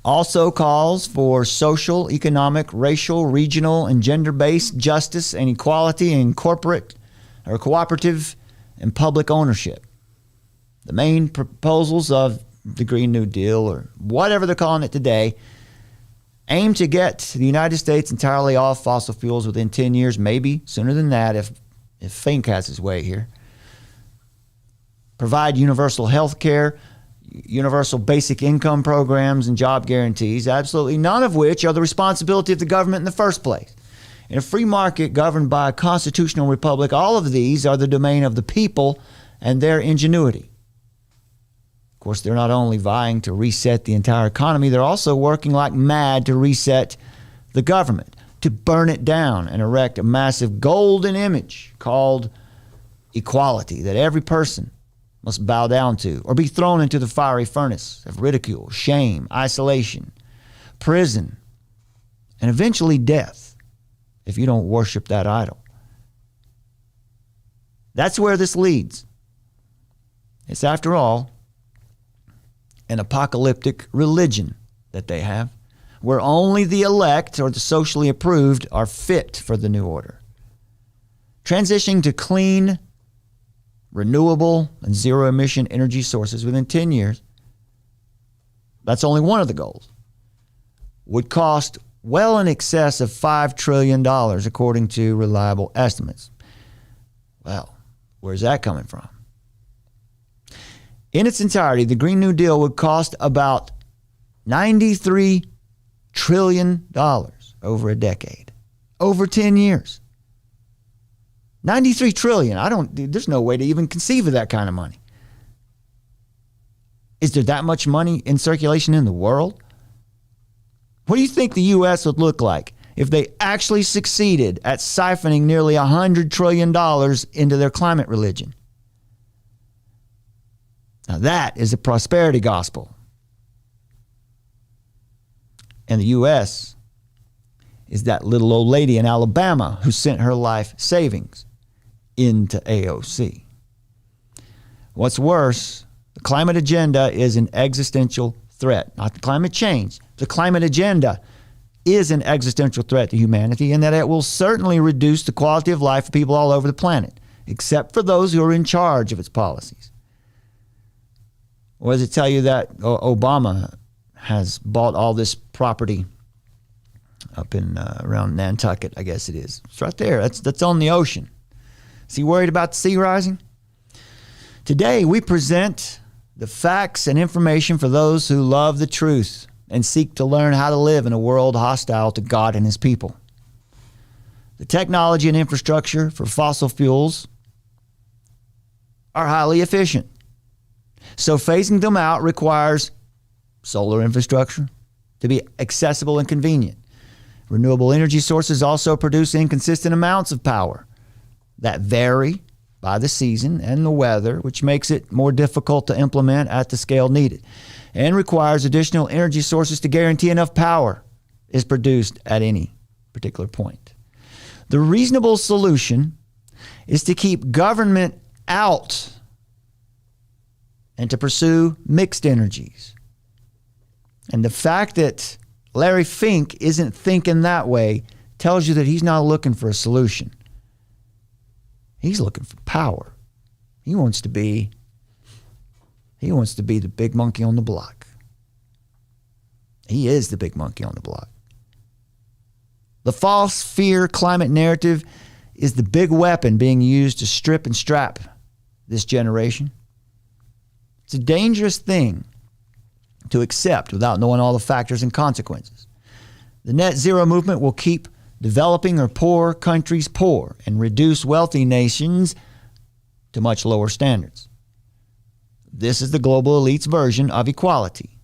also calls for social, economic, racial, regional, and gender-based justice and equality in corporate or cooperative and public ownership. The main proposals of the Green New Deal, or whatever they're calling it today, aim to get the United States entirely off fossil fuels within 10 years, maybe sooner than that if Fink has his way here. Provide universal health care, universal basic income programs, and job guarantees, absolutely none of which are the responsibility of the government in the first place. In a free market governed by a constitutional republic, all of these are the domain of the people and their ingenuity. Of course, they're not only vying to reset the entire economy, they're also working like mad to reset the government, to burn it down and erect a massive golden image called equality that every person must bow down to or be thrown into the fiery furnace of ridicule, shame, isolation, prison, and eventually death if you don't worship that idol. That's where this leads. It's, after all, an apocalyptic religion that they have, where only the elect or the socially approved are fit for the new order. Transitioning to clean, renewable, and zero-emission energy sources within 10 years, that's only one of the goals, would cost well in excess of $5 trillion, according to reliable estimates. Well, where's that coming from? In its entirety, the Green New Deal would cost about $93 trillion over a decade, over 10 years. 93 trillion. There's no way to even conceive of that kind of money. Is there that much money in circulation in the world? What do you think the U.S. would look like if they actually succeeded at siphoning nearly $100 trillion into their climate religion? Now that is a prosperity gospel. And the U.S. is that little old lady in Alabama who sent her life savings into AOC. What's worse, the climate agenda is an existential threat, not the climate change. The climate agenda is an existential threat to humanity, and that it will certainly reduce the quality of life of people all over the planet, except for those who are in charge of its policies. Or does it tell you that Obama has bought all this property up in around Nantucket, I guess it is. It's right there. That's on the ocean. Is he worried about the sea rising? Today, we present the facts and information for those who love the truth and seek to learn how to live in a world hostile to God and his people. The technology and infrastructure for fossil fuels are highly efficient. So phasing them out requires solar infrastructure to be accessible and convenient. Renewable energy sources also produce inconsistent amounts of power that vary by the season and the weather, which makes it more difficult to implement at the scale needed, and requires additional energy sources to guarantee enough power is produced at any particular point. The reasonable solution is to keep government out and to pursue mixed energies. And the fact that Larry Fink isn't thinking that way tells you that he's not looking for a solution. He's looking for power. He wants to be the big monkey on the block. He is the big monkey on the block. The false fear climate narrative is the big weapon being used to strip and strap this generation. It's a dangerous thing to accept without knowing all the factors and consequences. The net zero movement will keep developing or poor countries poor and reduce wealthy nations to much lower standards. This is the global elite's version of equality,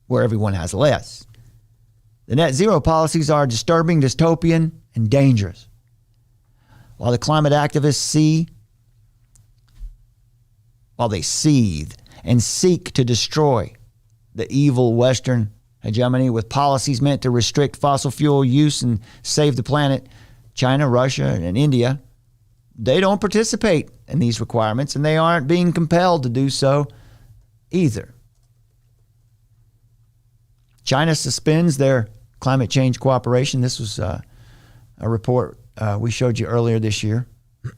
where everyone has less. The net zero policies are disturbing, dystopian, and dangerous. While the climate activists seethe and seek to destroy the evil Western hegemony with policies meant to restrict fossil fuel use and save the planet, China, Russia, and India, they don't participate in these requirements, and they aren't being compelled to do so either. China suspends their climate change cooperation. This was a report we showed you earlier this year.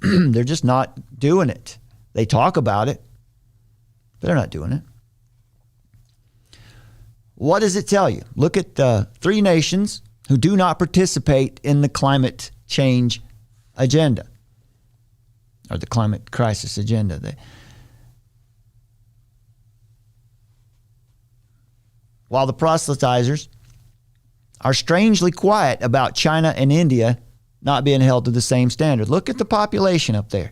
They're just not doing it. They talk about it, but they're not doing it. What does it tell you? Look at the 3 nations who do not participate in the climate change agenda or the climate crisis agenda. While the proselytizers are strangely quiet about China and India not being held to the same standard. Look at the population up there.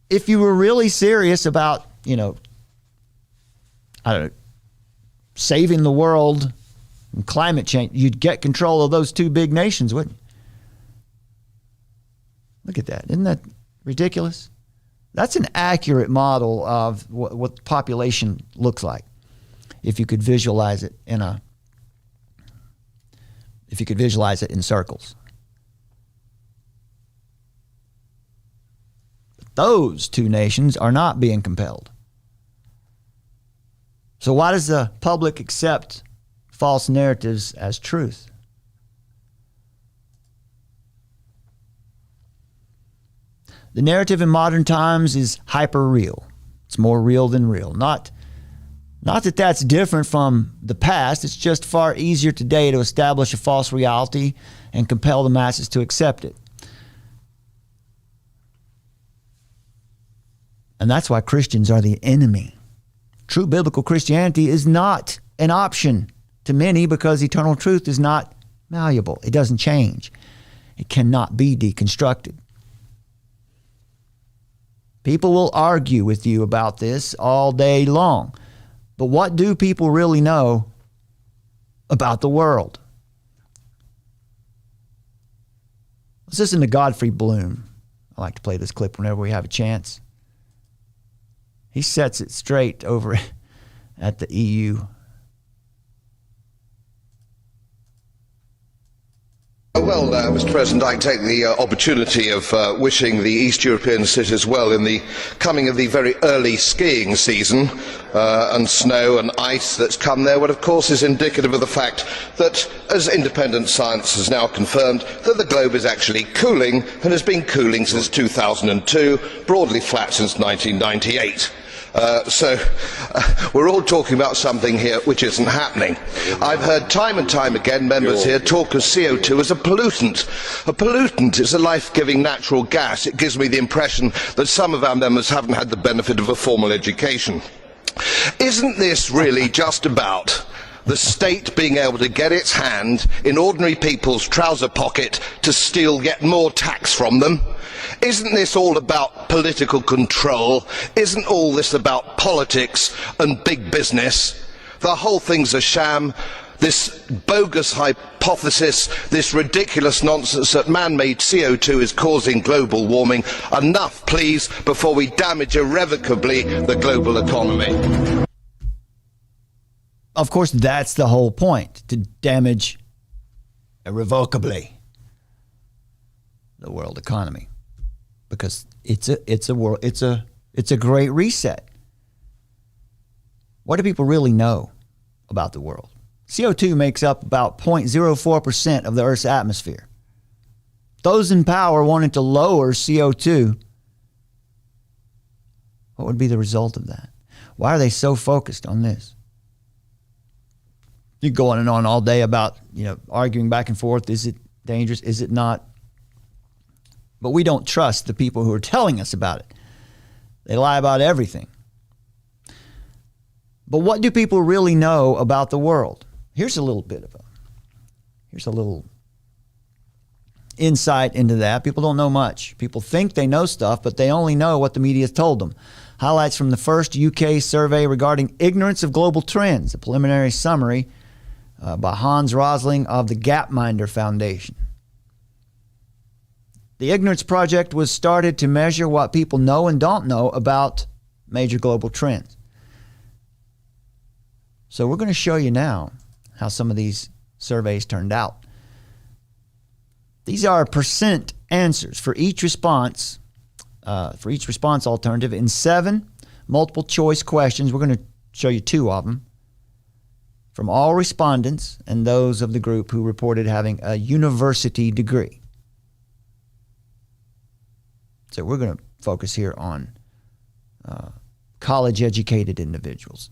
If you were really serious about, saving the world and climate change, you'd get control of those 2 big nations, wouldn't you? Look at that. Isn't that ridiculous? That's an accurate model of what population looks like. If you could visualize it in circles. But those 2 nations are not being compelled. So why does the public accept false narratives as truth? The narrative in modern times is hyper real. It's more real than real. Not Not that that's different from the past. It's just far easier today to establish a false reality and compel the masses to accept it. And that's why Christians are the enemy. True biblical Christianity is not an option to many because eternal truth is not malleable. It doesn't change. It cannot be deconstructed. People will argue with you about this all day long. But what do people really know about the world? Let's listen to Godfrey Bloom. I like to play this clip whenever we have a chance. He sets it straight over at the EU.
Well, Mr. President, I take the opportunity of wishing the East European cities well in the coming of the very early skiing season, and snow and ice that's come there, what of course is indicative of the fact that, as independent science has now confirmed, that the globe is actually cooling and has been cooling since 2002, broadly flat since 1998. So we're all talking about something here which isn't happening. I've heard time and time again members here talk of CO2 as a pollutant. A pollutant is a life-giving natural gas. It gives me the impression that some of our members haven't had the benefit of a formal education. Isn't this really just about the state being able to get its hand in ordinary people's trouser pocket to steal yet more tax from them? Isn't this all about political control? Isn't all this about politics and big business? The whole thing's a sham. This bogus hypothesis, this ridiculous nonsense that man-made CO2 is causing global warming. Enough, please, before we damage irrevocably the global economy.
Of course, that's the whole point, to damage irrevocably the world economy, because it's a great reset. What do people really know about the world? CO2 makes up about 0.04% of the Earth's atmosphere. Those in power wanted to lower CO2. What would be the result of that? Why are they so focused on this? You go on and on all day about, arguing back and forth. Is it dangerous? Is it not? But we don't trust the people who are telling us about it. They lie about everything. But what do people really know about the world? Here's a little insight into that. People don't know much. People think they know stuff, but they only know what the media has told them. Highlights from the first UK survey regarding ignorance of global trends, a preliminary summary by Hans Rosling of the Gapminder Foundation. The Ignorance Project was started to measure what people know and don't know about major global trends. So we're going to show you now how some of these surveys turned out. These are percent answers for each response alternative in 7 multiple choice questions. We're going to show you 2 of them from all respondents and those of the group who reported having a university degree. So we're going to focus here on college-educated individuals.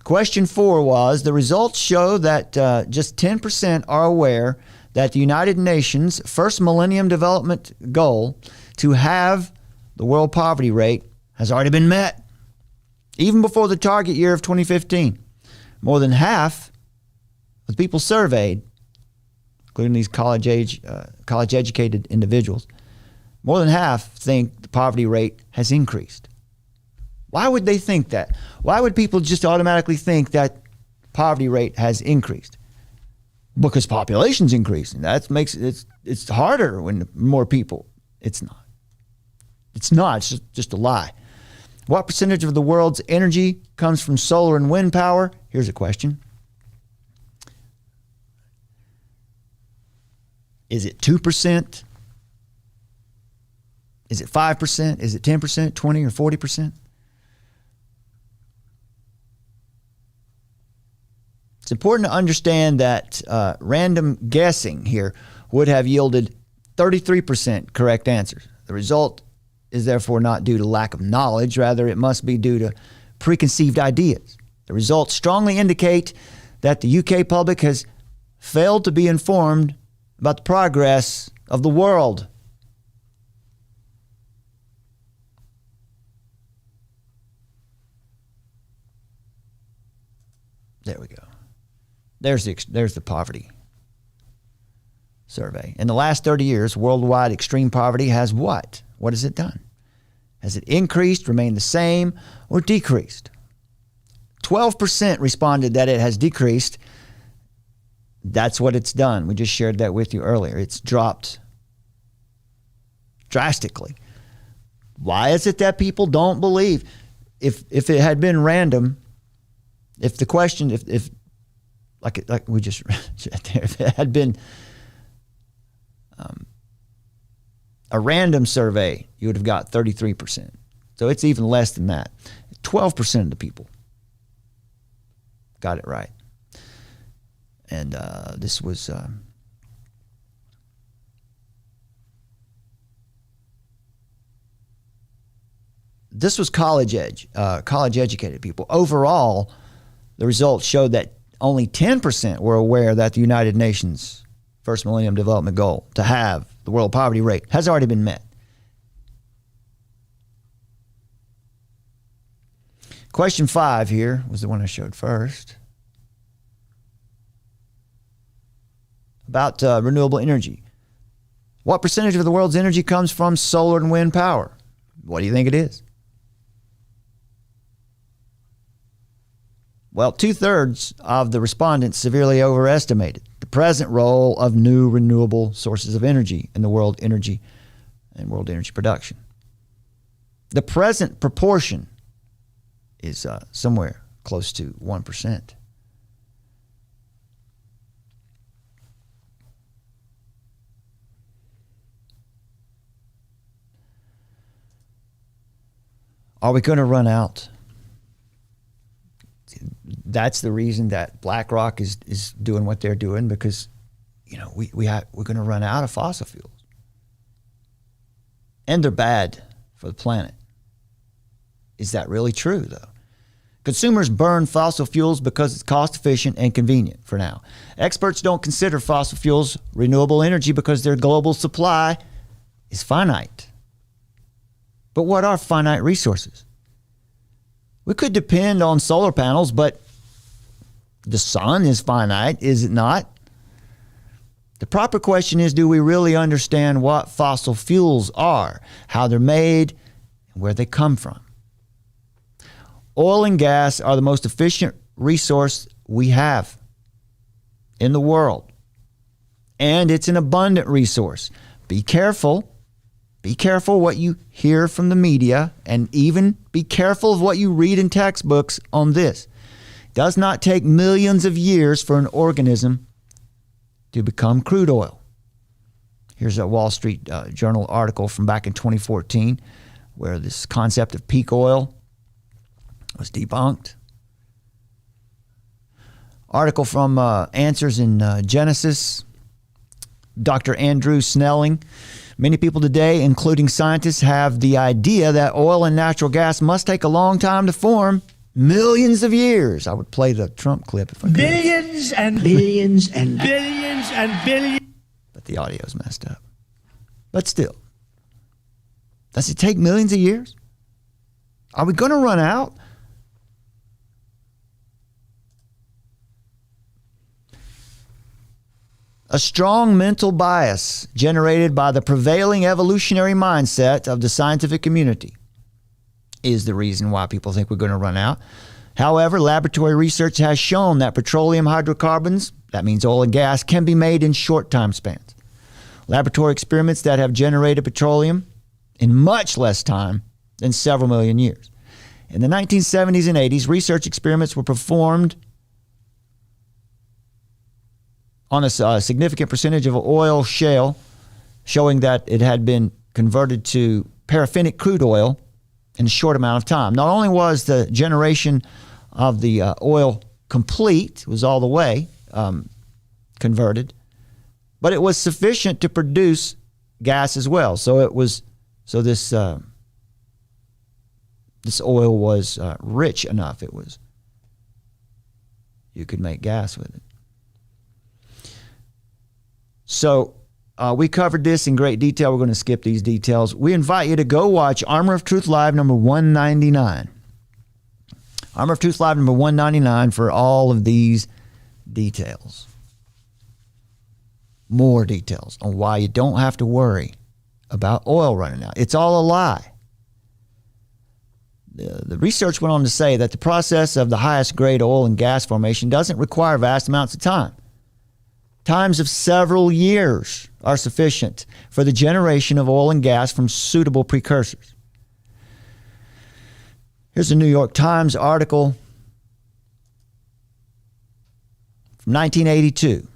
Question 4 was, the results show that just 10% are aware that the United Nations' first Millennium Development Goal to have the world poverty rate has already been met, even before the target year of 2015. More than half of the people surveyed, including these college-educated individuals, more than half think the poverty rate has increased. Why would they think that? Why would people just automatically think that poverty rate has increased? Because population's increasing. That makes it's harder when more people. It's not. It's not. It's just a lie. What percentage of the world's energy comes from solar and wind power? Here's a question. Is it 2%? Is it 5%? Is it 10%, 20 or 40%? It's important to understand that random guessing here would have yielded 33% correct answers. The result is therefore not due to lack of knowledge. Rather, it must be due to preconceived ideas. The results strongly indicate that the UK public has failed to be informed about the progress of the world. There we go. There's the poverty survey. In the last 30 years, worldwide extreme poverty has what? What has it done? Has it increased, remained the same, or decreased? 12% responded that it has decreased. That's what it's done. We just shared that with you earlier. It's dropped drastically. Why is it that people don't believe? If it had been random, if the question, if like we just read there, if it had been a random survey, you would have got 33%. So it's even less than that. 12% of the people got it right. And this was college educated people. Overall, the results showed that only 10% were aware that the United Nations First Millennium Development Goal to have the world poverty rate has already been met. Question 5 here was the one I showed first. About renewable energy. What percentage of the world's energy comes from solar and wind power? What do you think it is? Well, 2/3 of the respondents severely overestimated the present role of new renewable sources of energy in the world energy and world energy production. The present proportion is somewhere close to 1%. Are we going to run out? That's the reason that Blackrock is doing what they're doing, because we're going to run out of fossil fuels. And they're bad for the planet. Is that really true, though? Consumers burn fossil fuels because it's cost efficient and convenient for now. Experts don't consider fossil fuels renewable energy because their global supply is finite. But what are finite resources? We could depend on solar panels, but the sun is finite, is it not? The proper question is, do we really understand what fossil fuels are, how they're made, and where they come from? Oil and gas are the most efficient resource we have in the world, and it's an abundant resource. Be careful. Be careful what you hear from the media, and even be careful of what you read in textbooks on this. It does not take millions of years for an organism to become crude oil. Here's a Wall Street Journal article from back in 2014 where this concept of peak oil was debunked. Article from Answers in Genesis, Dr. Andrew Snelling. Many people today, including scientists, have the idea that oil and natural gas must take a long time to form, millions of years. I would play the Trump clip if I could.
Billions and billions and billions and billions.
But the audio's messed up. But still, does it take millions of years? Are we going to run out? A strong mental bias generated by the prevailing evolutionary mindset of the scientific community is the reason why people think we're going to run out. However, laboratory research has shown that petroleum hydrocarbons, that means oil and gas, can be made in short time spans. Laboratory experiments that have generated petroleum in much less time than several million years. In the 1970s and 80s, research experiments were performed on a significant percentage of oil shale, showing that it had been converted to paraffinic crude oil in a short amount of time. Not only was the generation of the oil complete, it was all the way converted, but it was sufficient to produce gas as well. This oil was rich enough. It was you could make gas with it. So we covered this in great detail. We're going to skip these details. We invite you to go watch Armor of Truth Live number 199. Armor of Truth Live number 199 for all of these details. More details on why you don't have to worry about oil running out. It's all a lie. The research went on to say that the process of the highest grade oil and gas formation doesn't require vast amounts of time. Times of several years are sufficient for the generation of oil and gas from suitable precursors. Here's a New York Times article from 1982.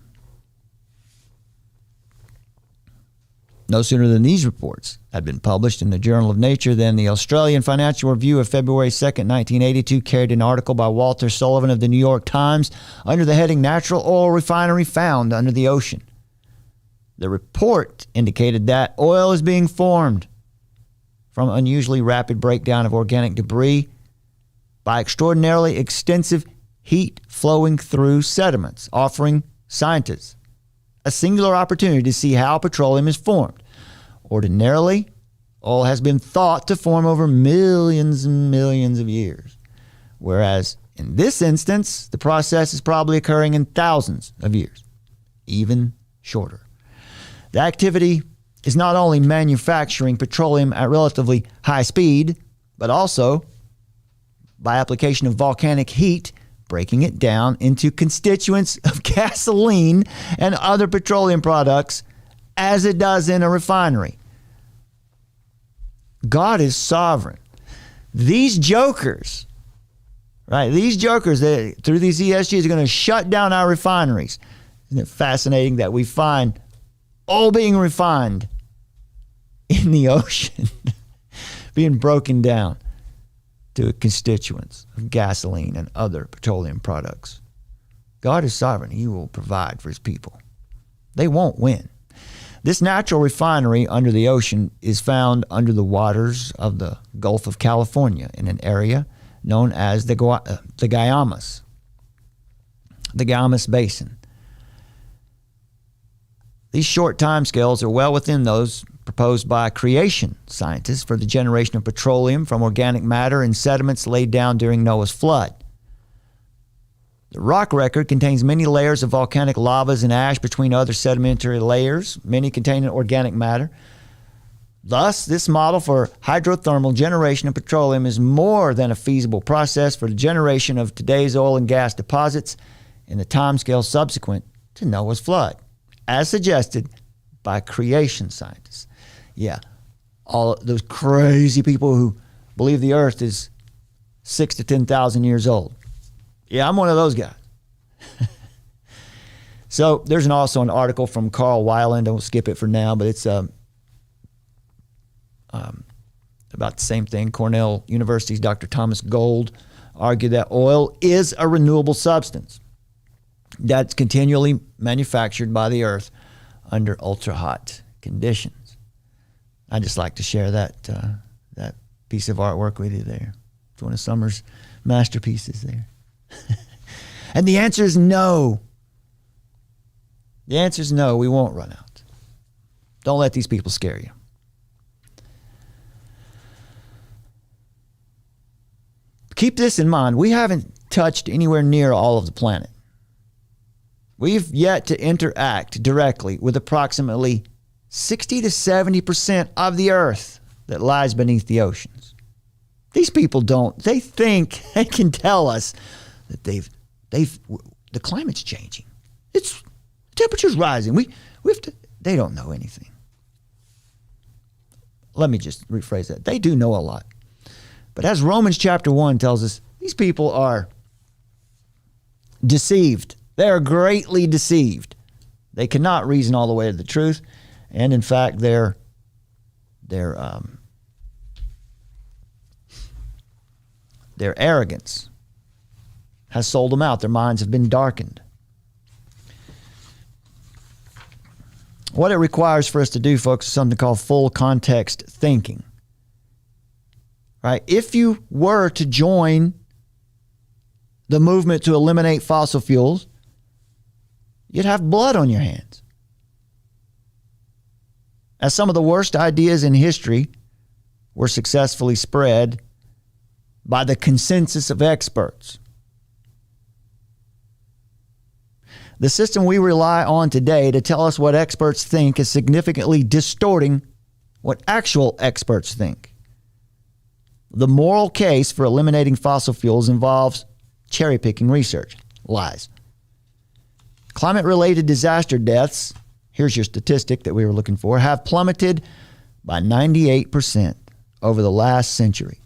No sooner than these reports had been published in the Journal of Nature than the Australian Financial Review of February 2nd, 1982 carried an article by Walter Sullivan of the New York Times under the heading Natural Oil Refinery Found Under the Ocean. The report indicated that oil is being formed from unusually rapid breakdown of organic debris by extraordinarily extensive heat flowing through sediments, offering scientists a singular opportunity to see how petroleum is formed. Ordinarily, oil has been thought to form over millions and millions of years, whereas in this instance, the process is probably occurring in thousands of years, even shorter. The activity is not only manufacturing petroleum at relatively high speed, but also, by application of volcanic heat, breaking it down into constituents of gasoline and other petroleum products as it does in a refinery. God is sovereign. These jokers, right? These jokers that through these ESGs are going to shut down our refineries. Isn't it fascinating that we find oil being refined in the ocean, being broken down to constituents of gasoline and other petroleum products? God is sovereign. He will provide for his people. They won't win. This natural refinery under the ocean is found under the waters of the Gulf of California in an area known as the Guaymas Basin. These short timescales are well within those proposed by creation scientists for the generation of petroleum from organic matter and sediments laid down during Noah's flood. The rock record contains many layers of volcanic lavas and ash between other sedimentary layers, many containing organic matter. Thus, this model for hydrothermal generation of petroleum is more than a feasible process for the generation of today's oil and gas deposits in the timescale subsequent to Noah's flood, as suggested by creation scientists. Yeah, all those crazy people who believe the earth is 6,000 to 10,000 years old. Yeah, I'm one of those guys. So there's also an article from Carl Weiland. Don't skip it for now, but it's about the same thing. Cornell University's Dr. Thomas Gold argued that oil is a renewable substance that's continually manufactured by the earth under ultra-hot conditions. I just like to share that piece of artwork with you there. It's one of Summer's masterpieces there. And the answer is no. The answer is no, we won't run out. Don't let these people scare you. Keep this in mind. We haven't touched anywhere near all of the planet. We've yet to interact directly with approximately 60 to 70% of the earth that lies beneath the oceans. These people they think they can tell us that the climate's changing. The temperature's rising. They don't know anything. Let me just rephrase that. They do know a lot. But as Romans chapter 1 tells us, these people are deceived. They are greatly deceived. They cannot reason all the way to the truth. And in fact, their arrogance has sold them out. Their minds have been darkened. What it requires for us to do, folks, is something called full context thinking. Right? If you were to join the movement to eliminate fossil fuels, you'd have blood on your hands. As some of the worst ideas in history were successfully spread by the consensus of experts. The system we rely on today to tell us what experts think is significantly distorting what actual experts think. The moral case for eliminating fossil fuels involves cherry-picking research. Lies. Climate-related disaster deaths, here's your statistic that we were looking for, have plummeted by 98% over the last century,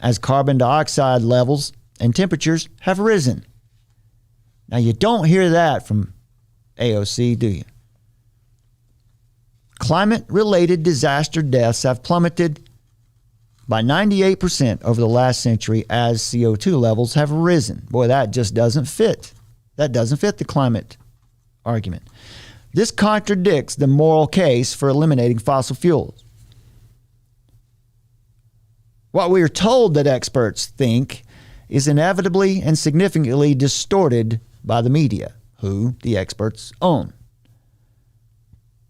as carbon dioxide levels and temperatures have risen. Now, you don't hear that from AOC, do you? Climate-related disaster deaths have plummeted by 98% over the last century as CO2 levels have risen. Boy, that just doesn't fit. That doesn't fit the climate argument. This contradicts the moral case for eliminating fossil fuels. What we are told that experts think is inevitably and significantly distorted by the media, who the experts own.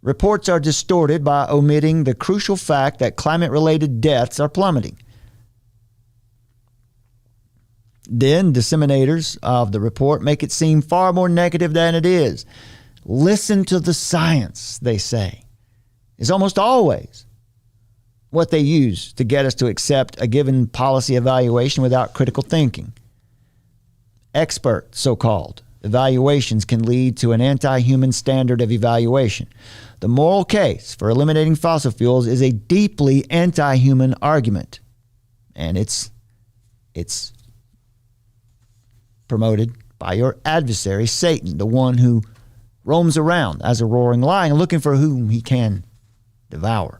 Reports are distorted by omitting the crucial fact that climate-related deaths are plummeting. Then disseminators of the report make it seem far more negative than it is. Listen to the science, they say, is almost always what they use to get us to accept a given policy evaluation without critical thinking. Expert, so-called, evaluations can lead to an anti-human standard of evaluation. The moral case for eliminating fossil fuels is a deeply anti-human argument, and it's promoted by your adversary, Satan, the one who roams around as a roaring lion looking for whom he can devour.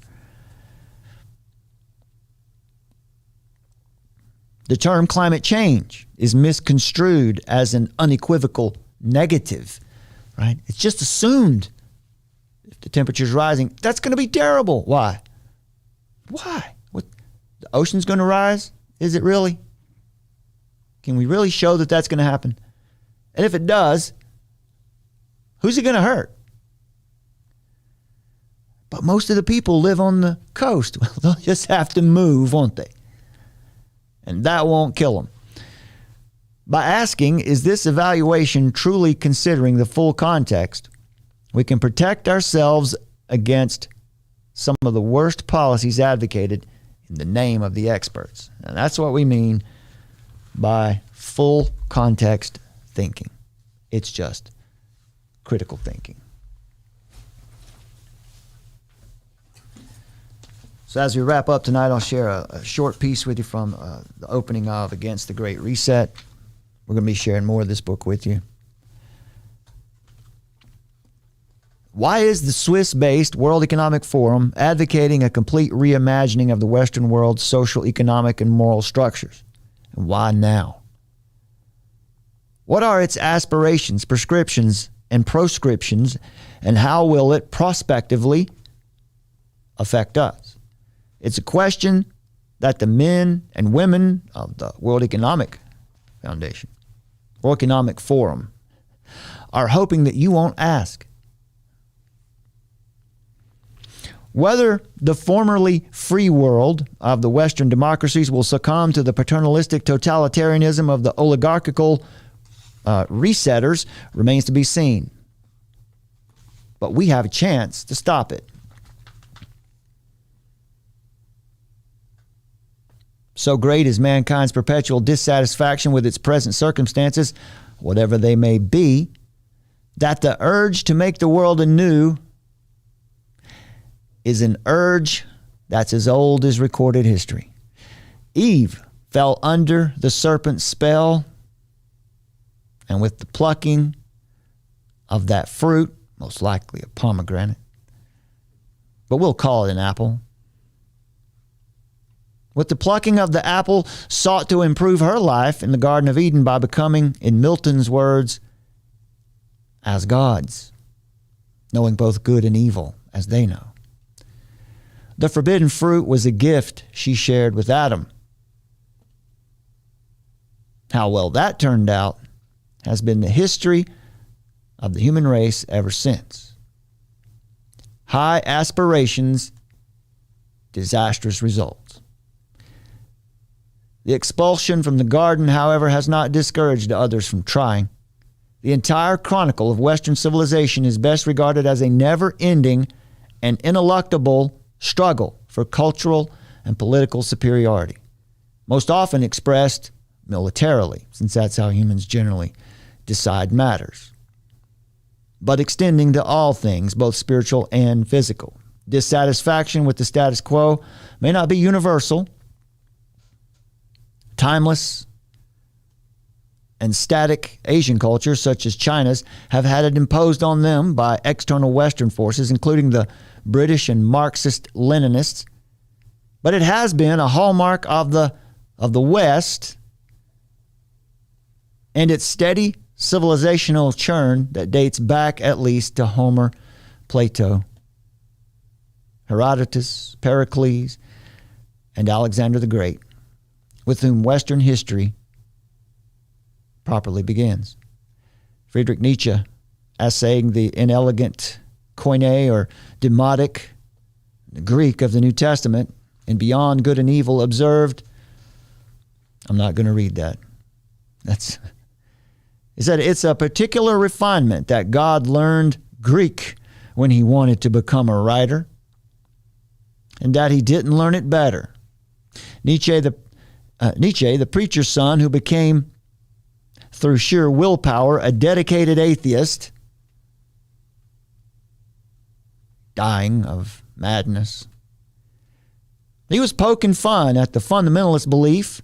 The term climate change is misconstrued as an unequivocal negative, right? It's just assumed if the temperature's rising, that's going to be terrible. Why? Why? What? The ocean's going to rise? Is it really? Can we really show that that's going to happen? And if it does, who's it going to hurt? But most of the people live on the coast. Well, they'll just have to move, won't they? And that won't kill them. By asking, is this evaluation truly considering the full context, we can protect ourselves against some of the worst policies advocated in the name of the experts. And that's what we mean by full context thinking. It's just critical thinking. So as we wrap up tonight, I'll share a short piece with you from the opening of Against the Great Reset. We're going to be sharing more of this book with you. Why is the Swiss-based World Economic Forum advocating a complete reimagining of the Western world's social, economic, and moral structures? And why now? What are its aspirations, prescriptions, and proscriptions, and how will it prospectively affect us? It's a question that the men and women of the World Economic Foundation, World Economic Forum, are hoping that you won't ask. Whether the formerly free world of the Western democracies will succumb to the paternalistic totalitarianism of the oligarchical resetters remains to be seen. But we have a chance to stop it. So great is mankind's perpetual dissatisfaction with its present circumstances, whatever they may be, that the urge to make the world anew is an urge that's as old as recorded history. Eve fell under the serpent's spell, and with the plucking of that fruit, most likely a pomegranate, but we'll call it an apple, with the plucking of the apple, sought to improve her life in the Garden of Eden by becoming, in Milton's words, as gods, knowing both good and evil as they know. The forbidden fruit was a gift she shared with Adam. How well that turned out has been the history of the human race ever since. High aspirations, disastrous results. The expulsion from the garden, however, has not discouraged others from trying. The entire chronicle of Western civilization is best regarded as a never-ending and ineluctable struggle for cultural and political superiority, most often expressed militarily, since that's how humans generally decide matters, but extending to all things, both spiritual and physical. Dissatisfaction with the status quo may not be universal, timeless, and static Asian cultures such as China's have had it imposed on them by external Western forces, including the British and Marxist-Leninists. But it has been a hallmark of the West and its steady civilizational churn that dates back at least to Homer, Plato, Herodotus, Pericles, and Alexander the Great, with whom Western history properly begins. Friedrich Nietzsche, essaying the inelegant koine or demotic, the Greek of the New Testament, and Beyond Good and Evil, observed, I'm not going to read that. He said it's a particular refinement that God learned Greek when he wanted to become a writer, and that he didn't learn it better. Nietzsche, the preacher's son, who became, through sheer willpower, a dedicated atheist, dying of madness. He was poking fun at the fundamentalist belief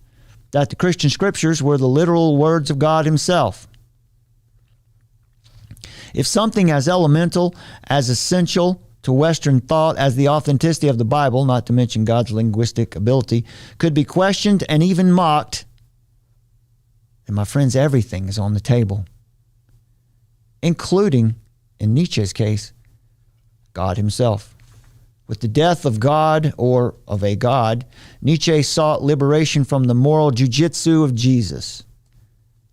that the Christian scriptures were the literal words of God himself. If something as elemental, as essential to Western thought as the authenticity of the Bible, not to mention God's linguistic ability, could be questioned and even mocked, then, my friends, everything is on the table, including, in Nietzsche's case, God himself. With the death of God, or of a God, Nietzsche sought liberation from the moral jujitsu of Jesus.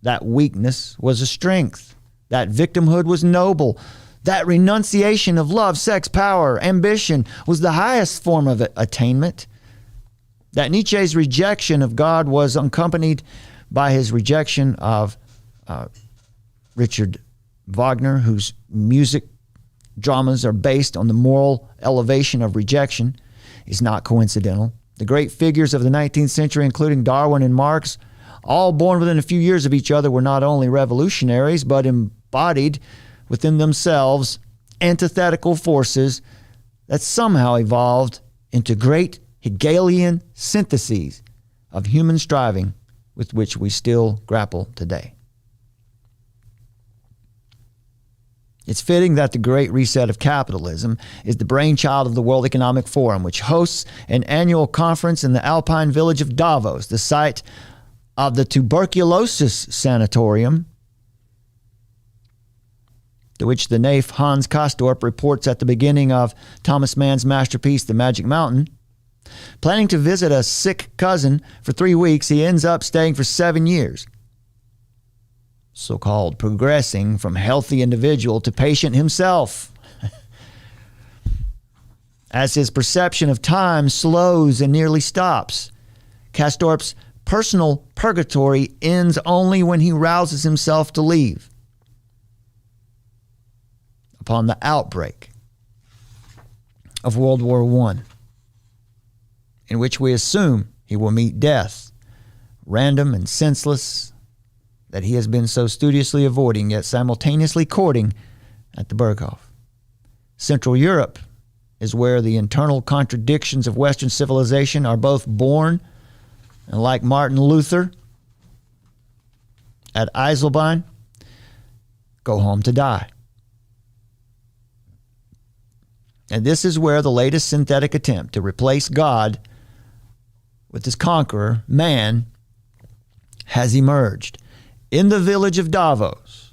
That weakness was a strength. That victimhood was noble. That renunciation of love, sex, power, ambition was the highest form of attainment. That Nietzsche's rejection of God was accompanied by his rejection of Richard Wagner, whose music dramas are based on the moral elevation of rejection, is not coincidental. The great figures of the 19th century, including Darwin and Marx, all born within a few years of each other, were not only revolutionaries, but embodied within themselves antithetical forces that somehow evolved into great Hegelian syntheses of human striving with which we still grapple today. It's fitting that the Great Reset of Capitalism is the brainchild of the World Economic Forum, which hosts an annual conference in the Alpine village of Davos, the site of the tuberculosis sanatorium, to which the naif Hans Castorp reports at the beginning of Thomas Mann's masterpiece, The Magic Mountain. Planning to visit a sick cousin for 3 weeks, he ends up staying for 7 years. So-called progressing from healthy individual to patient himself. As his perception of time slows and nearly stops, Castorp's personal purgatory ends only when he rouses himself to leave. Upon the outbreak of World War I, in which we assume he will meet death, random and senseless, that he has been so studiously avoiding, yet simultaneously courting at the Berghof. Central Europe is where the internal contradictions of Western civilization are both born, and like Martin Luther at Eisleben, go home to die. And this is where the latest synthetic attempt to replace God with his conqueror, man, has emerged. In the village of Davos,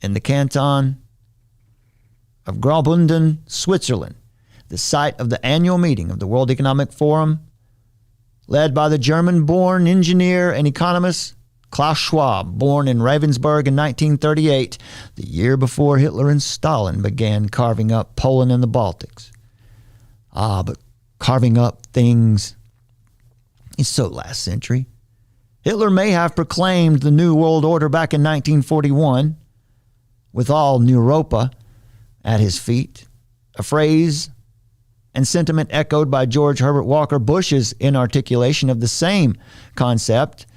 in the canton of Graubünden, Switzerland, the site of the annual meeting of the World Economic Forum, led by the German-born engineer and economist Klaus Schwab, born in Ravensburg in 1938, the year before Hitler and Stalin began carving up Poland and the Baltics. But carving up things is so last century. Hitler may have proclaimed the New World Order back in 1941, with all New Europa at his feet, a phrase and sentiment echoed by George Herbert Walker Bush's inarticulation of the same concept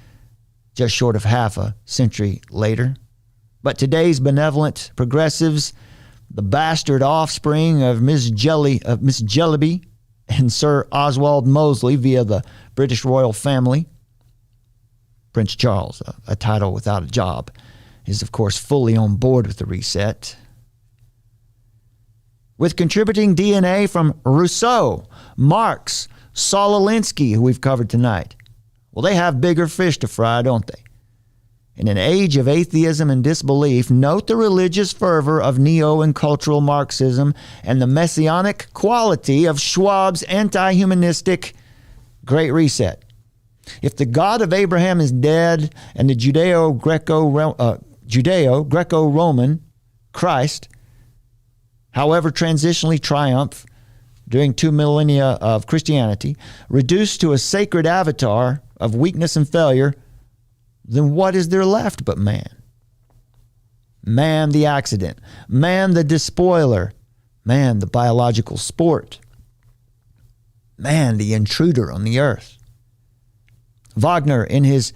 just short of half a century later. But today's benevolent progressives, the bastard offspring of Miss Jellyby and Sir Oswald Mosley via the British royal family, Prince Charles, a title without a job, is of course fully on board with the reset. With contributing DNA from Rousseau, Marx, Saul Alinsky, who we've covered tonight. Well, they have bigger fish to fry, don't they? In an age of atheism and disbelief, note the religious fervor of neo and cultural Marxism and the messianic quality of Schwab's anti-humanistic Great Reset. If the God of Abraham is dead and the Judeo-Greco-Roman Christ, however transitionally triumph during 2 millennia of Christianity, reduced to a sacred avatar of weakness and failure, then what is there left but man? Man the accident, man the despoiler, man the biological sport, man the intruder on the earth. Wagner in his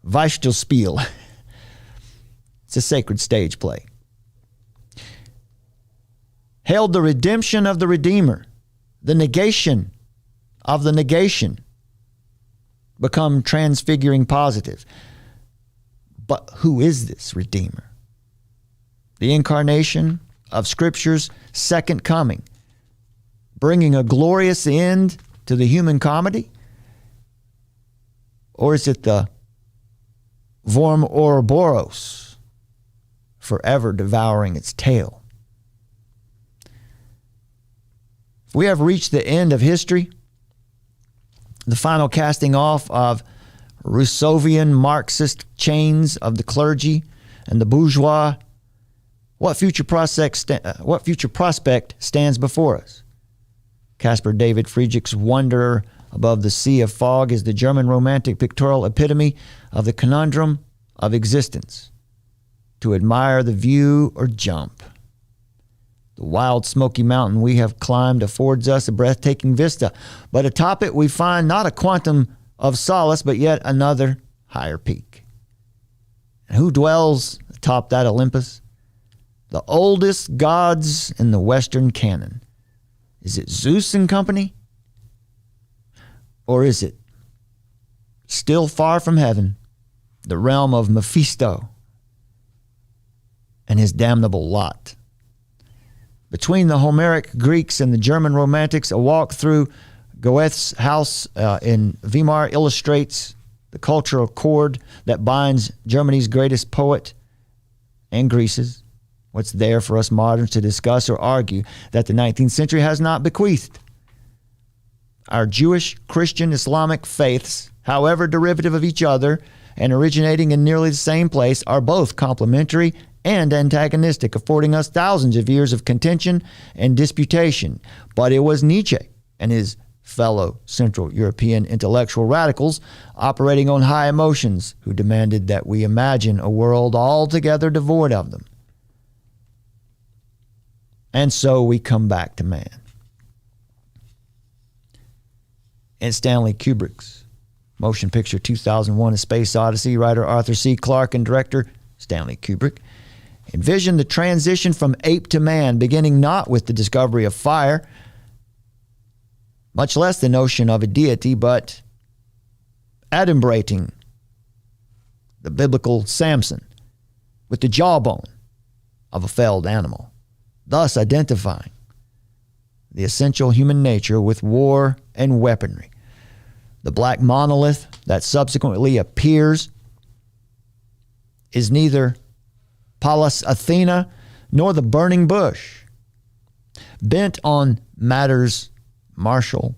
Weichtelspiel, it's a sacred stage play, hailed the redemption of the Redeemer, the negation of the negation, become transfiguring positive. But who is this Redeemer? The incarnation of Scripture's second coming, bringing a glorious end to the human comedy? Or is it the Vorm Ouroboros, forever devouring its tail? We have reached the end of history, the final casting off of Rousseauvian Marxist chains of the clergy and the bourgeois. What future prospect stands before us? Caspar David Friedrich's Wanderer Above the Sea of Fog is the German romantic pictorial epitome of the conundrum of existence: to admire the view or jump. The wild Smoky Mountain we have climbed affords us a breathtaking vista, but atop it we find not a quantum of solace, but yet another higher peak. And who dwells atop that Olympus? The oldest gods in the Western canon. Is it Zeus and company? Or is it, still far from heaven, the realm of Mephisto and his damnable lot? Between the Homeric Greeks and the German Romantics, a walk through Goethe's house in Weimar illustrates the cultural cord that binds Germany's greatest poet and Greece's. What's there for us moderns to discuss or argue that the 19th century has not bequeathed? Our Jewish, Christian, Islamic faiths, however derivative of each other and originating in nearly the same place, are both complementary and antagonistic, affording us thousands of years of contention and disputation. But it was Nietzsche and his fellow Central European intellectual radicals operating on high emotions who demanded that we imagine a world altogether devoid of them. And so we come back to man. In Stanley Kubrick's motion picture 2001: A Space Odyssey, writer Arthur C. Clarke and director Stanley Kubrick envisioned the transition from ape to man, beginning not with the discovery of fire, much less the notion of a deity, but adumbrating the biblical Samson with the jawbone of a felled animal, thus identifying the essential human nature with war and weaponry. The black monolith that subsequently appears is neither Pallas Athena nor the burning bush. Bent on matters martial,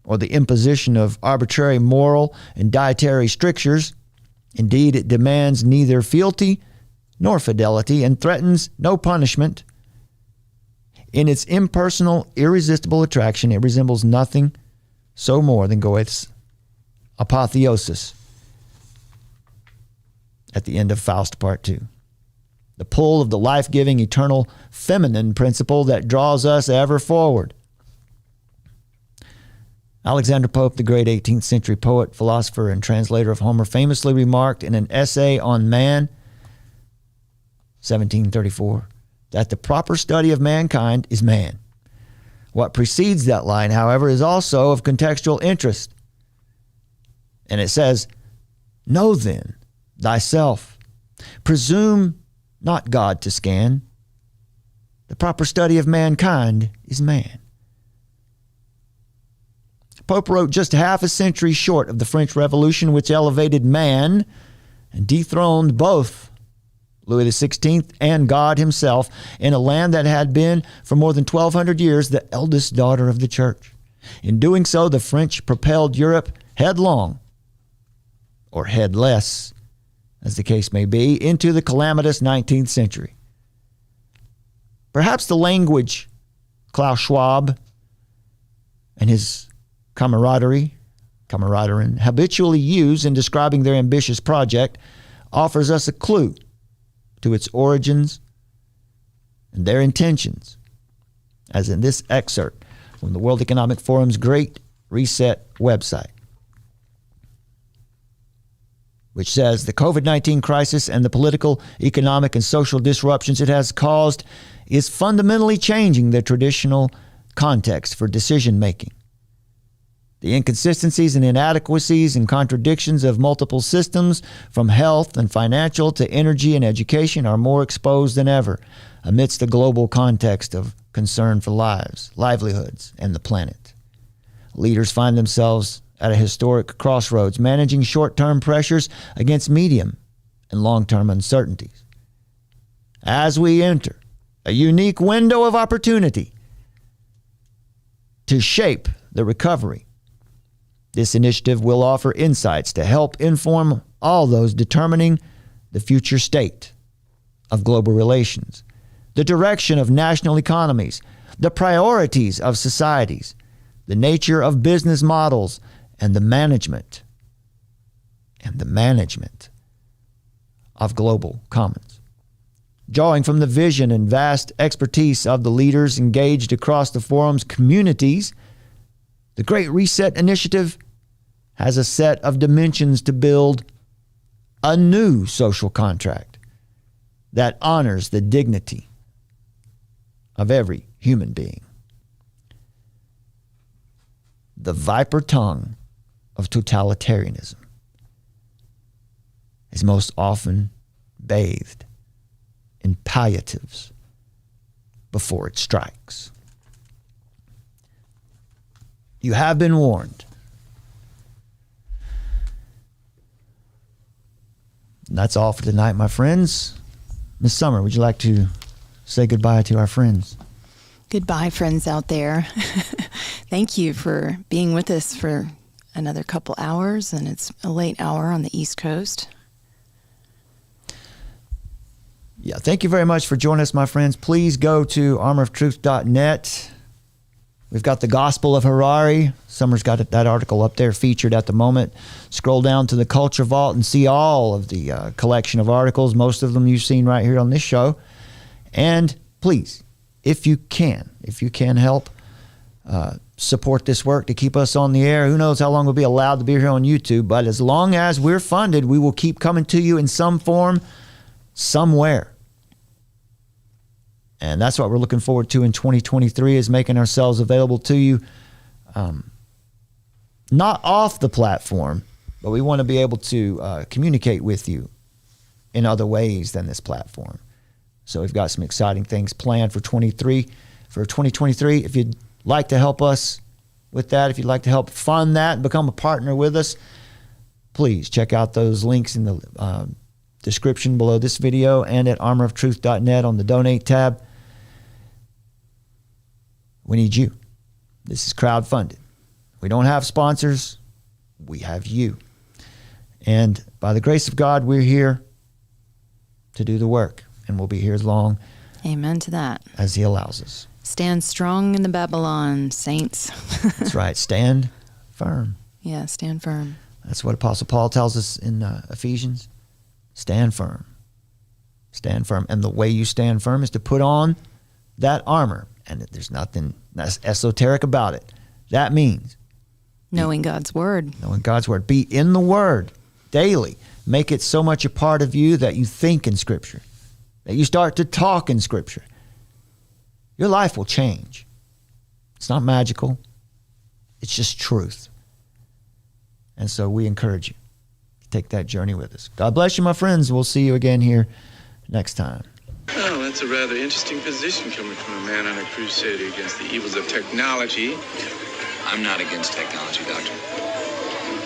or the imposition of arbitrary moral and dietary strictures. Indeed, it demands neither fealty nor fidelity and threatens no punishment. In its impersonal, irresistible attraction, it resembles nothing so more than Goethe's apotheosis at the end of Faust Part 2. The pull of the life-giving, eternal, feminine principle that draws us ever forward. Alexander Pope, the great 18th century poet, philosopher, and translator of Homer, famously remarked in an essay on man, 1734, that the proper study of mankind is man. What precedes that line, however, is also of contextual interest. And it says, "Know then thyself, presume not God to scan. The proper study of mankind is man." Pope wrote just half a century short of the French Revolution, which elevated man and dethroned both Louis XVI and God himself in a land that had been, for more than 1,200 years, the eldest daughter of the church. In doing so, the French propelled Europe headlong, or headless, as the case may be, into the calamitous 19th century. Perhaps the language Klaus Schwab and his camaraderie habitually use in describing their ambitious project offers us a clue to its origins and their intentions, as in this excerpt from the World Economic Forum's Great Reset website, which says the COVID-19 crisis and the political, economic, and social disruptions it has caused is fundamentally changing the traditional context for decision-making. The inconsistencies and inadequacies and contradictions of multiple systems, from health and financial to energy and education, are more exposed than ever amidst the global context of concern for lives, livelihoods, and the planet. Leaders find themselves at a historic crossroads, managing short-term pressures against medium and long-term uncertainties. As we enter a unique window of opportunity to shape the recovery, this initiative will offer insights to help inform all those determining the future state of global relations, the direction of national economies, the priorities of societies, the nature of business models, and the management of global commons. Drawing from the vision and vast expertise of the leaders engaged across the forum's communities, the Great Reset Initiative has a set of dimensions to build a new social contract that honors the dignity of every human being. The viper tongue of totalitarianism is most often bathed in palliatives before it strikes. You have been warned. And that's all for tonight, my friends. Miss Summer, would you like to say goodbye to our friends?
Goodbye, friends out there. Thank you for being with us for another couple hours, and it's a late hour on the East Coast.
Yeah, thank you very much for joining us, my friends. Please go to armoroftruth.net. We've got the Gospel of Harari. Summer's got that article up there featured at the moment. Scroll down to the Culture Vault and see all of the collection of articles, most of them you've seen right here on this show. And please, if you can help support this work to keep us on the air. Who knows how long we'll be allowed to be here on YouTube, but as long as we're funded, we will keep coming to you in some form, somewhere. And that's what we're looking forward to in 2023, is making ourselves available to you, not off the platform, but we want to be able to communicate with you in other ways than this platform. So we've got some exciting things planned for 2023. If you'd like to help us with that, if you'd like to help fund that and become a partner with us, please check out those links in the description below this video and at armoroftruth.net on the donate tab. We need you. This is crowdfunded. We don't have sponsors. We have you. And by the grace of God, we're here to do the work. And we'll be here as long
Amen to that.
as he allows us.
Stand strong in the Babylon, saints.
That's right. Stand firm.
Yeah, stand firm.
That's what Apostle Paul tells us in Ephesians. Stand firm. Stand firm. And the way you stand firm is to put on that armor. And there's nothing esoteric about it. That means
knowing God's word.
Knowing God's word. Be in the word daily. Make it so much a part of you that you think in Scripture, that you start to talk in Scripture. Your life will change. It's not magical. It's just truth. And so we encourage you to take that journey with us. God bless you, my friends. We'll see you again here next time.
Well, that's a rather interesting position coming from a man on a crusade against the evils of technology.
I'm not against technology, Doctor.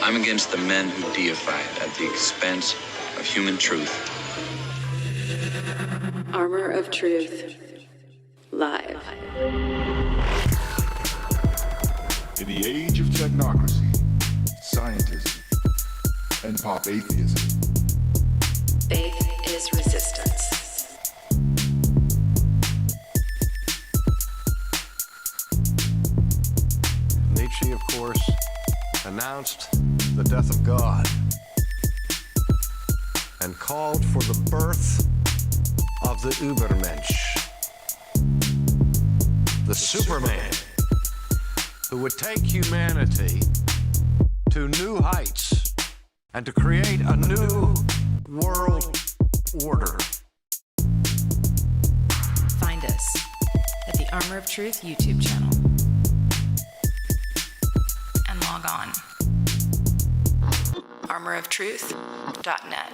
I'm against the men who deify it at the expense of human truth.
Armor of Truth. Live.
In the age of technocracy, scientism, and pop atheism,
faith is resistance.
Nietzsche, of course, announced the death of God and called for the birth of the Übermensch, the Superman, who would take humanity to new heights and to create a new world order.
Find us at the Armor of Truth YouTube channel and log on. armoroftruth.net.